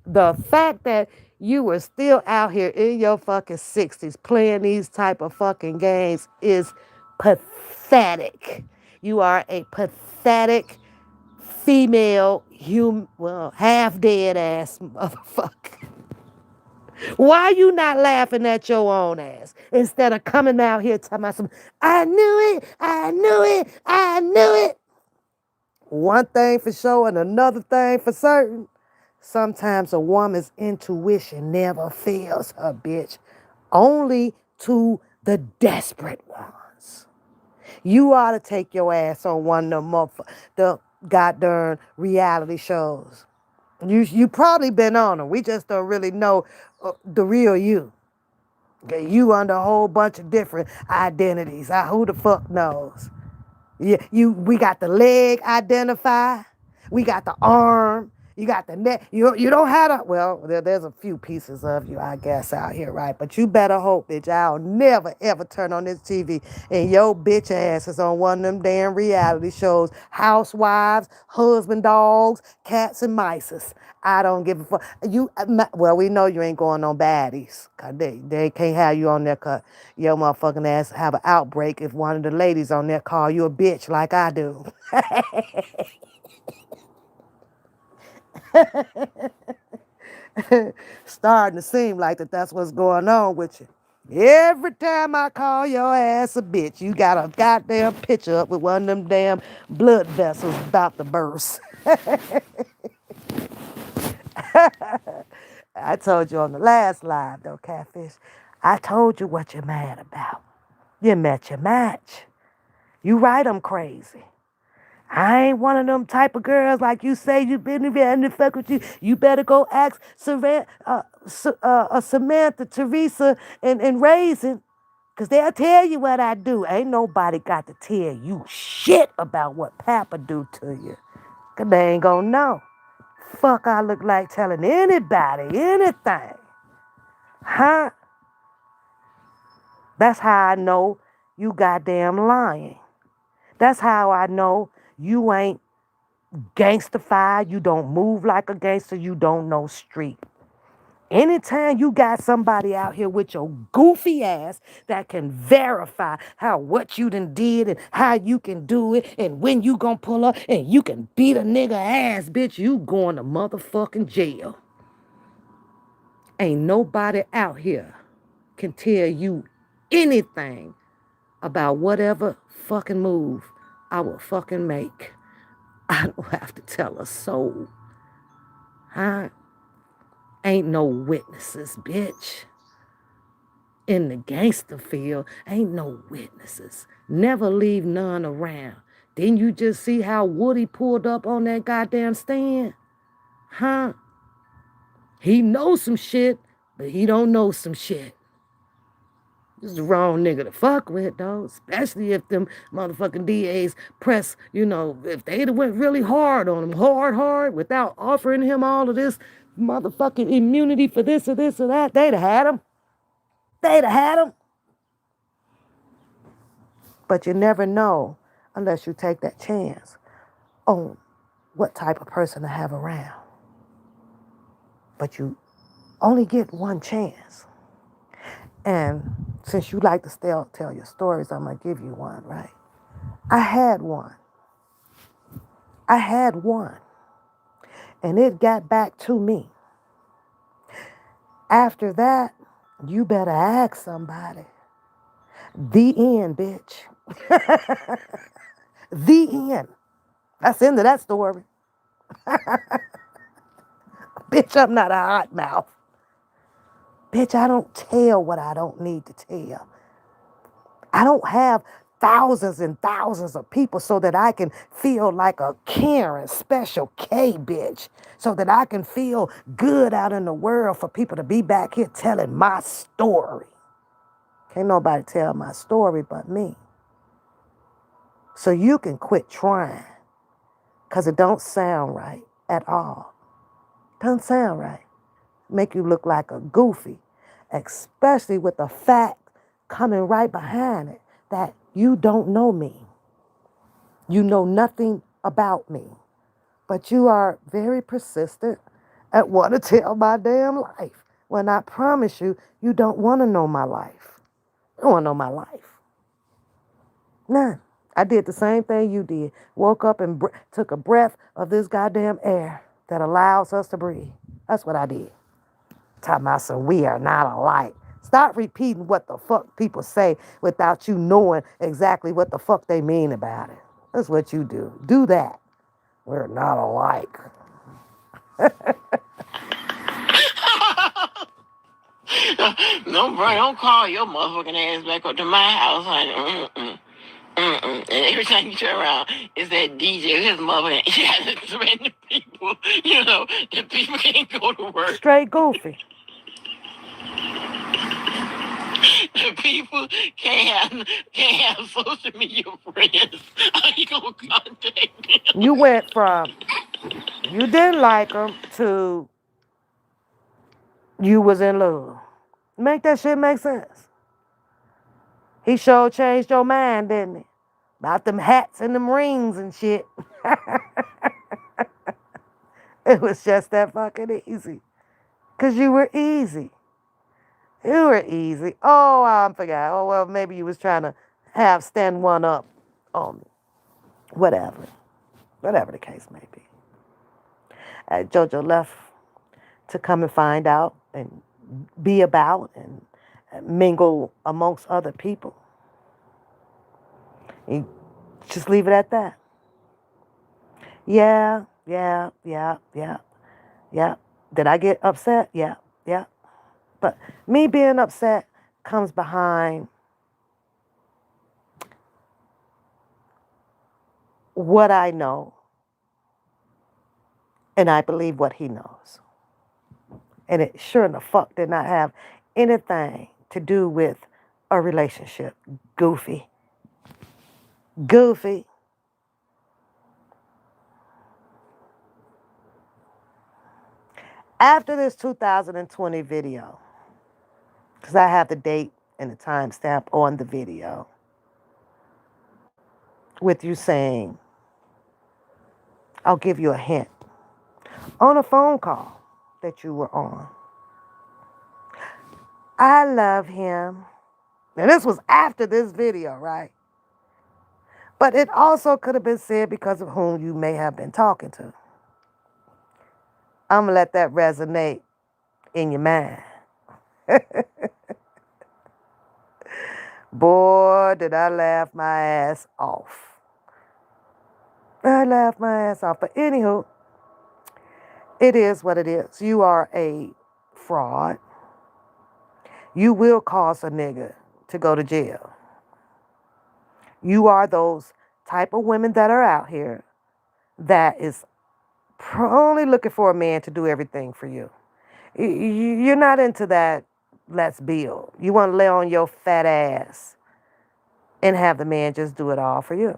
The fact that you were still out here in your fucking 60s playing these type of fucking games is pathetic. You are a pathetic female well, half dead ass motherfucker. Why you not laughing at your own ass instead of coming out here talking about some, I knew it. One thing for sure and another thing for certain. Sometimes a woman's intuition never fails her, bitch. Only to the desperate ones. You ought to take your ass on one of the goddamn reality shows. You probably been on them. We just don't really know the real you. Okay, you under a whole bunch of different identities. Who the fuck knows? Yeah, we got the leg identify. We got the arm. You got the neck. You don't have to. Well, there's a few pieces of you, I guess, out here, right? But you better hope, bitch, I'll never ever turn on this TV and your bitch ass is on one of them damn reality shows. Housewives, husband dogs, cats and mices. I don't give a fuck. Well, we know you ain't going on baddies. Cause they can't have you on there cause your motherfucking ass have an outbreak if one of the ladies on there call you a bitch like I do. Starting to seem like that's what's going on with you. Every time I call your ass a bitch, you got a goddamn picture up with one of them damn blood vessels about to burst. I told you on the last live, though, Catfish. I told you what you're mad about. You met your match. You right, I'm crazy. I ain't one of them type of girls like you say you been in the fuck with you. You better go ask Samantha, Teresa, and Raisin. Because they'll tell you what I do. Ain't nobody got to tell you shit about what Papa do to you. Because they ain't gonna know. Fuck I look like telling anybody anything. Huh? That's how I know you goddamn lying. That's how I know you ain't gangstified. You don't move like a gangster. You don't know street. Anytime you got somebody out here with your goofy ass that can verify how what you done did and how you can do it and when you gonna pull up and you can beat a nigga ass, bitch, you going to motherfucking jail. Ain't nobody out here can tell you anything about whatever fucking move I will fucking make. I don't have to tell a soul. Huh? Ain't no witnesses, bitch. In the gangster field, ain't no witnesses. Never leave none around. Didn't you just see how Woody pulled up on that goddamn stand? Huh? He knows some shit, but he don't know some shit. This is the wrong nigga to fuck with, though. Especially if them motherfucking DAs press, if they'd have went really hard on him, hard, without offering him all of this motherfucking immunity for this or this or that, they'd have had him. They'd have had him. But you never know unless you take that chance on what type of person to have around. But you only get one chance. And since you like to still tell your stories, I'm going to give you one, right? I had one. And it got back to me. After that, you better ask somebody. The end, bitch. The end. That's the end of that story. Bitch, I'm not a hot mouth. Bitch, I don't tell what I don't need to tell. I don't have thousands and thousands of people so that I can feel like a Karen, special K bitch, so that I can feel good out in the world for people to be back here telling my story. Can't nobody tell my story but me. So you can quit trying, because it don't sound right at all. Doesn't sound right. Make you look like a goofy, especially with the fact coming right behind it that you don't know me. You know nothing about me, but you are very persistent at want to tell my damn life when I promise you, you don't want to know my life. You don't want to know my life. None. I did the same thing you did. Woke up and took a breath of this goddamn air that allows us to breathe. That's what I did. Talking about so we are not alike. Stop repeating what the fuck people say without you knowing exactly what the fuck they mean about it. That's what you do. Do that. We're not alike. Don't call your motherfucking ass back up to my house, honey. And every time you turn around, it's that DJ, his mother, and he has to threaten the people. The people can't go to work. Straight goofy. The people can't have social media friends. How you gonna contact them? You went from you didn't like him to you was in love. Make that shit make sense. He sure changed your mind, didn't he? About them hats and them rings and shit. It was just that fucking easy. Because you were easy. You were easy. Oh, I forgot. Oh, well, maybe you was trying to stand one up on me. Whatever. Whatever the case may be. Jojo left to come and find out and be about and mingle amongst other people. You just leave it at that. Yeah. Did I get upset? Yeah. But me being upset comes behind what I know, and I believe what he knows. And it sure in the fuck did not have anything to do with a relationship. Goofy. After this 2020 video, because I have the date and the timestamp on the video, with you saying, I'll give you a hint, on a phone call that you were on. I love him. Now, this was after this video, right? But it also could have been said because of whom you may have been talking to. I'm going to let that resonate in your mind. Boy, did I laugh my ass off. I laughed my ass off. But anywho, it is what it is. You are a fraud. You will cause a nigga to go to jail. You are those type of women that are out here that is only looking for a man to do everything for you. You're not into that. Let's build. You want to lay on your fat ass and have the man just do it all for you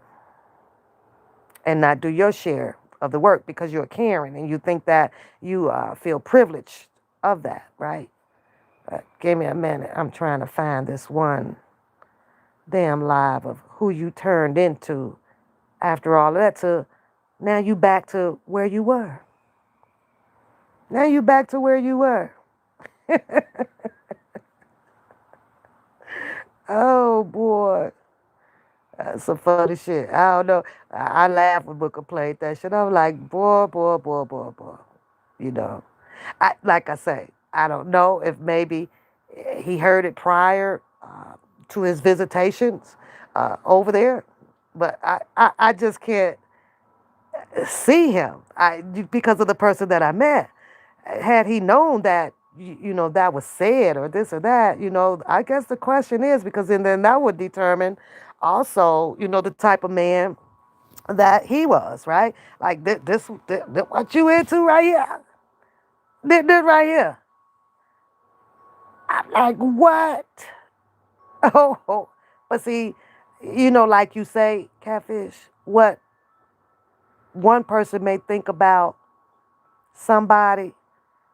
and not do your share of the work because you're a Karen and you think that you feel privileged of that, right? But give me a minute. I'm trying to find this one damn live of who you turned into after all of that to now you back to where you were. Now you back to where you were. Oh boy. That's some funny shit. I don't know. I laughed when Booker played that shit. I was like, boy, boy, boy, boy, boy. You know. Like I say, I don't know if maybe he heard it prior to his visitations over there. But I just can't see him because of the person that I met. Had he known that, that was said or this or that, I guess the question is because then that would determine also, the type of man that he was, right? Like this what you into right here? This right here. I'm like, what? Oh, but see, like you say, Catfish, what one person may think about somebody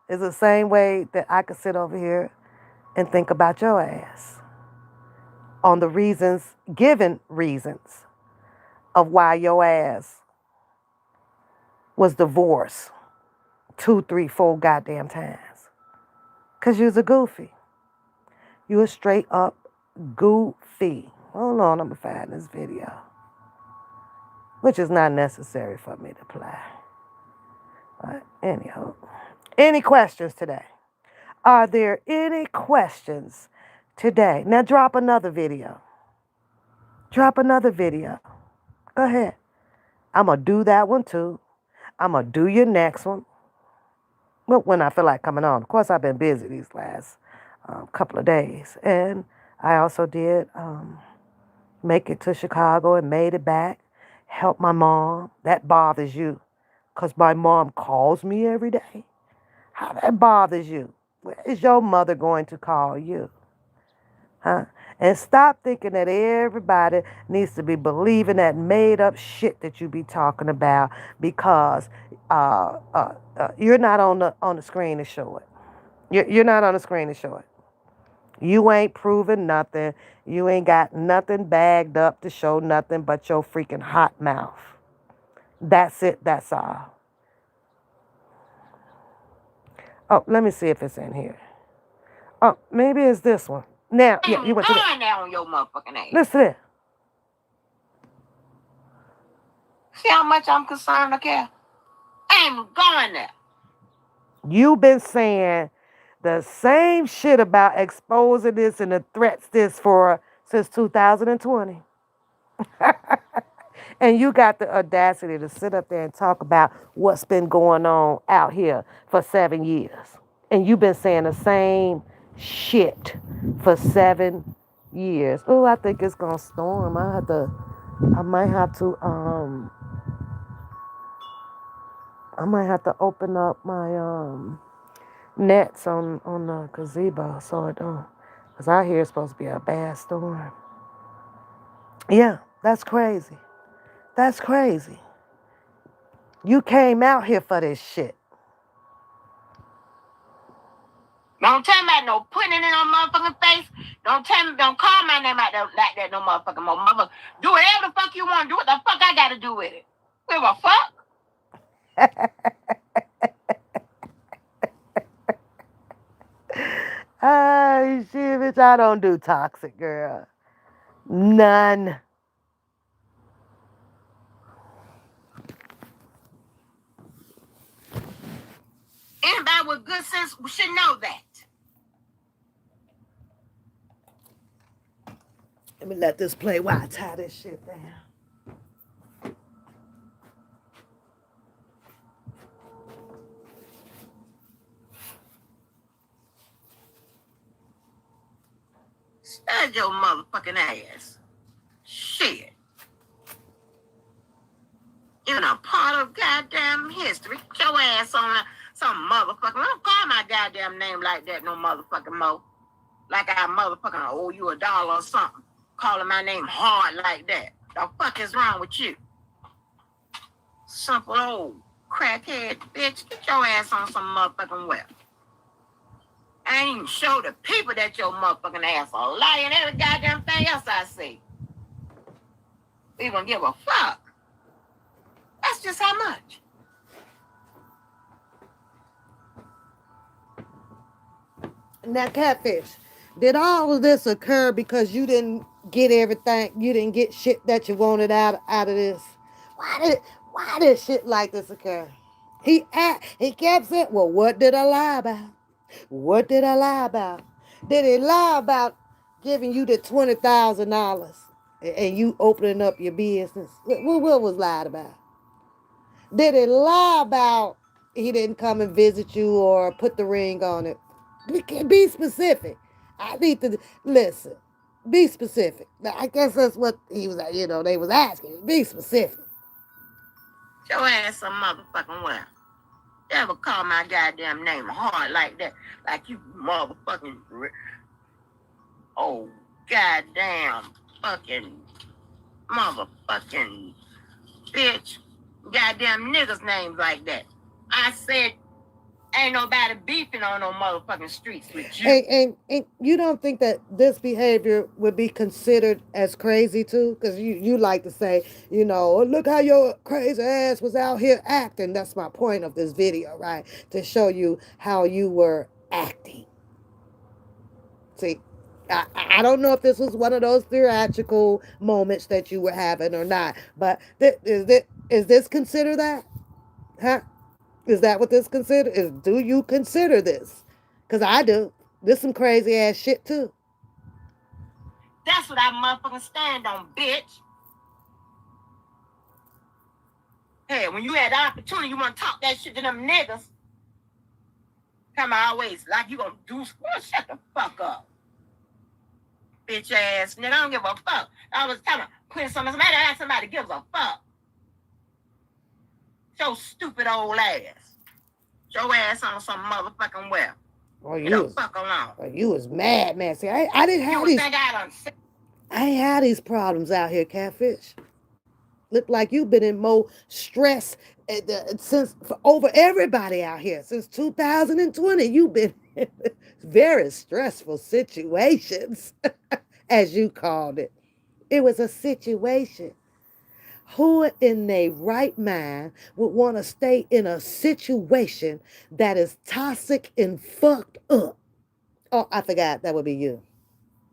is the same way that I could sit over here and think about your ass on the reasons, given reasons of why your ass was divorced 2, 3, 4 goddamn times. Because you's a goofy. You a straight up goofy. Hold on, I'm going to find this video. Which is not necessary for me to play. But anyhow. Any questions today? Are there any questions today? Now drop another video. Drop another video. Go ahead. I'm going to do that one too. I'm going to do your next one. Well, when I feel like coming on. Of course, I've been busy these last couple of days. And I also did make it to Chicago and made it back. Help my mom. That bothers you. Because my mom calls me every day. How that bothers you? Where is your mother going to call you? Huh? And stop thinking that everybody needs to be believing that made up shit that you be talking about because you're not on the screen to show it. You're not on the screen to show it. You ain't proving nothing. You ain't got nothing bagged up to show nothing but your freaking hot mouth. That's it. That's all. Oh, let me see if it's in here. Oh, maybe it's this one. Now, yeah, you went to going down on your motherfucking ass. Listen to this. See how much I'm concerned, okay? I ain't going there. You've been saying the same shit about exposing this and the threats this for since 2020. And you got the audacity to sit up there and talk about what's been going on out here for 7 years. And you've been saying the same shit for 7 years. Oh, I think it's gonna storm. I might have to open up my nets on the gazebo so it don't. Because out here it's supposed to be a bad storm. Yeah, that's crazy. That's crazy. You came out here for this shit. Don't tell me about no putting it in on motherfucking face. Don't call my name out there like that no motherfucking more. Motherfucker, do whatever the fuck you want to do. What the fuck I got to do with it? Give a fuck? Ah, shit, bitch, I don't do toxic, girl. None. Anybody with good sense should know that. Let me let this play while I tie this shit down. Stud your motherfucking ass. Shit. In a part of goddamn history. Get your ass on some motherfucking. Don't call my goddamn name like that no motherfucking mo. Like I motherfucking owe you $1 or something. Calling my name hard like that. The fuck is wrong with you? Simple old crackhead bitch. Get your ass on some motherfucking well. I ain't even show the people that your motherfucking ass a lying every goddamn thing else I see. We gonna give a fuck. That's just how much. Now, Catfish, did all of this occur because you didn't get everything, you didn't get shit that you wanted out of this? Why did shit like this occur? He kept saying, well, what did I lie about? What did I lie about? Did he lie about giving you the $20,000 and you opening up your business? What was lied about? Did he lie about he didn't come and visit you or put the ring on it? Be specific. I need to listen. Be specific. I guess that's what he was, they was asking. Be specific. Your ass some motherfucking well. You ever call my goddamn name hard like that? Like you motherfucking. Oh, goddamn fucking motherfucking bitch. Goddamn niggas' names like that. I said, ain't nobody beefing on no motherfucking streets with you. And you don't think that this behavior would be considered as crazy too? Because you like to say, "Oh, look how your crazy ass was out here acting." That's my point of this video, right? To show you how you were acting. See, I don't know if this was one of those theatrical moments that you were having or not, but is this consider that? Huh? Is that what this consider? Do you consider this? Because I do. This some crazy ass shit too. That's what I motherfucking stand on, bitch. Hey, when you had the opportunity, you want to talk that shit to them niggas. Come on, always like you gonna do. Well, shut the fuck up, bitch ass nigga. I don't give a fuck. I was telling putting somebody ask somebody gives a fuck. Your stupid old ass. Your ass on some motherfucking well. Oh, Get the fuck alone. Oh, you was mad, man. See, I didn't have you these. Think I done I ain't had these problems out here, Catfish. Look like you've been in more stress since over everybody out here since 2020. You've been in very stressful situations, as you called it. It was a situation. Who in their right mind would want to stay in a situation that is toxic and fucked up? Oh, I forgot. That would be you.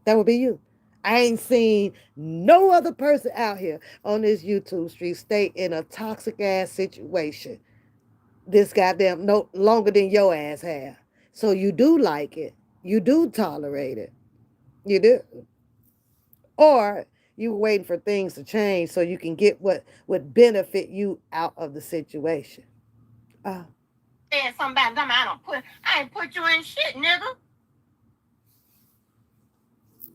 That would be you. I ain't seen no other person out here on this YouTube street stay in a toxic ass situation this goddamn no longer than your ass have. So you do like it. You do tolerate it. You do. Or you were waiting for things to change so you can get what would benefit you out of the situation. Uh, said somebody I ain't put you in shit, nigga.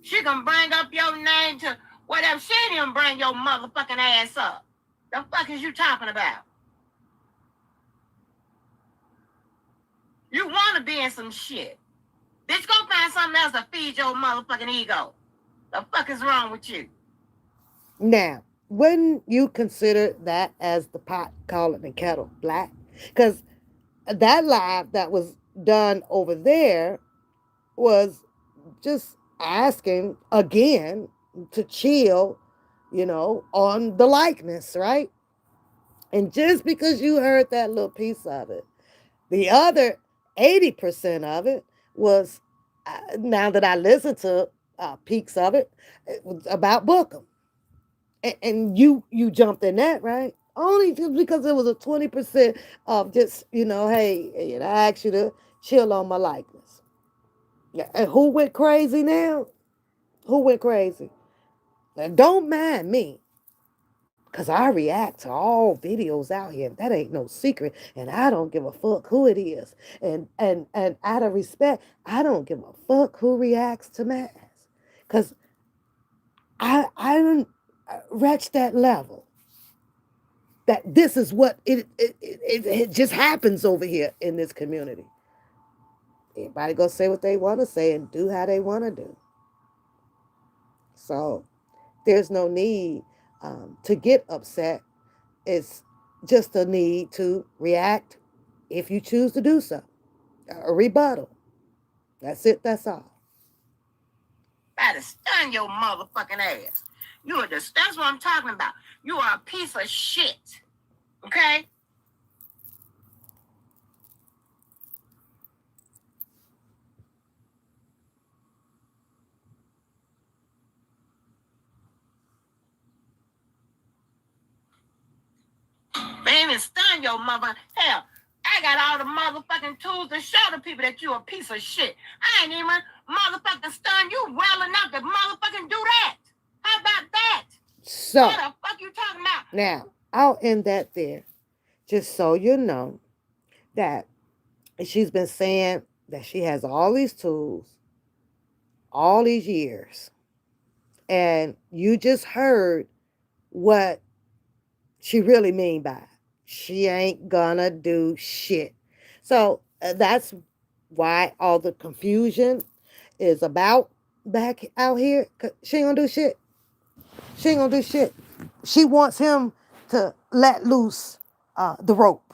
She gonna bring up your name to whatever. She ain't even bring your motherfucking ass up. The fuck is you talking about? You wanna be in some shit. Bitch, go find something else to feed your motherfucking ego. The fuck is wrong with you? Now, wouldn't you consider that as the pot calling the kettle black? Because that live that was done over there was just asking again to chill, on the likeness, right? And just because you heard that little piece of it, the other 80% of it was, now that I listened to peaks of it, it was about Bookham. And you jumped in that, right? Only just because it was a 20% of just, hey, I asked you to chill on my likeness. Yeah, and who went crazy now? Who went crazy? Don't mind me, because I react to all videos out here. That ain't no secret. And I don't give a fuck who it is. And out of respect, I don't give a fuck who reacts to my ass. Because I don't reach that level. That this is what it just happens over here in this community. Everybody go say what they want to say and do how they want to do. So there's no need to get upset. It's just a need to react if you choose to do so. A rebuttal. That's it. That's all. Gotta stun your motherfucking ass. That's what I'm talking about. You are a piece of shit. Okay? Man, and stun your mother. Hell, I got all the motherfucking tools to show the people that you a piece of shit. I ain't even motherfucking stun you well enough to motherfucking do that. How about that? So, what the fuck you talking about? Now, I'll end that there. Just so you know that she's been saying that she has all these tools all these years. And you just heard what she really mean by it. She ain't gonna do shit. So that's why all the confusion is about back out here. 'Cause she ain't gonna do shit. She ain't gonna do shit. She wants him to let loose the rope.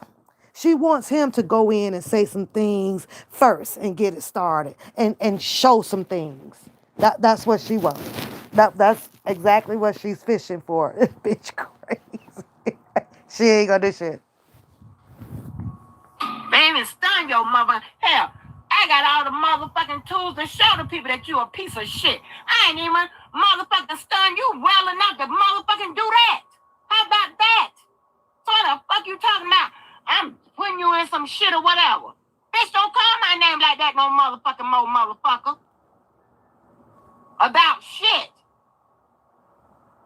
She wants him to go in and say some things first and get it started and show some things. That's what she wants. That's exactly what she's fishing for. Bitch crazy. She ain't gonna do shit. Man, and stun your mother. Hell, I got all the motherfucking tools to show the people that you a piece of shit. I ain't even motherfucking stun you well enough to motherfucking do that. How about that? So what the fuck you talking about? I'm putting you in some shit or whatever. Bitch, don't call my name like that no motherfucking more, motherfucker. About shit.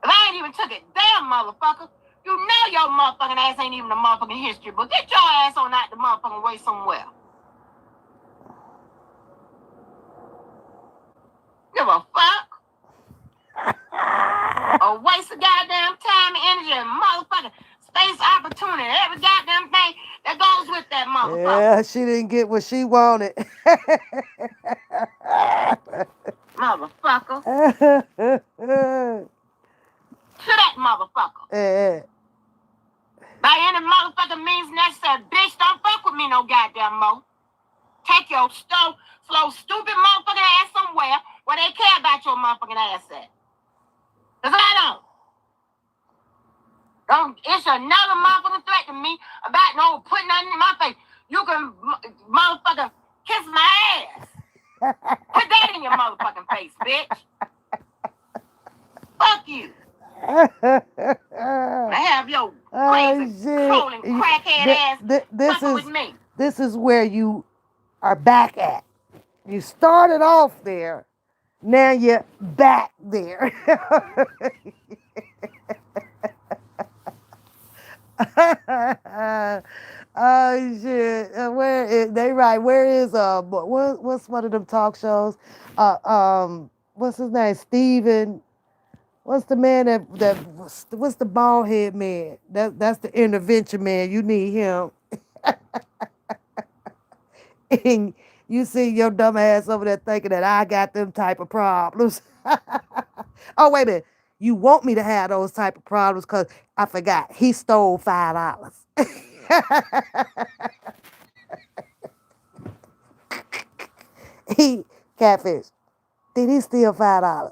If I ain't even took it damn, motherfucker. You know your motherfucking ass ain't even a motherfucking history book. Get your ass on out the motherfucking way somewhere. Give a fuck. A waste of goddamn time, energy, and motherfucking space opportunity. Every goddamn thing that goes with that motherfucker. Yeah, she didn't get what she wanted. Motherfucker. To that motherfucker. By any motherfucking means necessary, bitch, don't fuck with me no goddamn more. Take your slow, stupid motherfucking ass somewhere where they care about your motherfucking ass at. Cause I don't. Don't issue another motherfucking threat to me about no putting nothing in my face. You can motherfucking kiss my ass. Put that in your motherfucking face, bitch. Fuck you. I have your crazy, trolling, crackhead ass fucking with me. This is where you are back at. You started off there. Now you're back there. Oh shit! Where is they right? Where is what's one of them talk shows? What's his name? Steven. What's the man what's the bald head man? That's the intervention man. You need him. And you see your dumb ass over there thinking that I got them type of problems. Oh wait a minute. You want me to have those type of problems because I forgot he stole $5. He Catfish. Did he steal $5?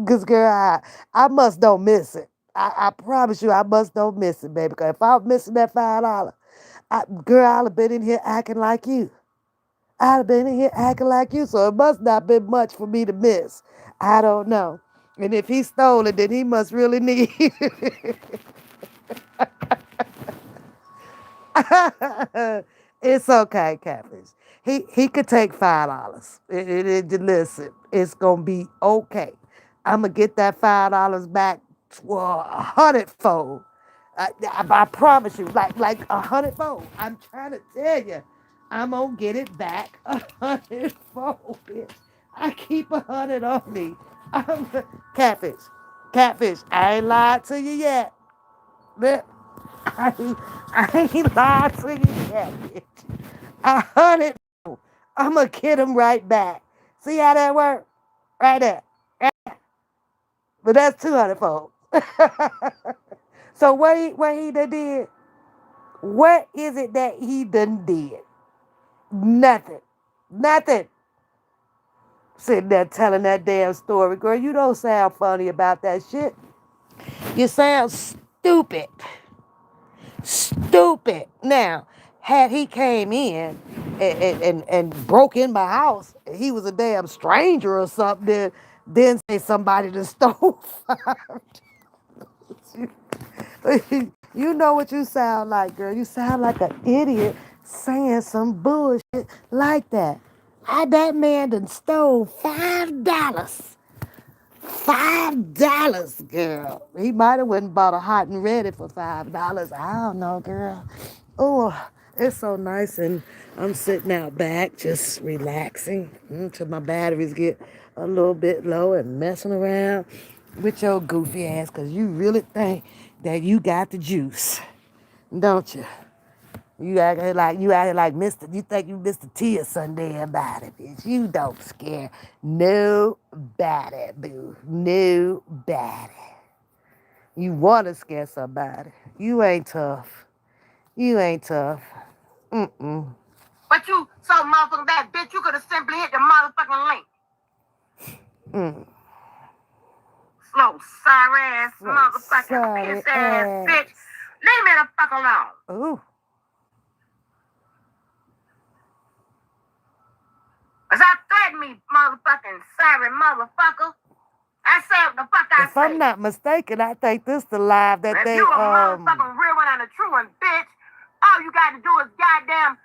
Cause girl, I must don't miss it. I promise you, I must don't miss it, baby. Because if I'm missing that $5, girl, I'd have been in here acting like you. I'd have been in here acting like you, so it must not been much for me to miss. I don't know. And if he stole it, then he must really need it. It's okay, Catfish. He could take $5. Listen, it's gonna be okay. I'm gonna get that $5 back to a hundredfold. I promise you, like a hundredfold. I'm trying to tell you, I'm gonna get it back a hundredfold, bitch. I keep 100 on me. I'm catfish, catfish. I ain't lied to you yet. Look, I ain't lied to you yet, bitch. 100. I'm gonna get them right back. See how that work? Right there. But that's 200 folks. So what he done did? What is it that he done did? Nothing. Nothing. Sitting there telling that damn story. Girl, you don't sound funny about that shit. You sound stupid. Stupid. Now, had he came in and broke in my house, he was a damn stranger or something, then say somebody that stole You know what you sound like, girl. You sound like an idiot saying some bullshit like that. That man done stole $5. $5, girl. He might have went and bought a hot and ready for $5. I don't know, girl. Oh, it's so nice, and I'm sitting out back, just relaxing until my batteries get a little bit low and messing around with your goofy ass, because you really think that you got the juice, don't you? You acting like Mr. You think you Mr. T or Sunday about it, bitch. You don't scare nobody, boo. Nobody. You want to scare somebody. You ain't tough. You ain't tough. Mm-mm. But you so motherfucking bad, bitch, you could have simply hit the motherfucking link. Mm. Slow, sorry ass, So motherfucking sorry piss ass ass. bitch. Leave me the fuck alone. Ooh. Cause I threatened me, motherfucking sorry motherfucker. I said what the fuck I If I'm said. not mistaken, I think this the live that If they you a motherfucking real one and a true one, bitch, all you got to do is goddamn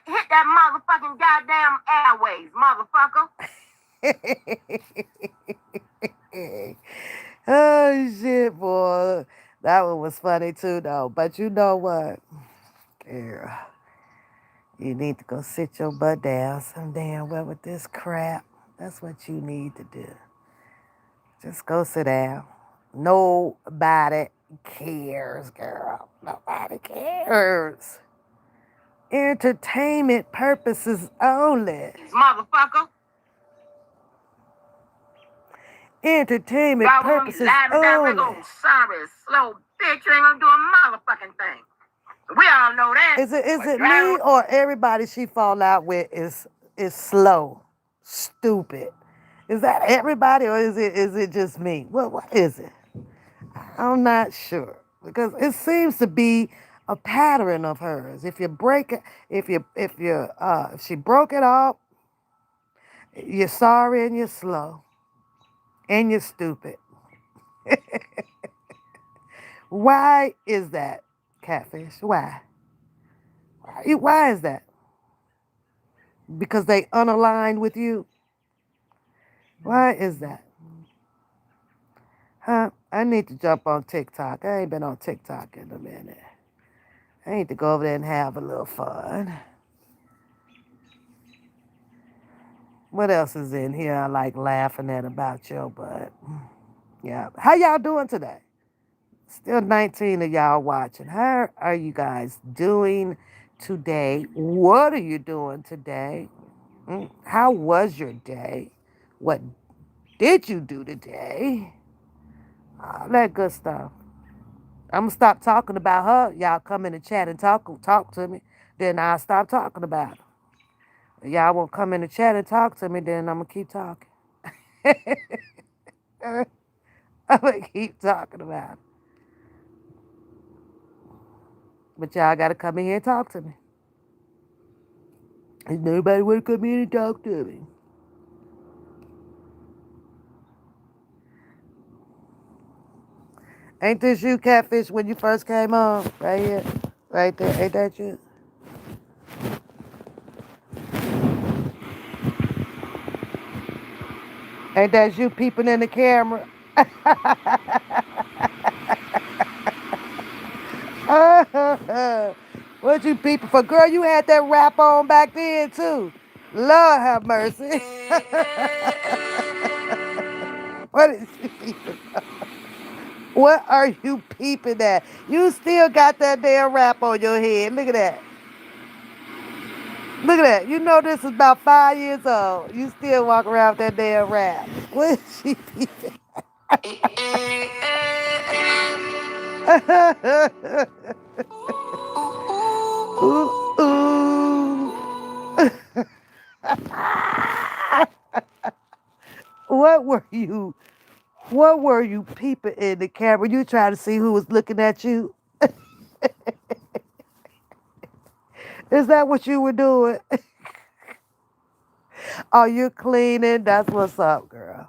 hit that motherfucking goddamn airways, motherfucker. Oh shit, boy. That one was funny too, though. But you know what, girl? You need to go sit your butt down some damn well with this crap. That's what you need to do. Just go sit down. Nobody cares, girl. Nobody cares. Entertainment purposes only. Motherfucker. Entertainment purposes only. Sorry, slow bitch. You ain't gonna do a motherfucking thing. We all know that. Is it me or everybody she fall out with is slow, stupid? Is that everybody or is it just me? What is it? I'm not sure because it seems to be a pattern of hers. If you break it, if she broke it off, you're sorry and you're slow and you're stupid. Why is that, Catfish? Why? Why is that? Because they unaligned with you? Why is that? Huh? I need to jump on TikTok. I ain't been on TikTok in a minute. I need to go over there and have a little fun. What else is in here I like laughing at about your butt? Yeah. How y'all doing today? Still 19 of y'all watching. How are you guys doing today? What are you doing today? How was your day? What did you do today? All that good stuff. I'm gonna stop talking about her. Y'all come in the chat and talk to me. Then I'll stop talking about her. Y'all won't come in the chat and talk to me. Then I'm gonna keep talking. I'm gonna keep talking about it. But y'all gotta come in here and talk to me. Ain't nobody wanna come in and talk to me. Ain't this you, Catfish, when you first came on? Right here. Right there. Ain't that you? Ain't that you peeping in the camera? What you peeping for? Girl, you had that rap on back then too. Lord have mercy. What is you peeping? What are you peeping at? You still got that damn rap on your head. Look at that. Look at that. You know this is about 5 years old. You still walk around with that damn rap. What is she peeping? Ooh, ooh. What were you? What were you peeping in the camera? You trying to see who was looking at you? Is that what you were doing? Are you cleaning? That's what's up, girl.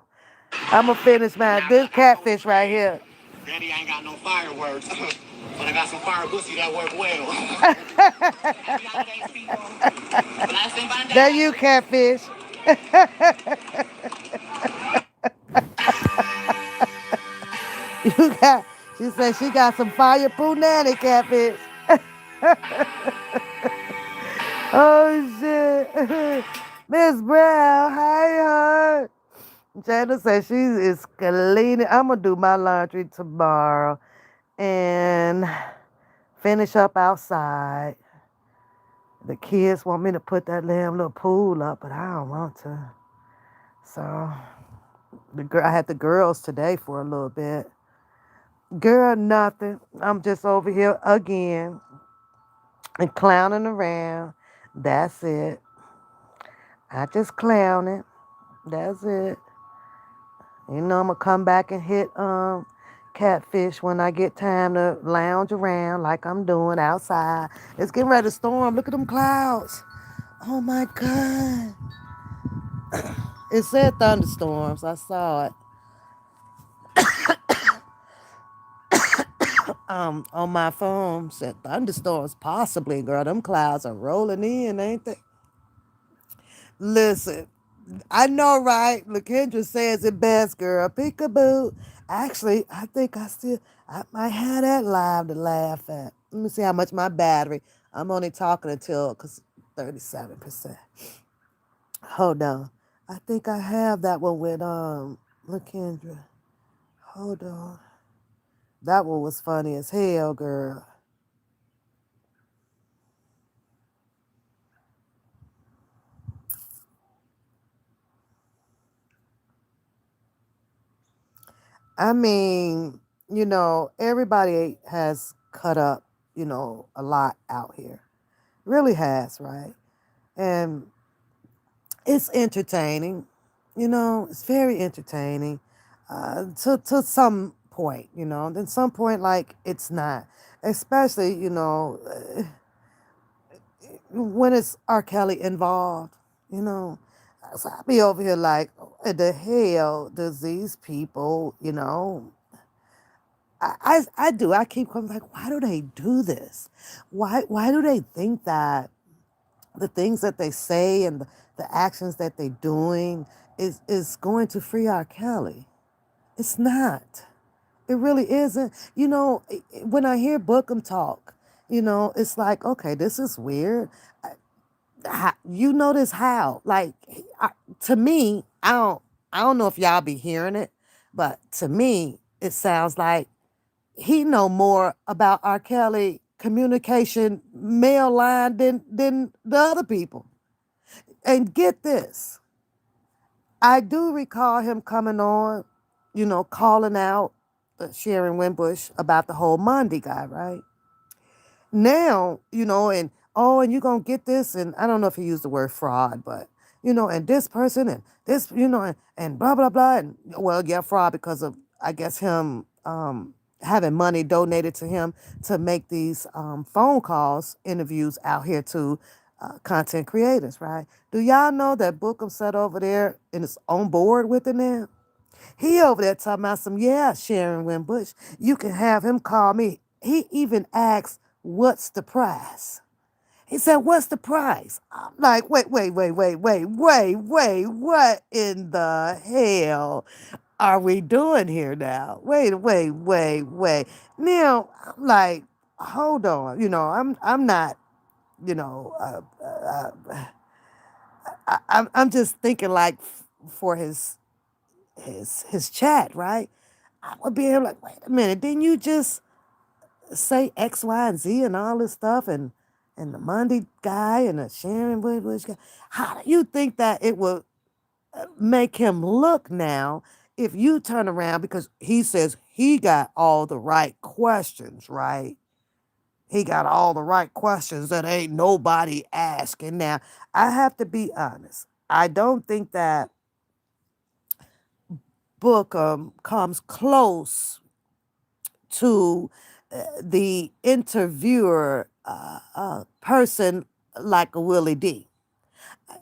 I'm gonna finish mine. This catfish right here. Daddy ain't got no fireworks, but I got some fire pussy that work well. That you catfish. You got. She said she got some fireproof nanny catfish. Oh shit. Miss Brown, hi her. Jada said she is cleaning. I'm gonna do my laundry tomorrow and finish up outside. The kids want me to put that damn little pool up, but I don't want to. So I had the girls today for a little bit. Girl, nothing. I'm just over here again and clowning around. That's it. I just clowning. That's it. You know I'm gonna come back and hit catfish when I get time to lounge around like I'm doing outside. It's getting ready to storm. Look at them clouds. Oh my God. It said thunderstorms. I saw it on my phone. Said thunderstorms possibly, girl. Them clouds are rolling in, ain't they? Listen, I know, right? LaKendra says it best, girl. Peekaboo. Actually, I think I might have that live to laugh at. Let me see how much my battery. I'm only talking until, cause 37%. Hold on. I think I have that one with LaKendra. Hold on. That one was funny as hell, girl. I mean, everybody has cut up, a lot out here. Really has, right? And it's entertaining. It's very entertaining to some point, then some point, like, it's not. Especially, when it's R. Kelly involved, you know. So I be over here like, what the hell does these people, I do. I keep coming like, why do they do this? Why do they think that the things that they say and the actions that they're doing is going to free R. Kelly? It's not. It really isn't. When I hear Bookham talk, it's like, okay, this is weird. You notice how? Like, to me, I don't know if y'all be hearing it, but to me, it sounds like he know more about R. Kelly communication mail line than the other people. And get this, I do recall him coming on, calling out Sharon Winbush about the whole Monday guy, right? Now, and you're going to get this, and I don't know if he used the word fraud, but, and this person and this, and blah, blah, blah. And, well, yeah, fraud because of, I guess, him having money donated to him to make these phone calls, interviews out here to content creators, right? Do y'all know that Bookham sat over there and is on board with it now? He over there talking about some, yeah, Sharon Winbush. You can have him call me. He even asked, what's the price? He said, what's the price? I'm like, wait, what in the hell are we doing here now? Wait. Now, I'm like, hold on. I'm not, you know, I'm just thinking like for his chat, right? I would be like, wait a minute, didn't you just say X, Y, and Z and all this stuff and the Monday guy and the Sharon Bush guy? How do you think that it will make him look now if you turn around because he says he got all the right questions, right? He got all the right questions that ain't nobody asking. Now, I have to be honest. I don't think that book comes close to the interviewer person like a Willie D.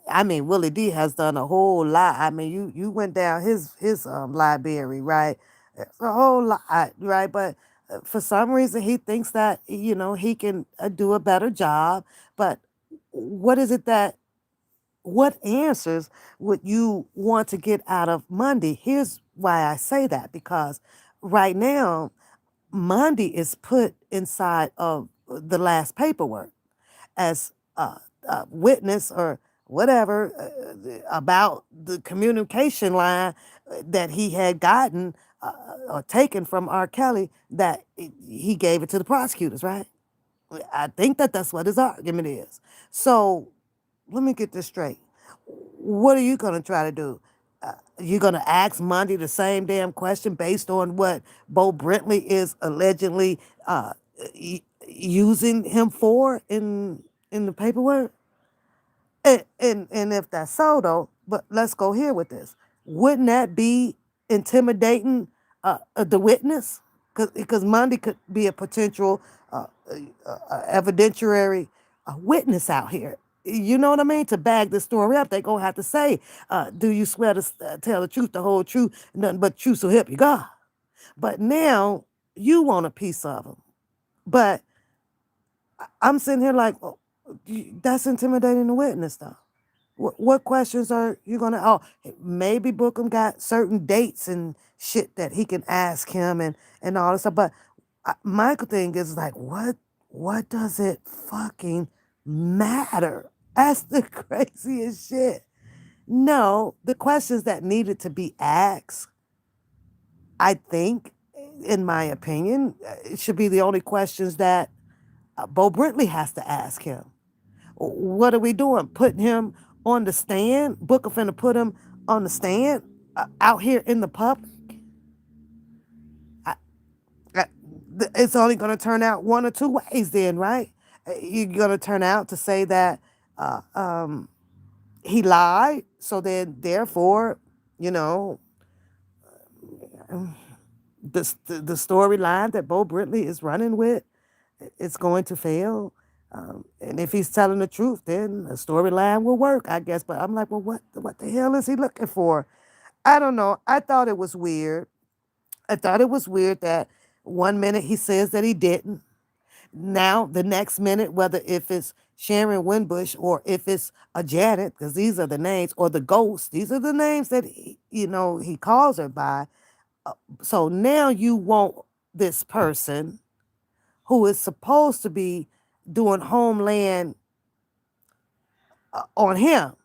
I mean, Willie D has done a whole lot. I mean, you went down his library, right? It's a whole lot, right? But for some reason, he thinks that he can do a better job. But what is it that what answers would you want to get out of Monday? Here's why I say that because right now Monday is put inside of the last paperwork as a witness or whatever about the communication line that he had gotten or taken from R. Kelly that he gave it to the prosecutors, right? I think that that's what his argument is. So let me get this straight. What are you going to try to do? You're going to ask Monday the same damn question based on what Bo Brentley is allegedly using him for in the paperwork? And if that's so though, but let's go here with this. Wouldn't that be intimidating the witness? Because Monday could be a potential evidentiary witness out here. You know what I mean? To bag the story up, they gonna have to say, "Do you swear to tell the truth, the whole truth, nothing but the truth, so help you God?" But now you want a piece of them. But I'm sitting here like, oh, that's intimidating the witness, though. What questions are you gonna? Oh, maybe Bookham got certain dates and shit that he can ask him and all this stuff. But my thing is like, what does it fucking matter? That's the craziest shit. No, the questions that needed to be asked, I think, in my opinion, it should be the only questions that Bo Brentley has to ask him. What are we doing? Putting him on the stand? Booker finna put him on the stand out here in the public? I, I, it's only going to turn out one or two ways then, right? You're going to turn out to say that uh, um, he lied, so then therefore, you know, the storyline that Bo Brentley is running with, it's going to fail. And if he's telling the truth, then the storyline will work, I guess. But I'm like, well, what the hell is he looking for? I don't know. I thought it was weird. I thought it was weird that one minute he says that he didn't. Now the next minute, whether if it's Sharon Winbush or if it's a Janet, because these are the names, or the ghost, these are the names that he calls her by. So now you want this person who is supposed to be doing homeland on him.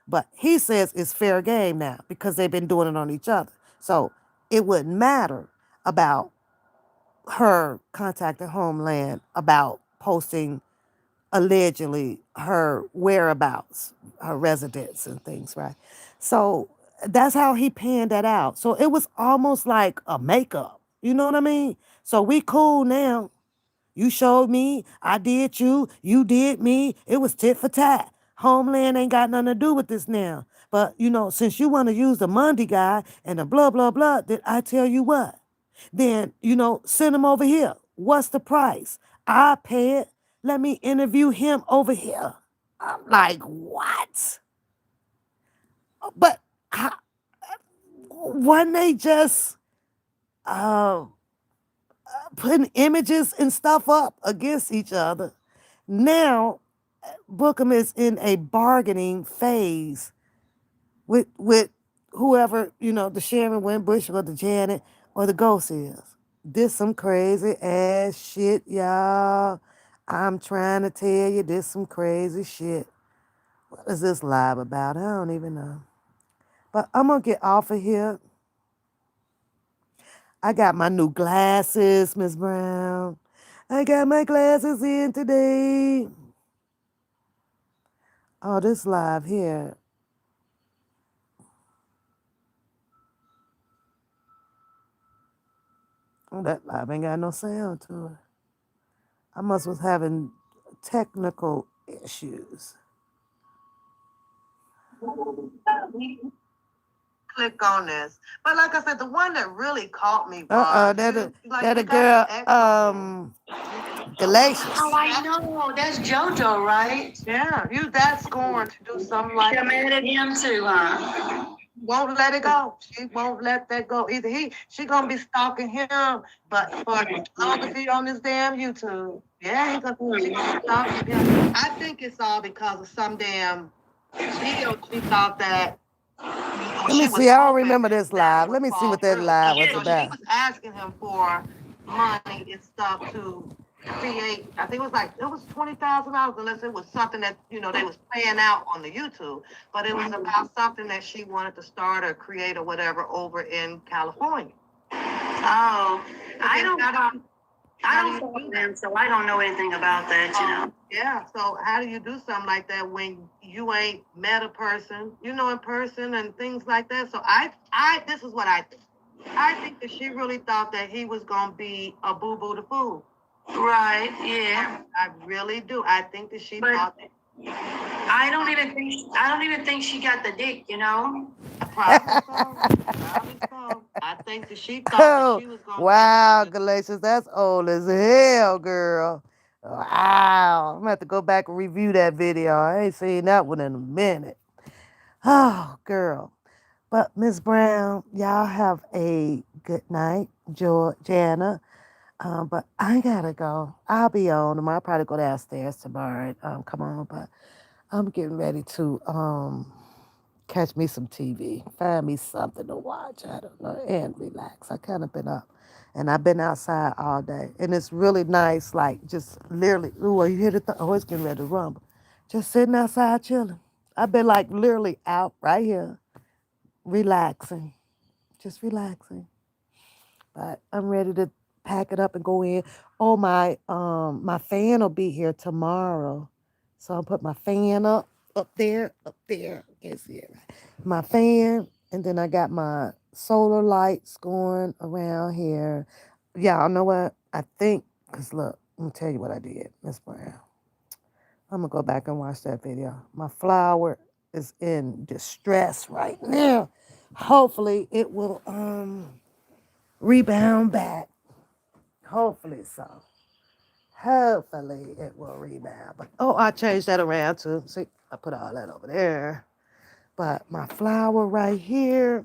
But he says it's fair game now because they've been doing it on each other. So it wouldn't matter about her contacting Homeland about posting allegedly her whereabouts, her residence and things, right? So that's how he panned that out. So it was almost like a makeup. You know what I mean? So we cool now. You showed me, I did you, you did me. It was tit for tat. Homeland ain't got nothing to do with this now. But, since you want to use the Monday guy and the blah, blah, blah, then I tell you what. Then, send him over here. What's the price? I pay it. Let me interview him over here. I'm like, what? But how, wasn't they just uh, putting images and stuff up against each other? Now Bookham is in a bargaining phase with whoever, the Sharon Winbush or the Janet or the Ghost is. This some crazy ass shit, y'all. I'm trying to tell you, this some crazy shit. What is this live about? I don't even know. But I'm gonna get off of here. I got my new glasses, Miss Brown. I got my glasses in today. Oh, this live here. Oh, that live ain't got no sound to it. I must was having technical issues. Click on this. But like I said, the one that really caught me was that a girl, Galatians. Oh, I know. That's JoJo, right? Yeah, you that scorn to do something like You're that. mad at him too, huh? Won't let it go. She won't let that go. Either she gonna be stalking him, but for as long as he on this damn YouTube, yeah, she gonna be stalking him. I think it's all because of some damn deal she thought that. Let me see. I don't remember this live. Let me see what that live was about. She was asking him for money and stuff to create. I think it was $20,000, unless it was something that they was playing out on the YouTube. But it was about something that she wanted to start or create or whatever over in California. Oh, I don't. I don't follow them, so I don't know anything about that. Yeah. So how do you do something like that when you ain't met a person, in person and things like that? So this is what I think. I think that she really thought that he was gonna be a boo boo the fool. Right? Yeah. I really do. I think that she thought that. I don't even think she got the dick. Probably so. Probably so. I think that she thought that she was gonna. Wow, Galatians, that's old as hell, girl. Wow. I'm gonna have to go back and review that video. I ain't seen that one in a minute. Oh, girl. But Miss Brown, y'all have a good night, Jana. But I gotta go. I'll be on tomorrow. I'll probably go downstairs tomorrow. Come on, but I'm getting ready to catch me some TV, find me something to watch. I don't know, and relax. I kind of been up, and I've been outside all day, and it's really nice. Like just literally, ooh, you hear the oh, it's getting ready to rumble. Just sitting outside chilling. I've been like literally out right here, relaxing, just relaxing. But I'm ready to pack it up and go in. Oh my fan will be here tomorrow. So I'll put my fan up there, up there. Can't see it right. My fan, and then I got my solar lights going around here. Y'all know what? I think, cause look, let me tell you what I did, Miss Brown. I'm gonna go back and watch that video. My flower is in distress right now. Hopefully it will rebound back. Hopefully so. Hopefully it will rebound. But oh, I changed that around too. See, I put all that over there. But my flower right here,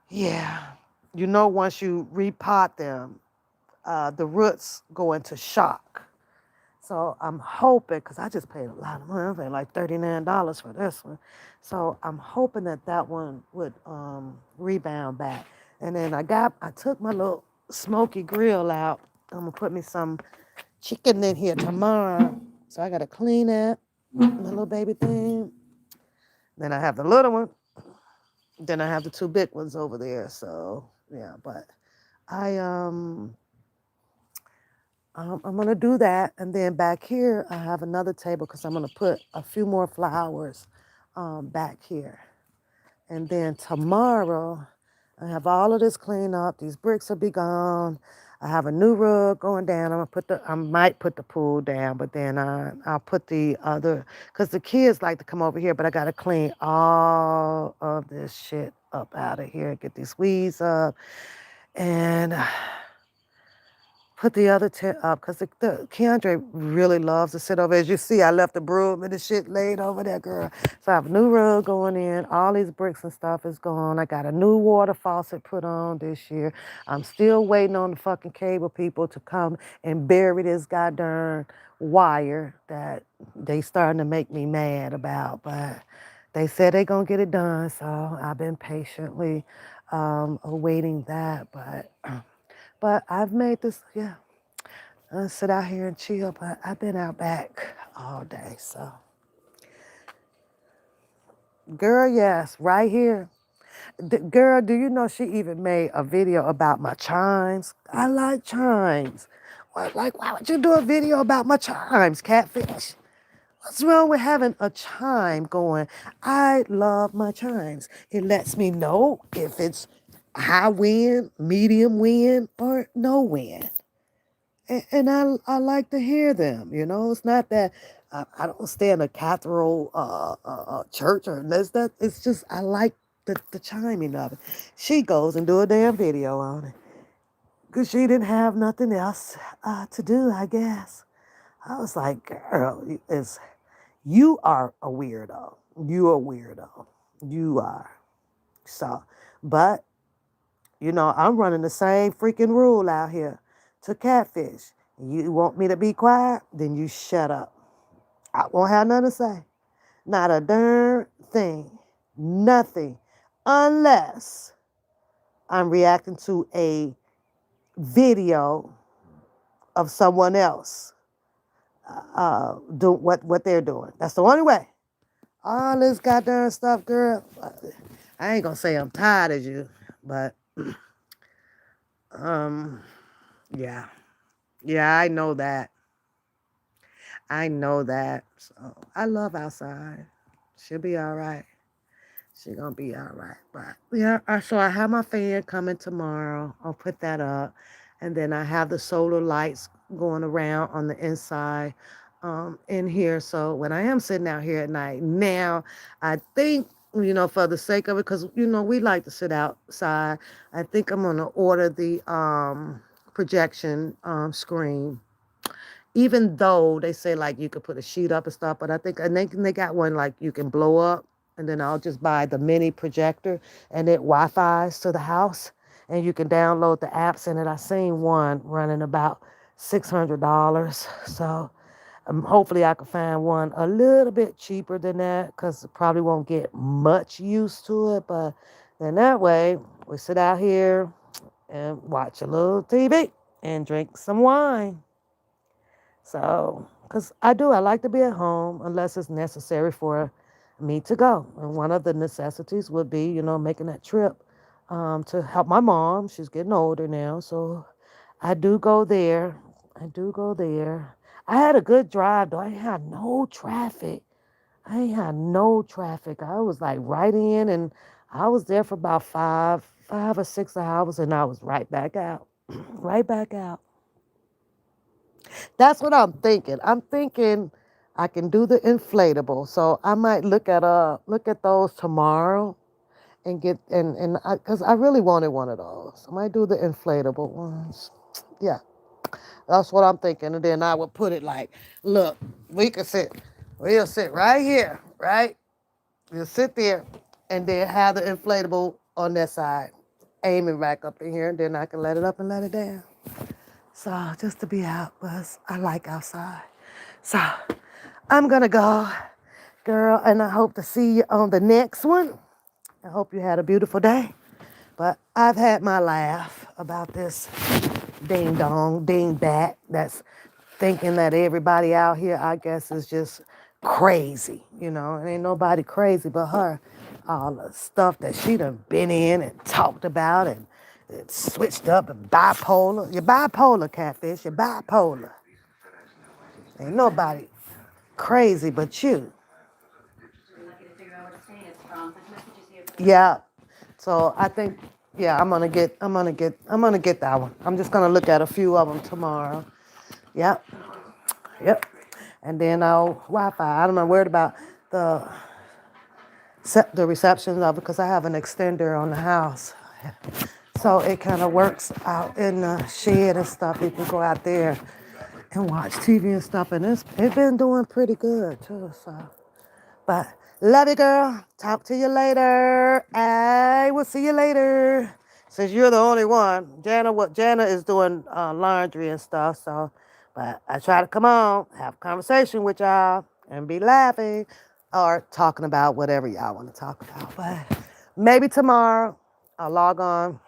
yeah. Once you repot them, the roots go into shock. So I'm hoping, because I just paid a lot of money, I paid like $39 for this one. So I'm hoping that one would rebound back. And then I took my little smoky grill out. I'm gonna put me some chicken in here tomorrow. So I gotta clean that, my little baby thing. Then I have the little one. Then I have the two big ones over there. So yeah, but I I'm gonna do that, and then back here I have another table because I'm gonna put a few more flowers back here, and then tomorrow I have all of this cleaned up. These bricks will be gone. I have a new rug going down. I might put the pool down, but then I'll put the other, because the kids like to come over here, but I gotta clean all of this shit up out of here, get these weeds up, and put the other tent up because the Keandre really loves to sit over. As you see, I left the broom and the shit laid over there, girl. So I have a new rug going in. All these bricks and stuff is gone. I got a new water faucet put on this year. I'm still waiting on the fucking cable people to come and bury this goddamn wire that they starting to make me mad about. But they said they gonna get it done. So I've been patiently awaiting that. But I've made this, yeah. I sit out here and chill, but I've been out back all day. So, girl, yes, right here. Girl, do you know she even made a video about my chimes? I like chimes. Why would you do a video about my chimes, Catfish? What's wrong with having a chime going? I love my chimes. It lets me know if it's high wind, medium wind, or no wind. And I like to hear them. You know, it's not that I don't stay in a cathedral church or this that. It's just I like the chiming of it. She goes and do a damn video on it because she didn't have nothing else to do. I guess I was like, girl, you are a weirdo. You a weirdo. You are. So, but you know, I'm running the same freaking rule out here to Catfish. You want me to be quiet? Then you shut up. I won't have nothing to say. Not a darn thing. Nothing. Unless I'm reacting to a video of someone else do what they're doing. That's the only way. All this goddamn stuff, girl. I ain't gonna say I'm tired of you, but um, yeah. Yeah, I know that. I know that. So I love outside. She'll be all right. She gonna be all right. But yeah, so I have my fan coming tomorrow. I'll put that up. And then I have the solar lights going around on the inside in here. So when I am sitting out here at night, now I think, you know, for the sake of it, because, you know, we like to sit outside, I think I'm going to order the projection screen, even though they say like you could put a sheet up and stuff, but I think and they got one like you can blow up, and then I'll just buy the mini projector and it Wi-Fi's to the house, and you can download the apps in it. I seen one running about $600, so hopefully I can find one a little bit cheaper than that because probably won't get much use to it, but then that way we sit out here and watch a little TV and drink some wine. So, because I like to be at home unless it's necessary for me to go. And one of the necessities would be, you know, making that trip to help my mom. She's getting older now. So I do go there. I do go there. I had a good drive, though. I ain't had no traffic. I ain't had no traffic. I was like right in, and I was there for about 5 or 6 hours, and I was right back out. Right back out. That's what I'm thinking. I'm thinking I can do the inflatable. So I might look at those tomorrow and get and because I really wanted one of those. I might do the inflatable ones. Yeah, that's what I'm thinking. And then I would put it like, look, we'll sit right here, right? We'll sit there and then have the inflatable on that side, aiming back up in here, and then I can let it up and let it down. So just to be out, because I like outside. So I'm going to go, girl, and I hope to see you on the next one. I hope you had a beautiful day. But I've had my laugh about this ding dong, ding bat that's thinking that everybody out here, I guess, is just crazy. You know, and ain't nobody crazy but her. All the stuff that she done been in and talked about and switched up and bipolar. You're bipolar, Catfish. You're bipolar. Ain't nobody crazy but you. Yeah. So I think, yeah, I'm gonna get that one. I'm just gonna look at a few of them tomorrow. Yep. Yep. And then I'll Wi-Fi. I don't know worried about the the reception of it because I have an extender on the house. So it kind of works out in the shed and stuff. You can go out there and watch TV and stuff, and it's been doing pretty good too. So, but love you, girl. Talk to you later. I will see you later. Since you're the only one, Jana is doing laundry and stuff. So, but I try to come on, have a conversation with y'all, and be laughing or talking about whatever y'all want to talk about. But maybe tomorrow I'll log on.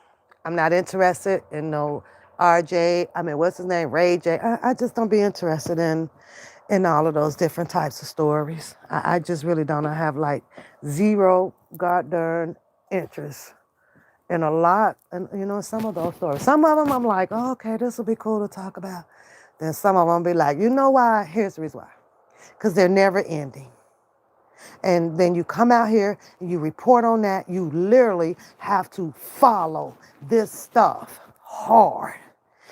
I'm not interested in no RJ. I mean, what's his name? Ray J. I just don't be interested in all of those different types of stories. I just really don't. I have like zero goddamn interest in a lot, and some of those stories. Some of them I'm like, oh, okay, this will be cool to talk about. Then some of them be like, you know why? Here's the reason why. Because they're never ending. And then you come out here and you report on that. You literally have to follow this stuff hard.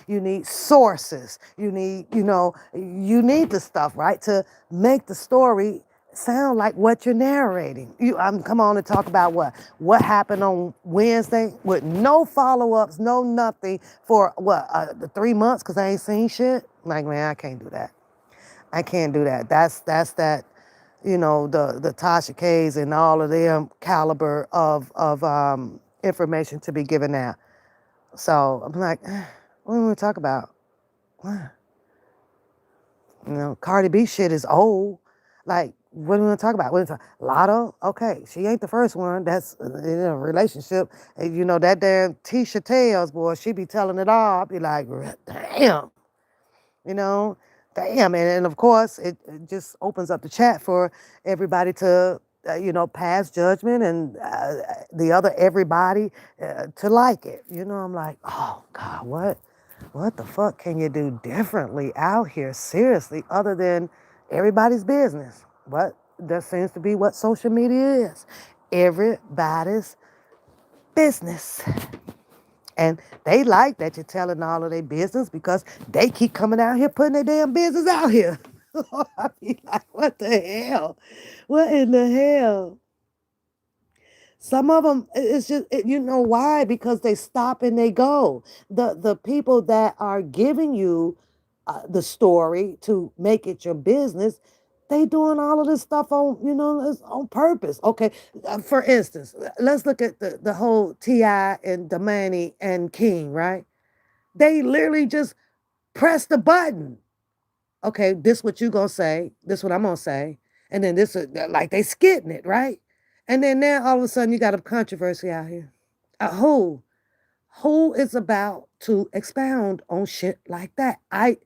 You need sources. You need the stuff, right? To make the story sound like what you're narrating. I'm come on and talk about what happened on Wednesday with no follow-ups, no nothing for the 3 months because I ain't seen shit. Like, man, I can't do that. I can't do that. That's that, the Tasha K's and all of them caliber of information to be given out. So I'm like, what do we talk about? What? Cardi B shit is old. Like, what do we want to talk about? Lotto? Okay, she ain't the first one. That's in a relationship. And that damn Tisha Tales, boy, she be telling it all. I be like, damn. You know, damn. And of course, it just opens up the chat for everybody to, pass judgment and the other everybody to like it. I'm like, oh, God, what the fuck can you do differently out here, seriously, other than everybody's business? What that seems to be what social media is. Everybody's business. And they like that you're telling all of their business because they keep coming out here putting their damn business out here. I be like, what the hell? What in the hell? Some of them, it's just, you know why? Because they stop and they go. The people that are giving you the story to make it your business, they doing all of this stuff on, on purpose. Okay, for instance, let's look at the whole T.I. and Damani and King, right? They literally just press the button. Okay, this what you gonna say, this what I'm gonna say, and then this like they skitting it, right? And then now all of a sudden you got a controversy out here. Who is about to expound on shit like that? I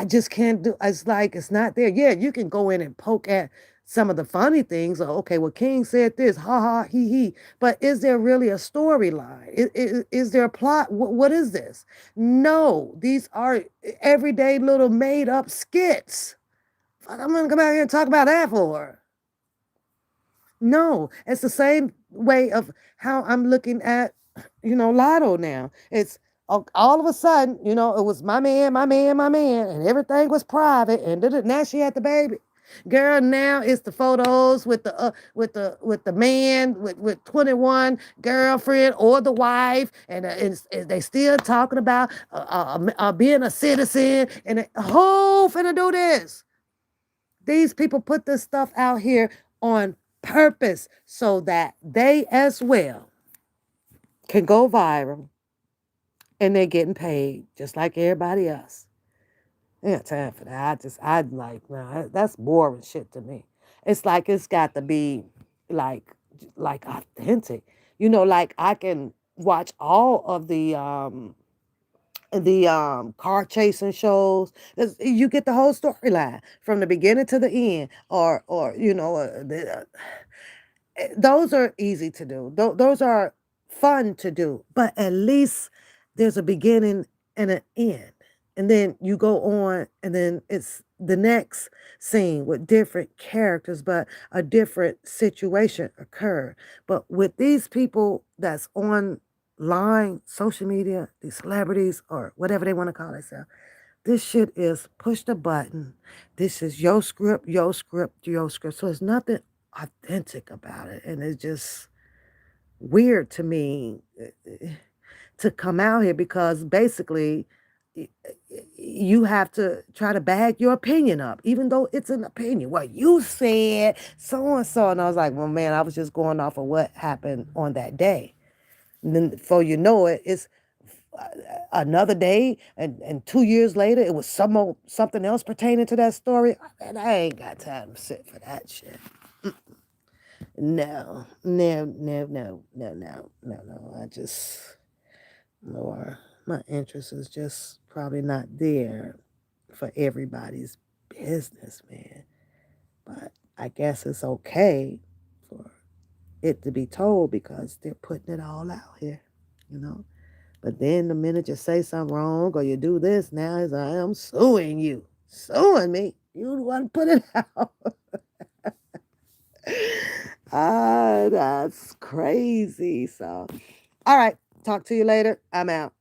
just can't do. It's like it's not there. Yeah, you can go in and poke at some of the funny things. Or, okay, well, King said this, ha ha, he. But is there really a storyline? Is there a plot? What is this? No, these are everyday little made up skits. Fuck, I'm gonna come out here and talk about that for. No, it's the same way of how I'm looking at, Lotto now. It's all of a sudden, it was my man, my man, my man, and everything was private. And now she had the baby. Girl, now it's the photos with the man with 21 girlfriend or the wife, and they still talking about being a citizen and who finna do this? These people put this stuff out here on purpose so that they as well can go viral and they're getting paid just like everybody else. Yeah, time for that. I'm like, no, that's boring shit to me. It's like it's got to be like like authentic. Like I can watch all of the car chasing shows. You get the whole storyline from the beginning to the end, or those are easy to do. Those are fun to do, but at least there's a beginning and an end. And then you go on, and then it's the next scene with different characters, but a different situation occur. But with these people that's online, social media, these celebrities or whatever they want to call themselves, this shit is push the button. This is your script, your script, your script. So there's nothing authentic about it. And it's just weird to me. to come out here because basically you have to try to bag your opinion up, even though it's an opinion. Well, you said so and so. And I was like, well, man, I was just going off of what happened on that day. And then before you know it, it's another day, and 2 years later, it was something else pertaining to that story. And I ain't got time to sit for that shit. No, no, no, no, no, no, no, no. I just, Lord, my interest is just probably not there for everybody's business, man. But I guess it's okay for it to be told because they're putting it all out here, you know. But then the minute you say something wrong or you do this, now it's I am suing you. Suing me. You the one put it out. Ah, that's crazy. So, all right. Talk to you later. I'm out.